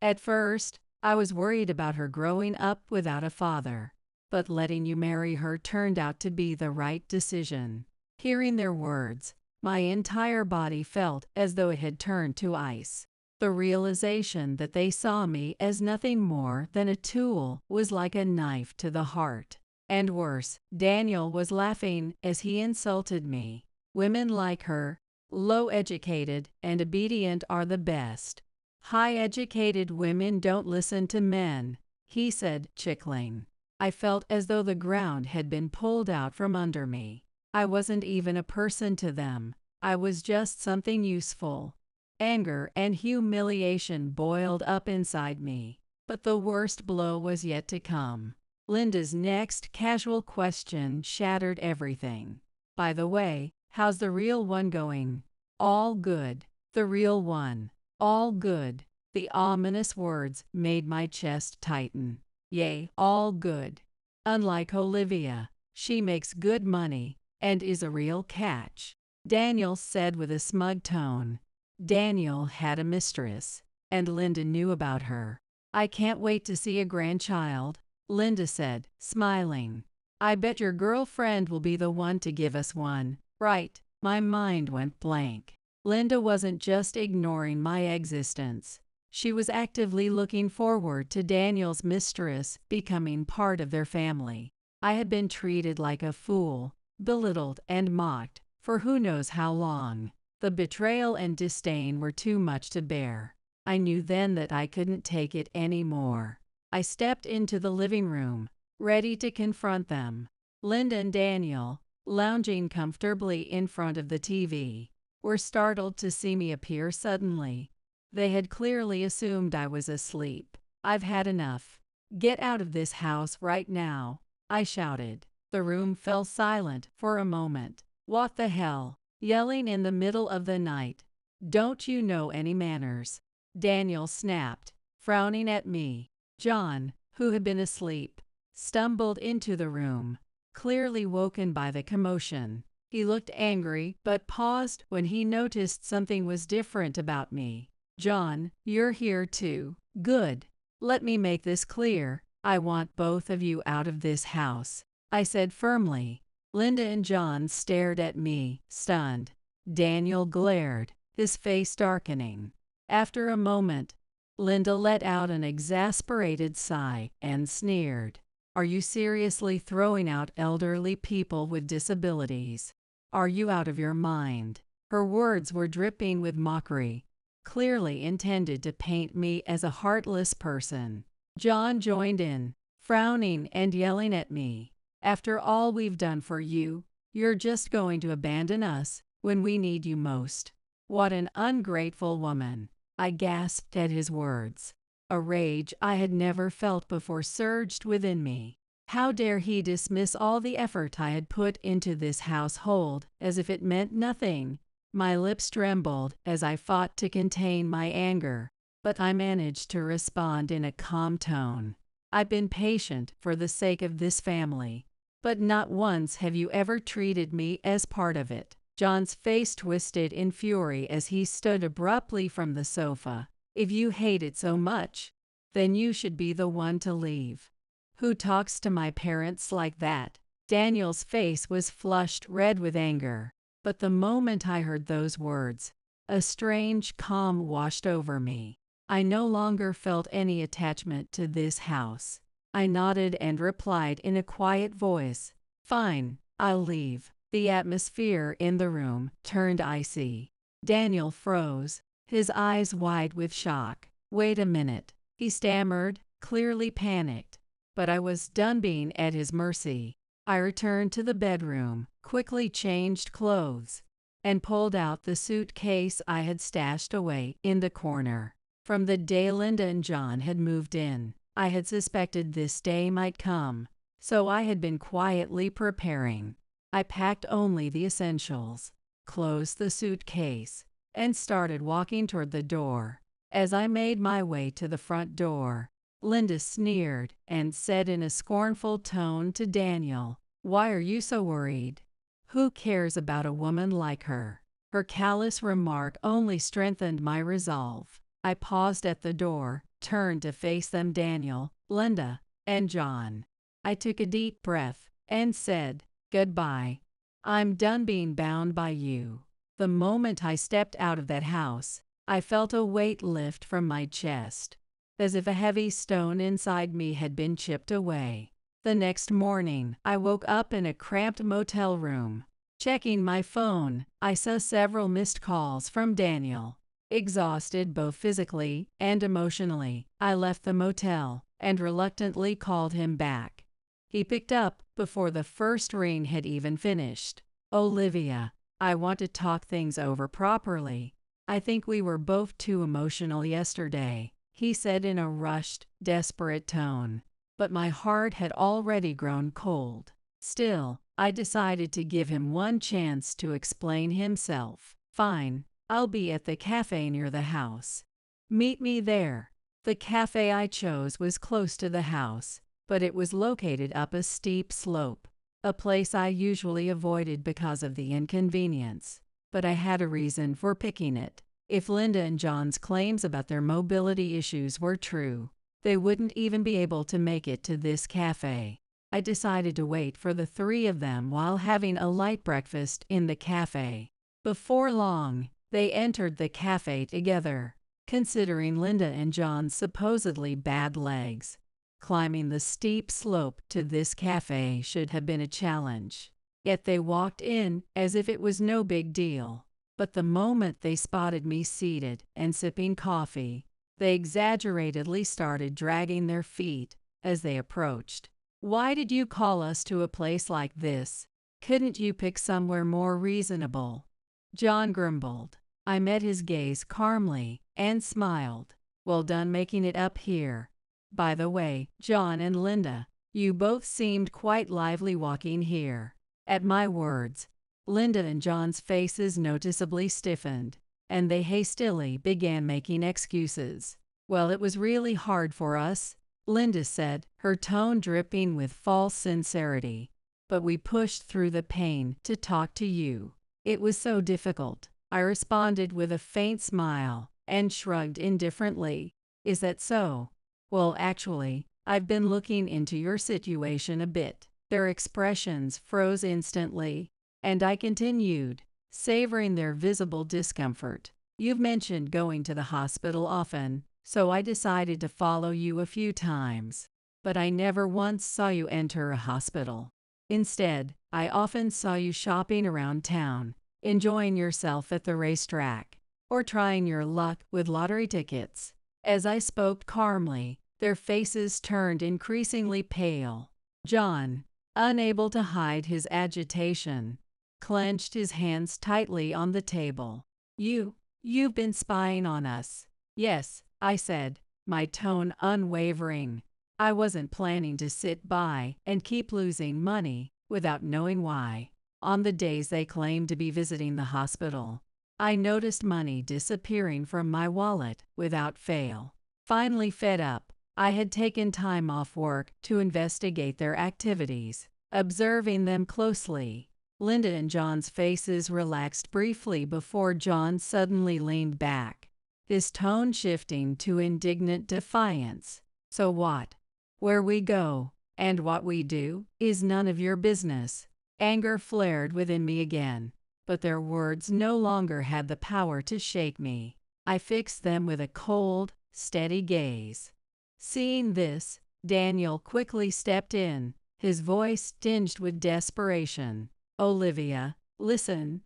At first, I was worried about her growing up without a father, but letting you marry her turned out to be the right decision." Hearing their words, my entire body felt as though it had turned to ice. The realization that they saw me as nothing more than a tool was like a knife to the heart. And worse, Daniel was laughing as he insulted me. "Women like her, low-educated and obedient, are the best. High-educated women don't listen to men," he said, chuckling. I felt as though the ground had been pulled out from under me. I wasn't even a person to them. I was just something useful. Anger and humiliation boiled up inside me. But the worst blow was yet to come. Linda's next casual question shattered everything. "By the way, how's the real one going?" "All good." The real one. All good. The ominous words made my chest tighten. "Yay, all good. Unlike Olivia, she makes good money and is a real catch," Daniel said with a smug tone. Daniel had a mistress, and Linda knew about her. "I can't wait to see a grandchild," Linda said, smiling. "I bet your girlfriend will be the one to give us one, right?" My mind went blank. Linda wasn't just ignoring my existence. She was actively looking forward to Daniel's mistress becoming part of their family. I had been treated like a fool, belittled and mocked, for who knows how long. The betrayal and disdain were too much to bear. I knew then that I couldn't take it anymore. I stepped into the living room, ready to confront them. Linda and Daniel, lounging comfortably in front of the TV, were startled to see me appear suddenly. They had clearly assumed I was asleep. "I've had enough. Get out of this house right now," I shouted. The room fell silent for a moment. "What the hell?" Yelling in the middle of the night. "Don't you know any manners?" Daniel snapped, frowning at me. John, who had been asleep, stumbled into the room, clearly woken by the commotion. He looked angry but paused when he noticed something was different about me. "John, you're here too. Good. Let me make this clear. I want both of you out of this house," I said firmly. Linda and John stared at me, stunned. Daniel glared, his face darkening. After a moment, Linda let out an exasperated sigh and sneered. "Are you seriously throwing out elderly people with disabilities? Are you out of your mind?" Her words were dripping with mockery, clearly intended to paint me as a heartless person. John joined in, frowning and yelling at me. "After all we've done for you, you're just going to abandon us when we need you most. What an ungrateful woman." I gasped at his words. A rage I had never felt before surged within me. How dare he dismiss all the effort I had put into this household as if it meant nothing? My lips trembled as I fought to contain my anger, but I managed to respond in a calm tone. "I've been patient for the sake of this family, but not once have you ever treated me as part of it." John's face twisted in fury as he stood abruptly from the sofa. "If you hate it so much, then you should be the one to leave. Who talks to my parents like that?" Daniel's face was flushed red with anger, but the moment I heard those words, a strange calm washed over me. I no longer felt any attachment to this house. I nodded and replied in a quiet voice, "Fine, I'll leave." The atmosphere in the room turned icy. Daniel froze, his eyes wide with shock. "Wait a minute," he stammered, clearly panicked. But I was done being at his mercy. I returned to the bedroom, quickly changed clothes, and pulled out the suitcase I had stashed away in the corner. From the day Linda and John had moved in, I had suspected this day might come, so I had been quietly preparing. I packed only the essentials, closed the suitcase, and started walking toward the door. As I made my way to the front door, Linda sneered and said in a scornful tone to Daniel, "Why are you so worried? Who cares about a woman like her?" Her callous remark only strengthened my resolve. I paused at the door, turned to face them, Daniel, Linda, and John. I took a deep breath and said, "Goodbye. I'm done being bound by you." The moment I stepped out of that house, I felt a weight lift from my chest, as if a heavy stone inside me had been chipped away. The next morning, I woke up in a cramped motel room. Checking my phone, I saw several missed calls from Daniel. Exhausted both physically and emotionally, I left the motel and reluctantly called him back. He picked up before the first ring had even finished. "Olivia, I want to talk things over properly." "I think we were both too emotional yesterday," he said in a rushed, desperate tone. But my heart had already grown cold. Still, I decided to give him one chance to explain himself. "Fine, I'll be at the cafe near the house. Meet me there." The cafe I chose was close to the house, but it was located up a steep slope, a place I usually avoided because of the inconvenience. But I had a reason for picking it. If Linda and John's claims about their mobility issues were true, they wouldn't even be able to make it to this cafe. I decided to wait for the three of them while having a light breakfast in the cafe. Before long, they entered the cafe together. Considering Linda and John's supposedly bad legs, climbing the steep slope to this cafe should have been a challenge. Yet they walked in as if it was no big deal. But the moment they spotted me seated and sipping coffee, they exaggeratedly started dragging their feet as they approached. "Why did you call us to a place like this? Couldn't you pick somewhere more reasonable?" John grumbled. I met his gaze calmly and smiled. "Well done making it up here. By the way, John and Linda, you both seemed quite lively walking here." At my words, Linda and John's faces noticeably stiffened, and they hastily began making excuses. "Well, it was really hard for us," Linda said, her tone dripping with false sincerity. "But we pushed through the pain to talk to you." "It was so difficult," I responded with a faint smile and shrugged indifferently. "Is that so? Well, actually, I've been looking into your situation a bit." Their expressions froze instantly, and I continued, savoring their visible discomfort. "You've mentioned going to the hospital often, so I decided to follow you a few times. But I never once saw you enter a hospital. Instead, I often saw you shopping around town, enjoying yourself at the racetrack, or trying your luck with lottery tickets." As I spoke calmly, their faces turned increasingly pale. John, unable to hide his agitation, clenched his hands tightly on the table. You've been spying on us." "Yes," I said, my tone unwavering. I wasn't planning to sit by and keep losing money without knowing why. On the days they claimed to be visiting the hospital, I noticed money disappearing from my wallet without fail. Finally fed up, I had taken time off work to investigate their activities, observing them closely. Linda and John's faces relaxed briefly before John suddenly leaned back, his tone shifting to indignant defiance. "So what? Where we go, and what we do, is none of your business." Anger flared within me again, but their words no longer had the power to shake me. I fixed them with a cold, steady gaze. Seeing this, Daniel quickly stepped in, his voice tinged with desperation. "Olivia, listen.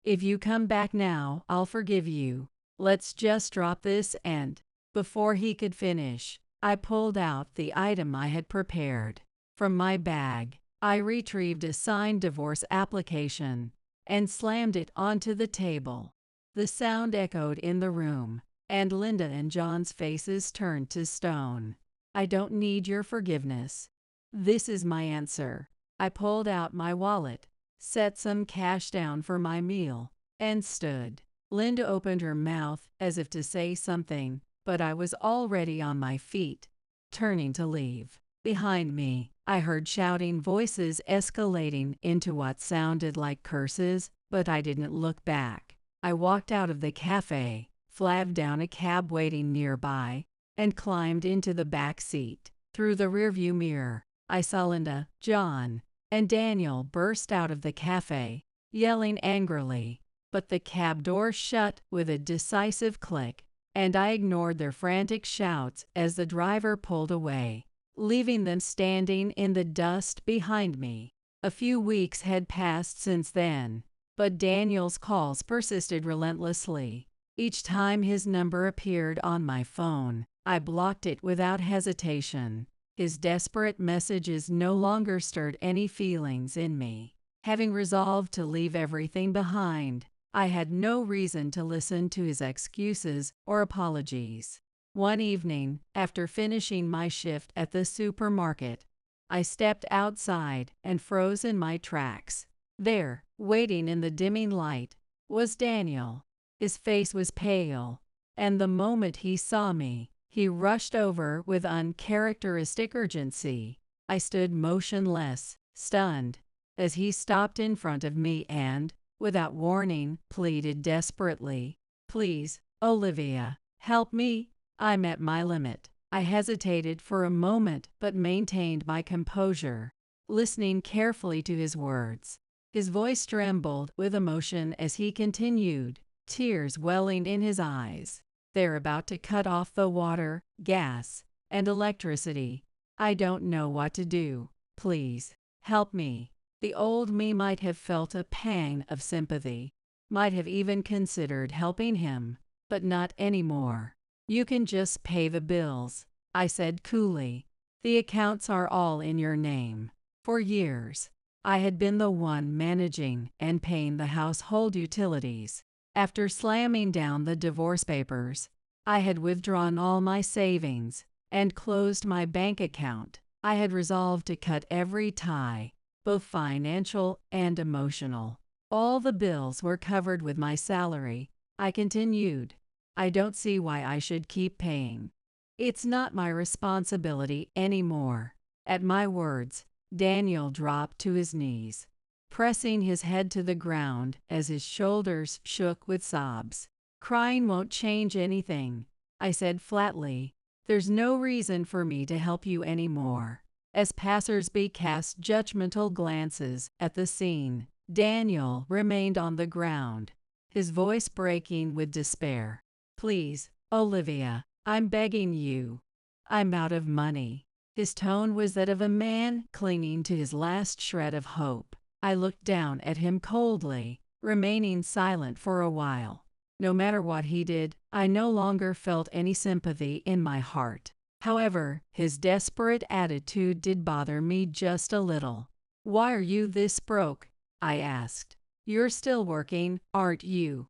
If you come back now, I'll forgive you. Let's just drop this and..." Before he could finish, I pulled out the item I had prepared. From my bag, I retrieved a signed divorce application and slammed it onto the table. The sound echoed in the room, and Linda and John's faces turned to stone. "I don't need your forgiveness. This is my answer." I pulled out my wallet, set some cash down for my meal, and stood. Linda opened her mouth as if to say something, but I was already on my feet, turning to leave. Behind me, I heard shouting voices escalating into what sounded like curses, but I didn't look back. I walked out of the cafe, flagged down a cab waiting nearby, and climbed into the back seat. Through the rearview mirror, I saw Linda, John, and Daniel burst out of the cafe, yelling angrily, but the cab door shut with a decisive click, and I ignored their frantic shouts as the driver pulled away, leaving them standing in the dust behind me. A few weeks had passed since then, but Daniel's calls persisted relentlessly. Each time his number appeared on my phone, I blocked it without hesitation. His desperate messages no longer stirred any feelings in me. Having resolved to leave everything behind, I had no reason to listen to his excuses or apologies. One evening, after finishing my shift at the supermarket, I stepped outside and froze in my tracks. There, waiting in the dimming light, was Daniel. His face was pale, and the moment he saw me, he rushed over with uncharacteristic urgency. I stood motionless, stunned, as he stopped in front of me and, without warning, pleaded desperately, "Please, Olivia, help me. I'm at my limit." I hesitated for a moment but maintained my composure, listening carefully to his words. His voice trembled with emotion as he continued, tears welling in his eyes. "They're about to cut off the water, gas, and electricity. I don't know what to do. Please, help me." The old me might have felt a pang of sympathy, might have even considered helping him, but not anymore. "You can just pay the bills," I said coolly. "The accounts are all in your name." For years, I had been the one managing and paying the household utilities. After slamming down the divorce papers, I had withdrawn all my savings and closed my bank account. I had resolved to cut every tie, both financial and emotional. "All the bills were covered with my salary," I continued. "I don't see why I should keep paying. It's not my responsibility anymore." At my words, Daniel dropped to his knees, pressing his head to the ground as his shoulders shook with sobs. "Crying won't change anything," I said flatly. "There's no reason for me to help you anymore." As passers-by cast judgmental glances at the scene, Daniel remained on the ground, his voice breaking with despair. "Please, Olivia, I'm begging you. I'm out of money." His tone was that of a man clinging to his last shred of hope. I looked down at him coldly, remaining silent for a while. No matter what he did, I no longer felt any sympathy in my heart. However, his desperate attitude did bother me just a little. "Why are you this broke?" I asked. "You're still working, aren't you?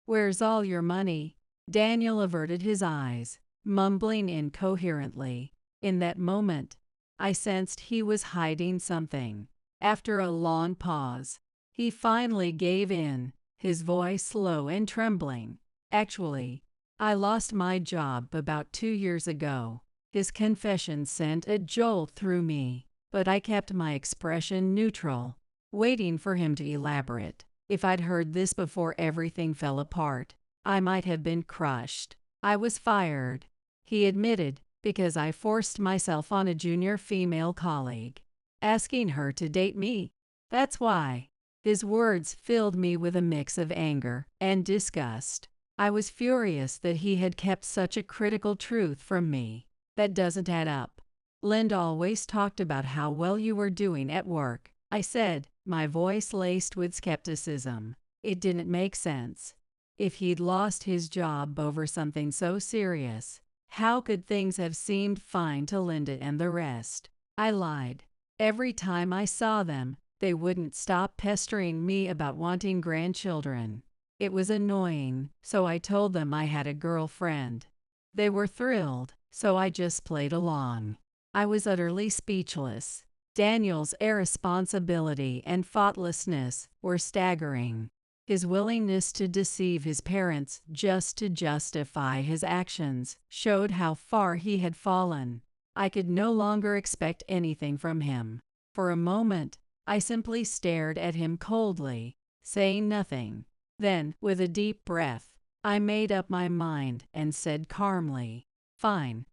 Where's all your money?" Daniel averted his eyes, mumbling incoherently. In that moment, I sensed he was hiding something. After a long pause, he finally gave in, his voice low and trembling. "Actually, I lost my job about 2 years ago." His confession sent a jolt through me, but I kept my expression neutral, waiting for him to elaborate. If I'd heard this before everything fell apart, I might have been crushed. "I was fired," he admitted, "because I forced myself on a junior female colleague, asking her to date me. That's why." His words filled me with a mix of anger and disgust. I was furious that he had kept such a critical truth from me. "That doesn't add up. Linda always talked about how well you were doing at work," I said, my voice laced with skepticism. It didn't make sense. If he'd lost his job over something so serious, how could things have seemed fine to Linda and the rest? I lied. "Every time I saw them, they wouldn't stop pestering me about wanting grandchildren. It was annoying, so I told them I had a girlfriend. They were thrilled, so I just played along." I was utterly speechless. Daniel's irresponsibility and thoughtlessness were staggering. His willingness to deceive his parents just to justify his actions showed how far he had fallen. I could no longer expect anything from him. For a moment, I simply stared at him coldly, saying nothing. Then, with a deep breath, I made up my mind and said calmly, "Fine.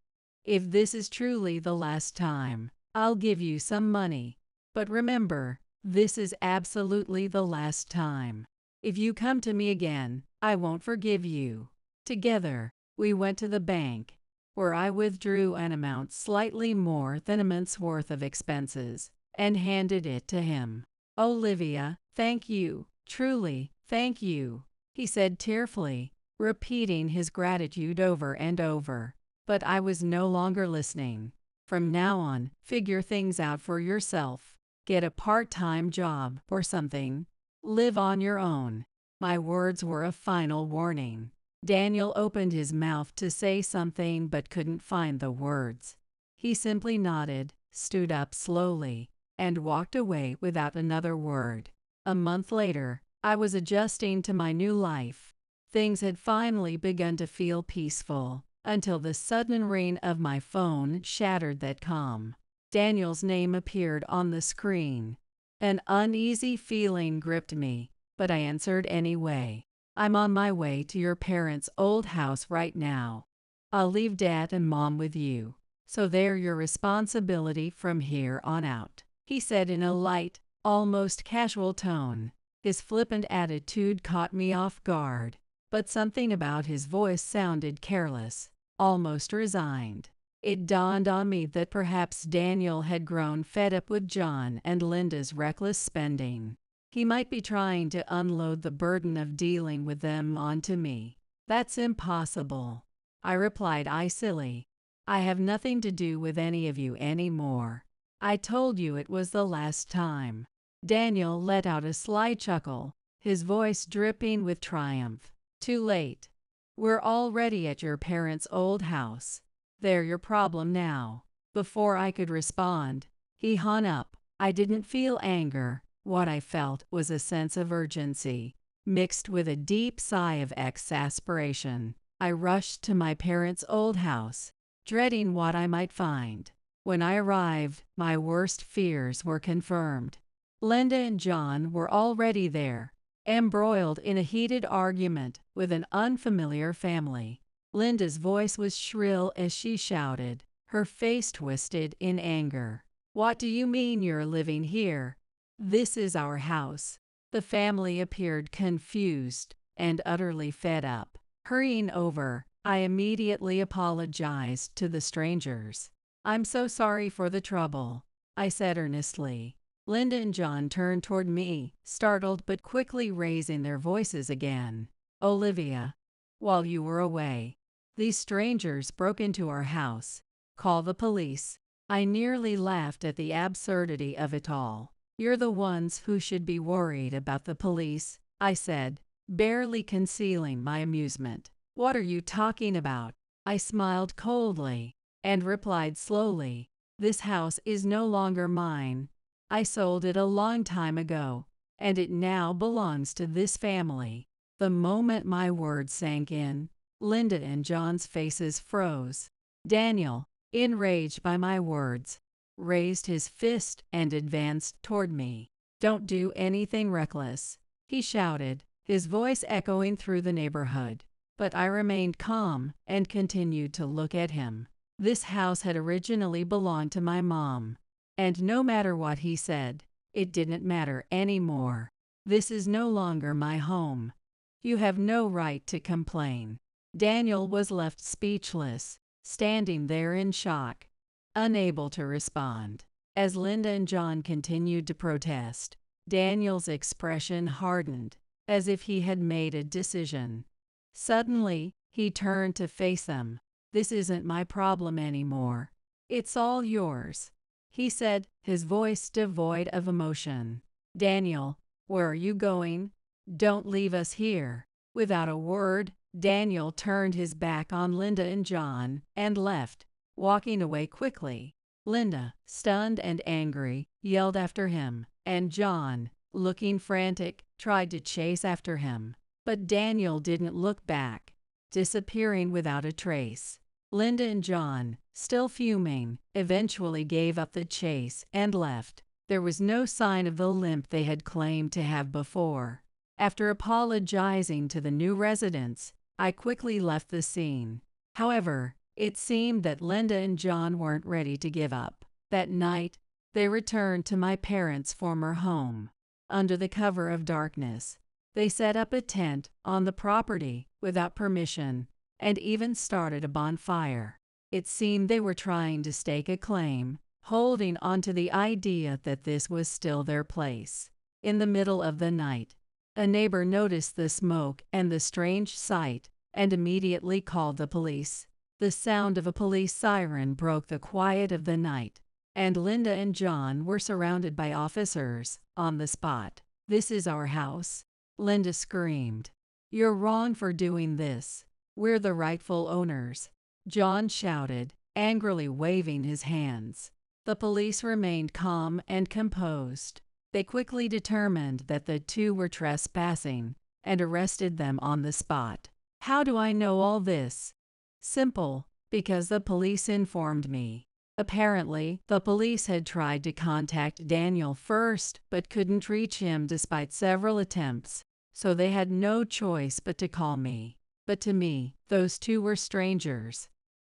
If this is truly the last time, I'll give you some money. But remember, this is absolutely the last time. If you come to me again, I won't forgive you." Together, we went to the bank, where I withdrew an amount slightly more than a month's worth of expenses, and handed it to him. "Olivia, thank you, truly, thank you," he said tearfully, repeating his gratitude over and over. But I was no longer listening. "From now on, figure things out for yourself. Get a part-time job or something. Live on your own. My words were a final warning. Daniel opened his mouth to say something but couldn't find the words. He simply nodded, stood up slowly, and walked away without another word. A month later, I was adjusting to my new life. Things had finally begun to feel peaceful, until the sudden ring of my phone shattered that calm. Daniel's name appeared on the screen. An uneasy feeling gripped me, but I answered anyway. I'm on my way to your parents' old house right now. I'll leave Dad and Mom with you, so they're your responsibility from here on out, he said in a light, almost casual tone. His flippant attitude caught me off guard, but something about his voice sounded careless, almost resigned. It dawned on me that perhaps Daniel had grown fed up with John and Linda's reckless spending. He might be trying to unload the burden of dealing with them onto me. That's impossible, I replied icily. I have nothing to do with any of you anymore. I told you it was the last time. Daniel let out a sly chuckle, his voice dripping with triumph. Too late. We're already at your parents' old house. They're your problem now. Before I could respond, he hung up. I didn't feel anger. What I felt was a sense of urgency, mixed with a deep sigh of exasperation. I rushed to my parents' old house, dreading what I might find. When I arrived, my worst fears were confirmed. Linda and John were already there, embroiled in a heated argument with an unfamiliar family. Linda's voice was shrill as she shouted, her face twisted in anger. What do you mean you're living here? This is our house. The family appeared confused and utterly fed up. Hurrying over, I immediately apologized to the strangers. I'm so sorry for the trouble, I said earnestly. Linda and John turned toward me, startled but quickly raising their voices again. Olivia, while you were away, these strangers broke into our house. Call the police. I nearly laughed at the absurdity of it all. You're the ones who should be worried about the police, I said, barely concealing my amusement. What are you talking about? I smiled coldly and replied slowly, this house is no longer mine. I sold it a long time ago, and it now belongs to this family. The moment my words sank in, Linda and John's faces froze. Daniel, enraged by my words, raised his fist and advanced toward me. Don't do anything reckless, he shouted, his voice echoing through the neighborhood. But I remained calm and continued to look at him. This house had originally belonged to my mom, and no matter what he said, it didn't matter anymore. This is no longer my home. You have no right to complain. Daniel was left speechless, standing there in shock, unable to respond. As Linda and John continued to protest, Daniel's expression hardened, as if he had made a decision. Suddenly, he turned to face them. This isn't my problem anymore. It's all yours, he said, his voice devoid of emotion. Daniel, where are you going? Don't leave us here. Without a word, Daniel turned his back on Linda and John and left, walking away quickly. Linda, stunned and angry, yelled after him, and John, looking frantic, tried to chase after him. But Daniel didn't look back, disappearing without a trace. Linda and John, still fuming, eventually gave up the chase and left. There was no sign of the limp they had claimed to have before. After apologizing to the new residents, I quickly left the scene. However, it seemed that Linda and John weren't ready to give up. That night, they returned to my parents' former home. Under the cover of darkness, they set up a tent on the property without permission and even started a bonfire. It seemed they were trying to stake a claim, holding on to the idea that this was still their place. In the middle of the night, a neighbor noticed the smoke and the strange sight and immediately called the police. The sound of a police siren broke the quiet of the night, and Linda and John were surrounded by officers on the spot. This is our house, Linda screamed. "You're wrong for doing this. We're the rightful owners," John shouted, angrily waving his hands. The police remained calm and composed. They quickly determined that the two were trespassing and arrested them on the spot. How do I know all this? Simple, because the police informed me. Apparently, the police had tried to contact Daniel first but couldn't reach him despite several attempts, so they had no choice but to call me. But to me, those two were strangers,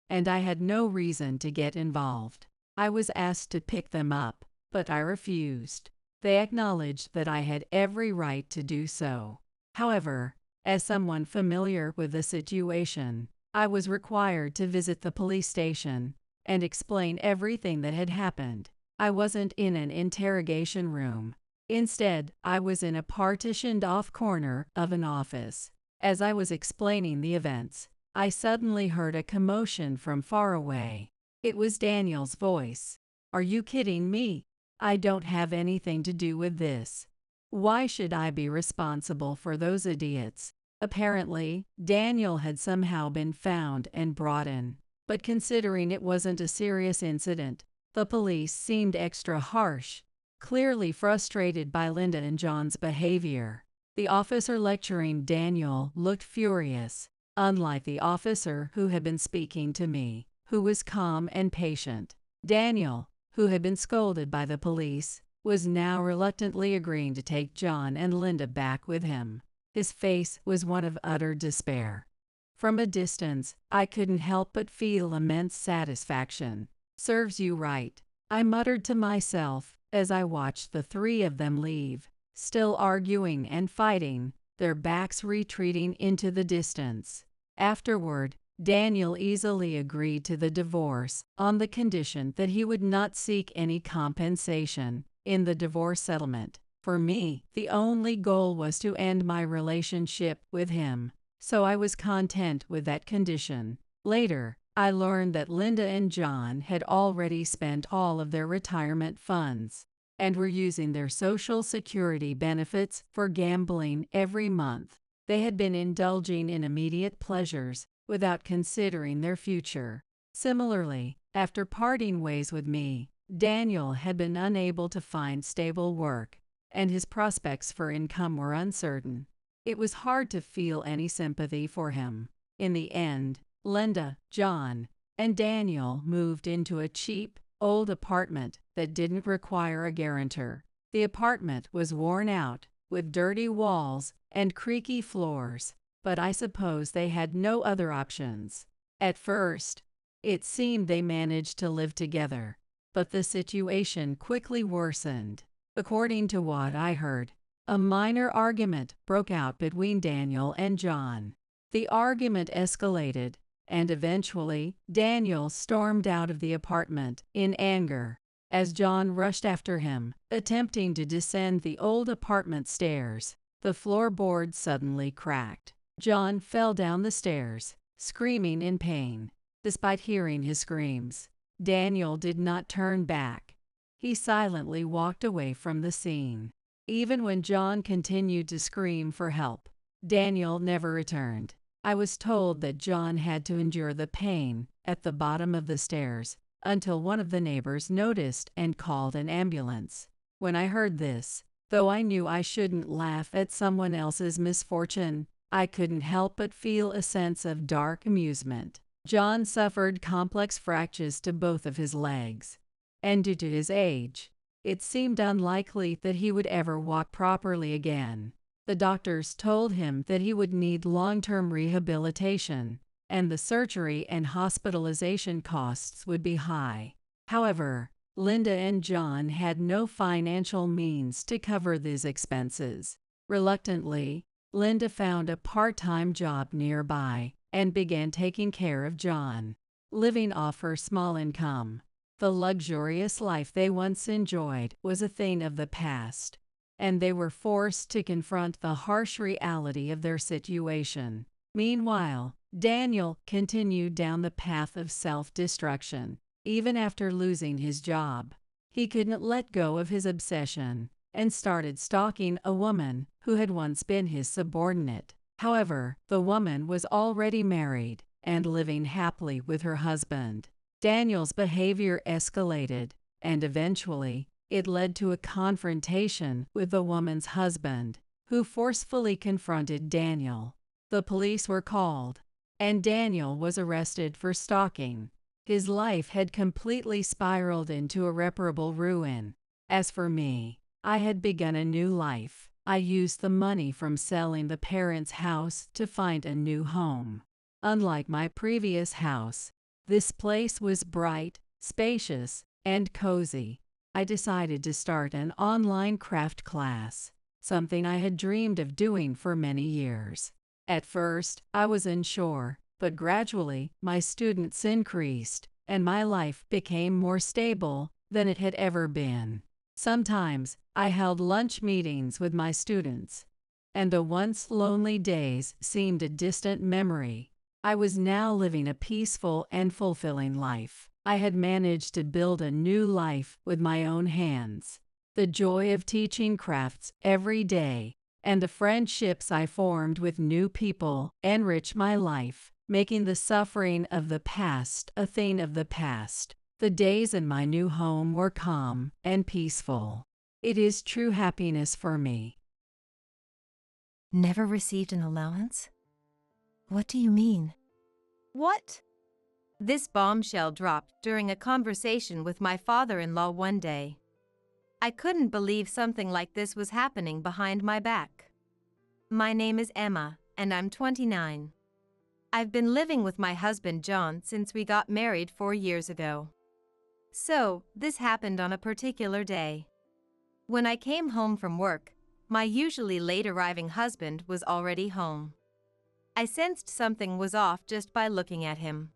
and I had no reason to get involved. I was asked to pick them up, but I refused. They acknowledged that I had every right to do so. However, as someone familiar with the situation, I was required to visit the police station and explain everything that had happened. I wasn't in an interrogation room. Instead, I was in a partitioned-off corner of an office. As I was explaining the events, I suddenly heard a commotion from far away. It was Daniel's voice. "Are you kidding me? I don't have anything to do with this. Why should I be responsible for those idiots?" Apparently, Daniel had somehow been found and brought in. But considering it wasn't a serious incident, the police seemed extra harsh, clearly frustrated by Linda and John's behavior. The officer lecturing Daniel looked furious, unlike the officer who had been speaking to me, who was calm and patient. Daniel, who had been scolded by the police, was now reluctantly agreeing to take John and Linda back with him. His face was one of utter despair. From a distance, I couldn't help but feel immense satisfaction. "Serves you right," I muttered to myself as I watched the three of them leave, still arguing and fighting, their backs retreating into the distance. Afterward, Daniel easily agreed to the divorce on the condition that he would not seek any compensation in the divorce settlement. For me, the only goal was to end my relationship with him, so I was content with that condition. Later, I learned that Linda and John had already spent all of their retirement funds and were using their Social Security benefits for gambling every month. They had been indulging in immediate pleasures without considering their future. Similarly, after parting ways with me, Daniel had been unable to find stable work, and his prospects for income were uncertain. It was hard to feel any sympathy for him. In the end, Linda, John, and Daniel moved into a cheap, old apartment that didn't require a guarantor. The apartment was worn out, with dirty walls and creaky floors, but I suppose they had no other options. At first, it seemed they managed to live together, but the situation quickly worsened. According to what I heard, a minor argument broke out between Daniel and John. The argument escalated, and eventually, Daniel stormed out of the apartment in anger. As John rushed after him, attempting to descend the old apartment stairs, the floorboard suddenly cracked. John fell down the stairs, screaming in pain. Despite hearing his screams, Daniel did not turn back. He silently walked away from the scene. Even when John continued to scream for help, Daniel never returned. I was told that John had to endure the pain at the bottom of the stairs until one of the neighbors noticed and called an ambulance. When I heard this, though I knew I shouldn't laugh at someone else's misfortune, I couldn't help but feel a sense of dark amusement. John suffered complex fractures to both of his legs, and due to his age, it seemed unlikely that he would ever walk properly again. The doctors told him that he would need long-term rehabilitation, and the surgery and hospitalization costs would be high. However, Linda and John had no financial means to cover these expenses. Reluctantly, Linda found a part-time job nearby and began taking care of John, living off her small income. The luxurious life they once enjoyed was a thing of the past, and they were forced to confront the harsh reality of their situation. Meanwhile, Daniel continued down the path of self-destruction. Even after losing his job, he couldn't let go of his obsession and started stalking a woman who had once been his subordinate. However, the woman was already married and living happily with her husband. Daniel's behavior escalated, and eventually, it led to a confrontation with the woman's husband, who forcefully confronted Daniel. The police were called, and Daniel was arrested for stalking. His life had completely spiraled into irreparable ruin. As for me, I had begun a new life. I used the money from selling the parents' house to find a new home. Unlike my previous house, this place was bright, spacious, and cozy. I decided to start an online craft class, something I had dreamed of doing for many years. At first, I was unsure, but gradually, my students increased, and my life became more stable than it had ever been. Sometimes, I held lunch meetings with my students, and the once lonely days seemed a distant memory. I was now living a peaceful and fulfilling life. I had managed to build a new life with my own hands. The joy of teaching crafts every day and the friendships I formed with new people enriched my life, making the suffering of the past a thing of the past. The days in my new home were calm and peaceful. It is true happiness for me. Never received an allowance? What do you mean? What? This bombshell dropped during a conversation with my father-in-law one day. I couldn't believe something like this was happening behind my back. My name is Emma, and I'm 29. I've been living with my husband John since we got married 4 years ago. So, this happened on a particular day. When I came home from work, my usually late-arriving husband was already home. I sensed something was off just by looking at him.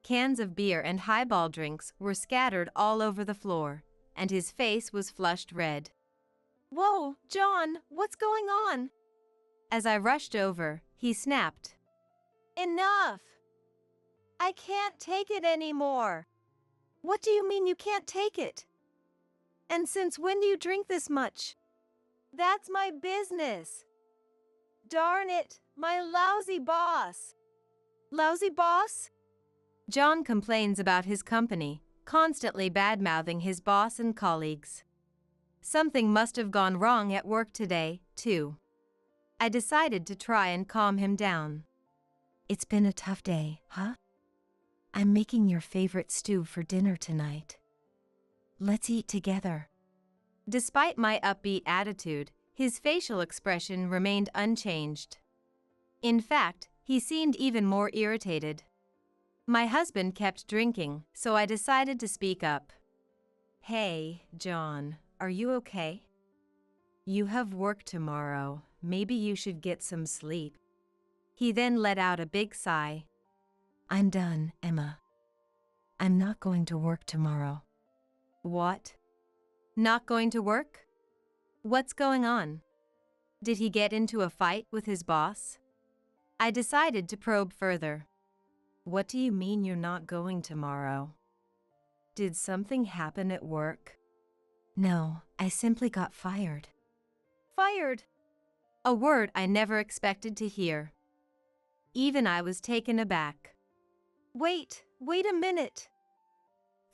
Cans of beer and highball drinks were scattered all over the floor, and his face was flushed red. "Whoa, John, what's going on?" As I rushed over, he snapped, "Enough! I can't take it anymore." "What do you mean you can't take it? And since when do you drink this much?" "That's my business." "Darn it, my lousy boss." "Lousy boss?" John complains about his company, constantly bad-mouthing his boss and colleagues. Something must have gone wrong at work today, too. I decided to try and calm him down. It's been a tough day, huh? I'm making your favorite stew for dinner tonight. Let's eat together. Despite my upbeat attitude, his facial expression remained unchanged. In fact, he seemed even more irritated. My husband kept drinking, so I decided to speak up. "Hey, John, are you okay? You have work tomorrow. Maybe you should get some sleep." He then let out a big sigh. I'm done, Emma. I'm not going to work tomorrow. "What? Not going to work? What's going on? Did he get into a fight with his boss?" I decided to probe further. "What do you mean you're not going tomorrow? Did something happen at work?" No, I simply got fired. "Fired?" A word I never expected to hear. Even I was taken aback. Wait a minute.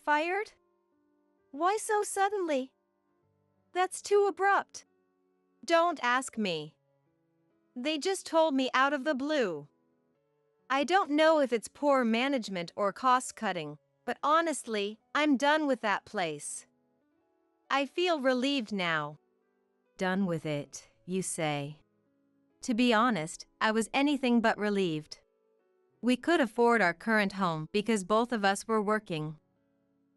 Fired? Why so suddenly? That's too abrupt." "Don't ask me. They just told me out of the blue. I don't know if it's poor management or cost cutting, but honestly, I'm done with that place. I feel relieved now." "Done with it, you say?" To be honest, I was anything but relieved. We could afford our current home because both of us were working.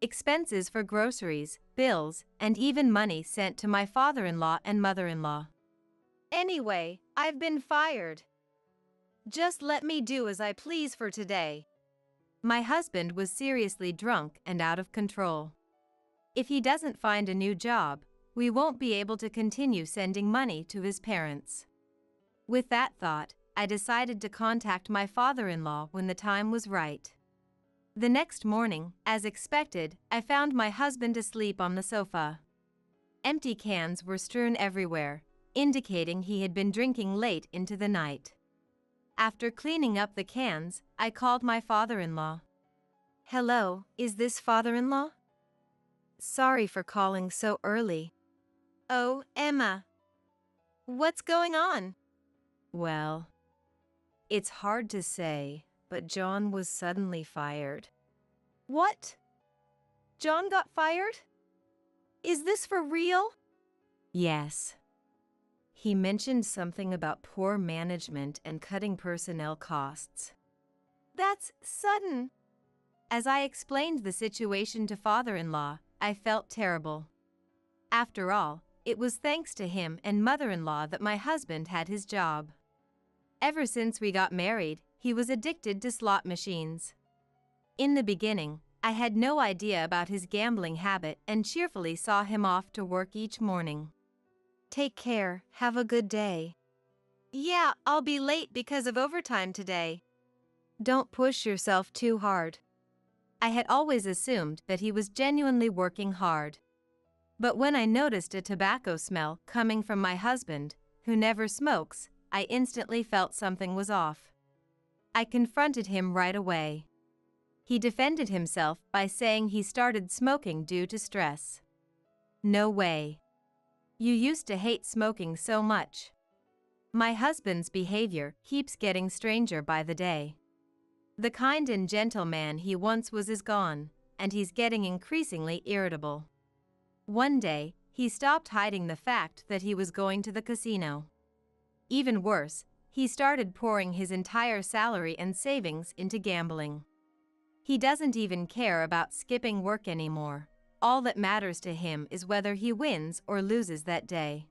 Expenses for groceries, bills, and even money sent to my father-in-law and mother-in-law. Anyway, I've been fired. Just let me do as I please for today. My husband was seriously drunk and out of control. If he doesn't find a new job, we won't be able to continue sending money to his parents. With that thought, I decided to contact my father-in-law when the time was right. The next morning, as expected, I found my husband asleep on the sofa. Empty cans were strewn everywhere, indicating he had been drinking late into the night. After cleaning up the cans, I called my father-in-law. Hello, is this father-in-law? Sorry for calling so early. Oh, Emma. What's going on? Well, it's hard to say, but John was suddenly fired. What? John got fired? Is this for real? Yes. He mentioned something about poor management and cutting personnel costs. That's sudden. As I explained the situation to father-in-law, I felt terrible. After all, it was thanks to him and mother-in-law that my husband had his job. Ever since we got married, he was addicted to slot machines. In the beginning, I had no idea about his gambling habit and cheerfully saw him off to work each morning. Take care, have a good day. Yeah, I'll be late because of overtime today. Don't push yourself too hard. I had always assumed that he was genuinely working hard. But when I noticed a tobacco smell coming from my husband, who never smokes, I instantly felt something was off. I confronted him right away. He defended himself by saying he started smoking due to stress. No way. You used to hate smoking so much. My husband's behavior keeps getting stranger by the day. The kind and gentle man he once was is gone, and he's getting increasingly irritable. One day, he stopped hiding the fact that he was going to the casino. Even worse, he started pouring his entire salary and savings into gambling. He doesn't even care about skipping work anymore. All that matters to him is whether he wins or loses that day.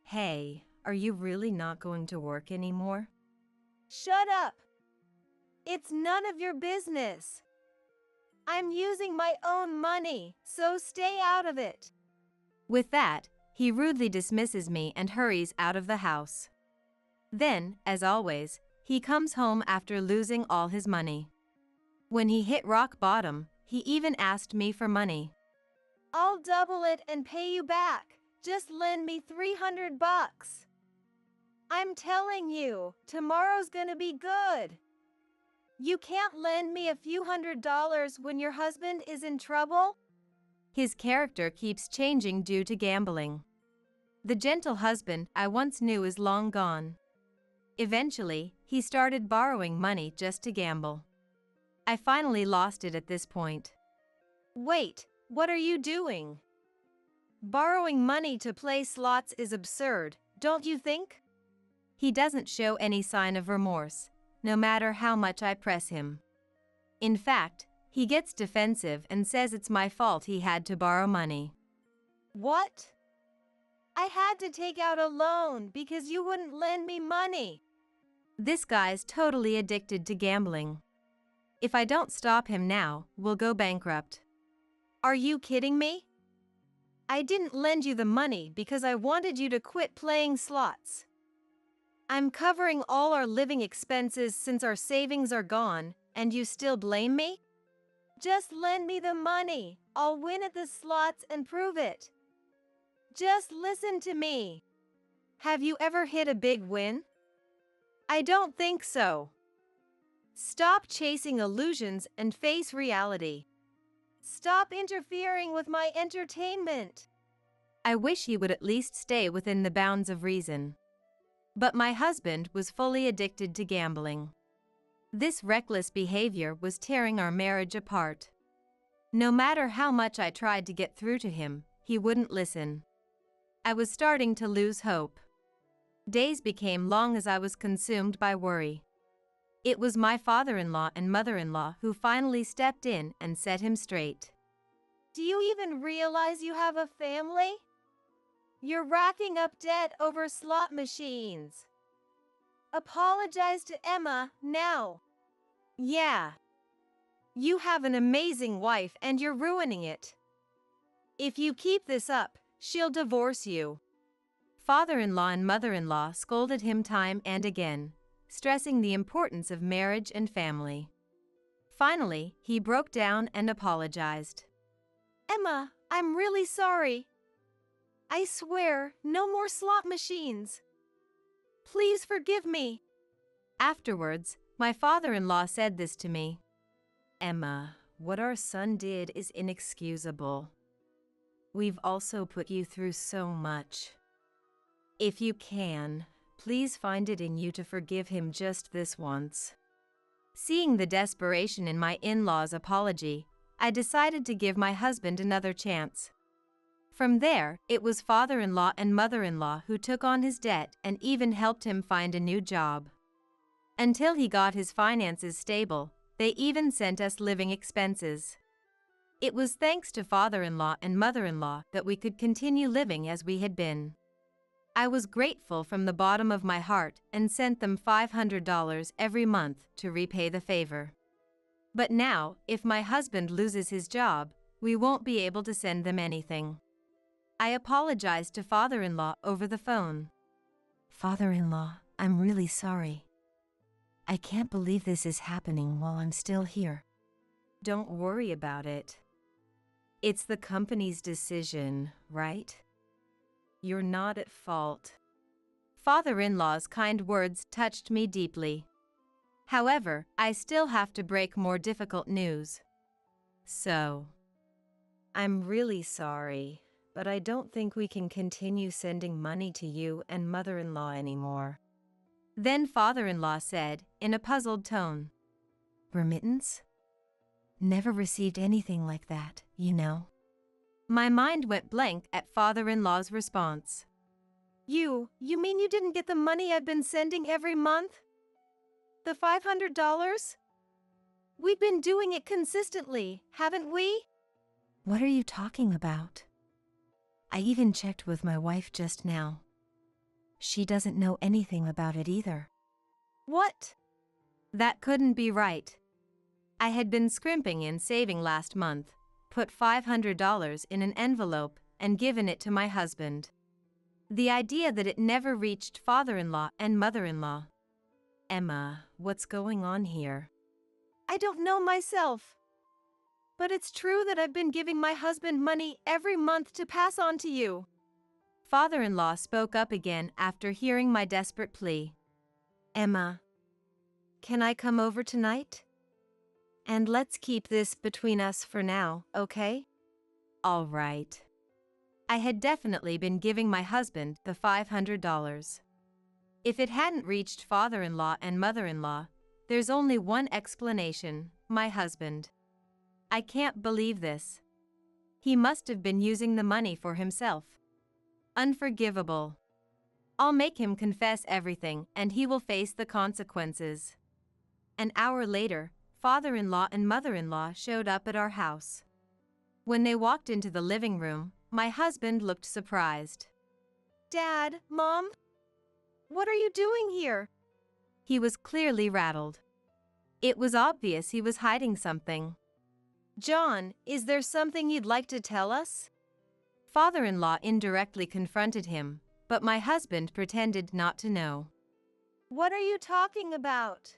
Hey, are you really not going to work anymore? Shut up! It's none of your business. I'm using my own money, so stay out of it. With that, he rudely dismisses me and hurries out of the house. Then, as always, he comes home after losing all his money. When he hit rock bottom, he even asked me for money. I'll double it and pay you back. Just lend me $300. I'm telling you, tomorrow's gonna be good. You can't lend me a few $100s when your husband is in trouble? His character keeps changing due to gambling. The gentle husband I once knew is long gone. Eventually, he started borrowing money just to gamble. I finally lost it at this point. Wait, what are you doing? Borrowing money to play slots is absurd, don't you think? He doesn't show any sign of remorse, no matter how much I press him. In fact, he gets defensive and says it's my fault he had to borrow money. What? I had to take out a loan because you wouldn't lend me money. This guy's totally addicted to gambling. If I don't stop him now, we'll go bankrupt. Are you kidding me? I didn't lend you the money because I wanted you to quit playing slots. I'm covering all our living expenses since our savings are gone, and you still blame me? Just lend me the money. I'll win at the slots and prove it. Just listen to me. Have you ever hit a big win? I don't think so. Stop chasing illusions and face reality. Stop interfering with my entertainment. I wish he would at least stay within the bounds of reason. But my husband was fully addicted to gambling. This reckless behavior was tearing our marriage apart. No matter how much I tried to get through to him, he wouldn't listen. I was starting to lose hope. Days became long as I was consumed by worry. It was my father-in-law and mother-in-law who finally stepped in and set him straight. Do you even realize you have a family? You're racking up debt over slot machines. Apologize to Emma now. Yeah. You have an amazing wife and you're ruining it. If you keep this up, she'll divorce you. Father-in-law and mother-in-law scolded him time and again, stressing the importance of marriage and family. Finally, he broke down and apologized. Emma, I'm really sorry. I swear, no more slot machines. Please forgive me. Afterwards, my father-in-law said this to me. Emma, what our son did is inexcusable. We've also put you through so much. If you can, please find it in you to forgive him just this once. Seeing the desperation in my in-laws' apology, I decided to give my husband another chance. From there, it was father-in-law and mother-in-law who took on his debt and even helped him find a new job. Until he got his finances stable, they even sent us living expenses. It was thanks to father-in-law and mother-in-law that we could continue living as we had been. I was grateful from the bottom of my heart and sent them $500 every month to repay the favor. But now, if my husband loses his job, we won't be able to send them anything. I apologized to father-in-law over the phone. Father-in-law, I'm really sorry. I can't believe this is happening while I'm still here. Don't worry about it. It's the company's decision, right? You're not at fault. Father-in-law's kind words touched me deeply. However, I still have to break more difficult news. So, I'm really sorry, but I don't think we can continue sending money to you and mother-in-law anymore. Then father-in-law said, in a puzzled tone, Remittance? Never received anything like that, you know. My mind went blank at father-in-law's response. You mean you didn't get the money I've been sending every month? The $500? We've been doing it consistently, haven't we? What are you talking about? I even checked with my wife just now. She doesn't know anything about it either. What? That couldn't be right. I had been scrimping and saving last month, put $500 in an envelope, and given it to my husband. The idea that it never reached father-in-law and mother-in-law. Emma, what's going on here? I don't know myself. But it's true that I've been giving my husband money every month to pass on to you. Father-in-law spoke up again after hearing my desperate plea. Emma, can I come over tonight? And let's keep this between us for now, okay? All right. I had definitely been giving my husband the $500. If it hadn't reached father-in-law and mother-in-law, there's only one explanation, my husband. I can't believe this. He must have been using the money for himself. Unforgivable. I'll make him confess everything and he will face the consequences. An hour later, father-in-law and mother-in-law showed up at our house. When they walked into the living room, my husband looked surprised. Dad, Mom? What are you doing here? He was clearly rattled. It was obvious he was hiding something. John, is there something you'd like to tell us? Father-in-law indirectly confronted him, but my husband pretended not to know. What are you talking about?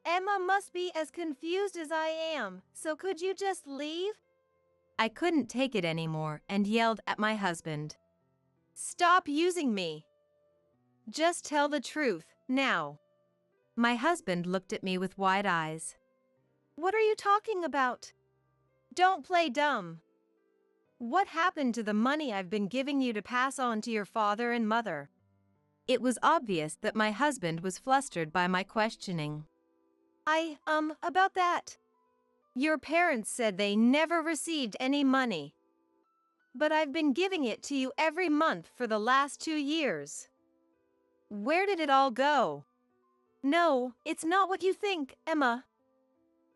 Emma must be as confused as I am, so could you just leave? I couldn't take it anymore and yelled at my husband. Stop using me. Just tell the truth, now. My husband looked at me with wide eyes. What are you talking about? Don't play dumb. What happened to the money I've been giving you to pass on to your father and mother? It was obvious that my husband was flustered by my questioning. About that. Your parents said they never received any money. But I've been giving it to you every month for the last 2 years. Where did it all go? No, it's not what you think, Emma.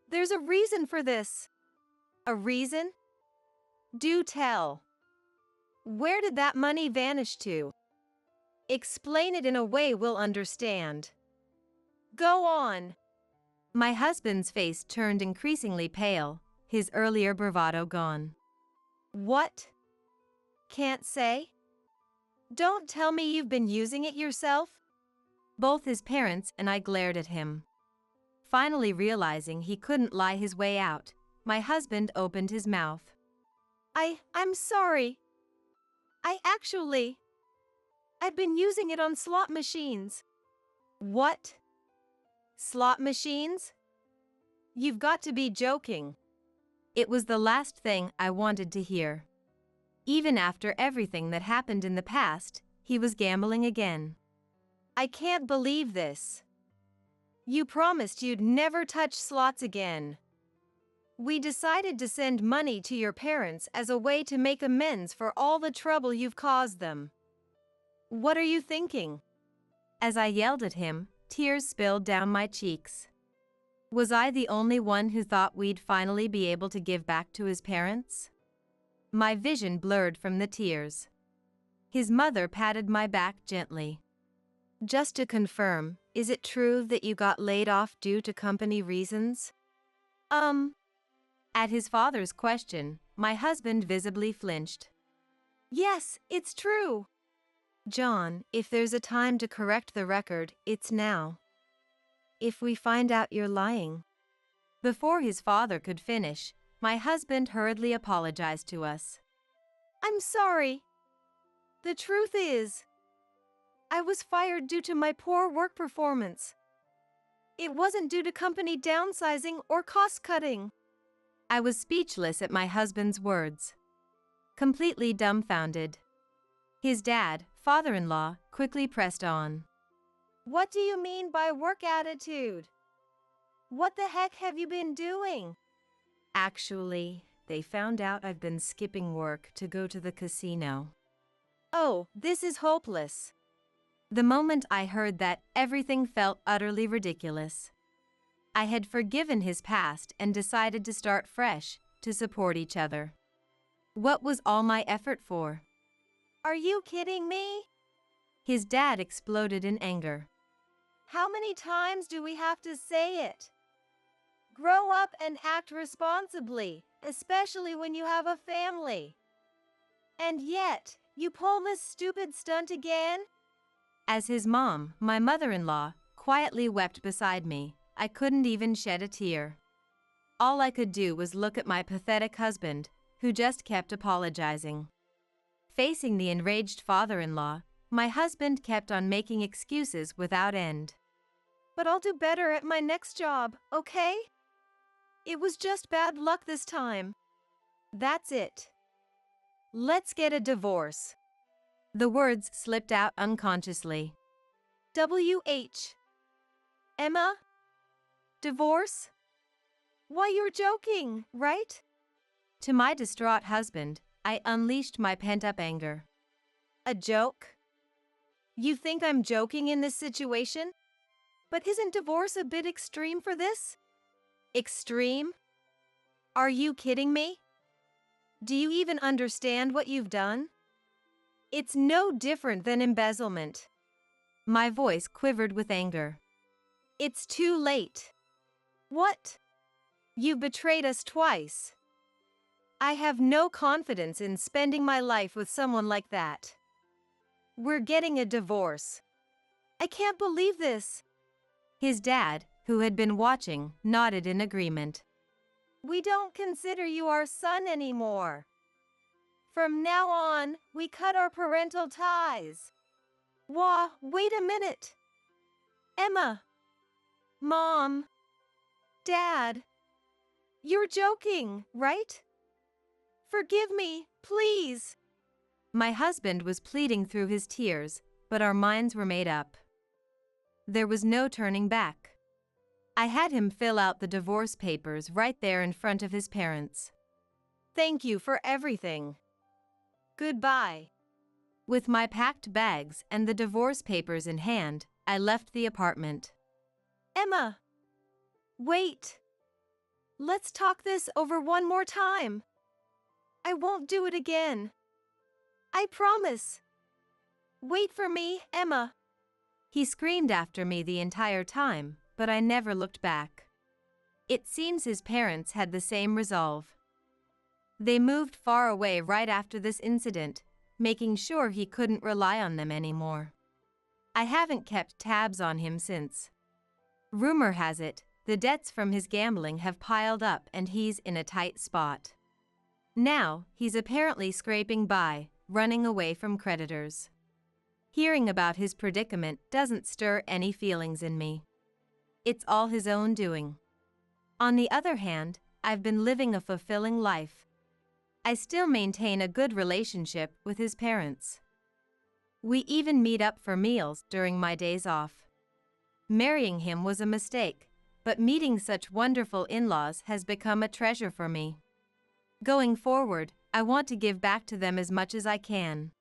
There's a reason for this. A reason? Do tell. Where did that money vanish to? Explain it in a way we'll understand. Go on. My husband's face turned increasingly pale, his earlier bravado gone. What? Can't say? Don't tell me you've been using it yourself? Both his parents and I glared at him. Finally realizing he couldn't lie his way out, my husband opened his mouth. I'm sorry. I've been using it on slot machines. What? Slot machines? You've got to be joking. It was the last thing I wanted to hear. Even after everything that happened in the past, he was gambling again. I can't believe this. You promised you'd never touch slots again. We decided to send money to your parents as a way to make amends for all the trouble you've caused them. What are you thinking? As I yelled at him, tears spilled down my cheeks. Was I the only one who thought we'd finally be able to give back to his parents? My vision blurred from the tears. His mother patted my back gently. Just to confirm, is it true that you got laid off due to company reasons? At his father's question, my husband visibly flinched. Yes, it's true. John, if there's a time to correct the record, it's now. If we find out you're lying. Before his father could finish, my husband hurriedly apologized to us. I'm sorry. The truth is, I was fired due to my poor work performance. It wasn't due to company downsizing or cost cutting. I was speechless at my husband's words. Completely dumbfounded. His dad, father-in-law, quickly pressed on. What do you mean by work attitude? What the heck have you been doing? Actually, they found out I've been skipping work to go to the casino. Oh, this is hopeless. The moment I heard that, everything felt utterly ridiculous. I had forgiven his past and decided to start fresh, to support each other. What was all my effort for? Are you kidding me? His dad exploded in anger. How many times do we have to say it? Grow up and act responsibly, especially when you have a family. And yet, you pull this stupid stunt again? As his mom, my mother-in-law, quietly wept beside me, I couldn't even shed a tear. All I could do was look at my pathetic husband, who just kept apologizing. Facing the enraged father-in-law, my husband kept on making excuses without end. But I'll do better at my next job, okay? It was just bad luck this time. That's it. Let's get a divorce. The words slipped out unconsciously. WH. Emma? Divorce? Why, you're joking, right? To my distraught husband, I unleashed my pent-up anger. A joke? You think I'm joking in this situation? But isn't divorce a bit extreme for this? Extreme? Are you kidding me? Do you even understand what you've done? It's no different than embezzlement. My voice quivered with anger. It's too late. What? You've betrayed us twice. I have no confidence in spending my life with someone like that. We're getting a divorce. I can't believe this. His dad, who had been watching, nodded in agreement. We don't consider you our son anymore. From now on, we cut our parental ties. Wait a minute. Emma. Mom. Dad. You're joking, right? Forgive me, please. My husband was pleading through his tears, but our minds were made up. There was no turning back. I had him fill out the divorce papers right there in front of his parents. Thank you for everything. Goodbye. With my packed bags and the divorce papers in hand, I left the apartment. Emma! Wait. Let's talk this over one more time. I won't do it again. I promise. Wait for me, Emma. He screamed after me the entire time, but I never looked back. It seems his parents had the same resolve. They moved far away right after this incident, making sure he couldn't rely on them anymore. I haven't kept tabs on him since. Rumor has it, the debts from his gambling have piled up and he's in a tight spot. Now, he's apparently scraping by, running away from creditors. Hearing about his predicament doesn't stir any feelings in me. It's all his own doing. On the other hand, I've been living a fulfilling life. I still maintain a good relationship with his parents. We even meet up for meals during my days off. Marrying him was a mistake, but meeting such wonderful in-laws has become a treasure for me. Going forward, I want to give back to them as much as I can.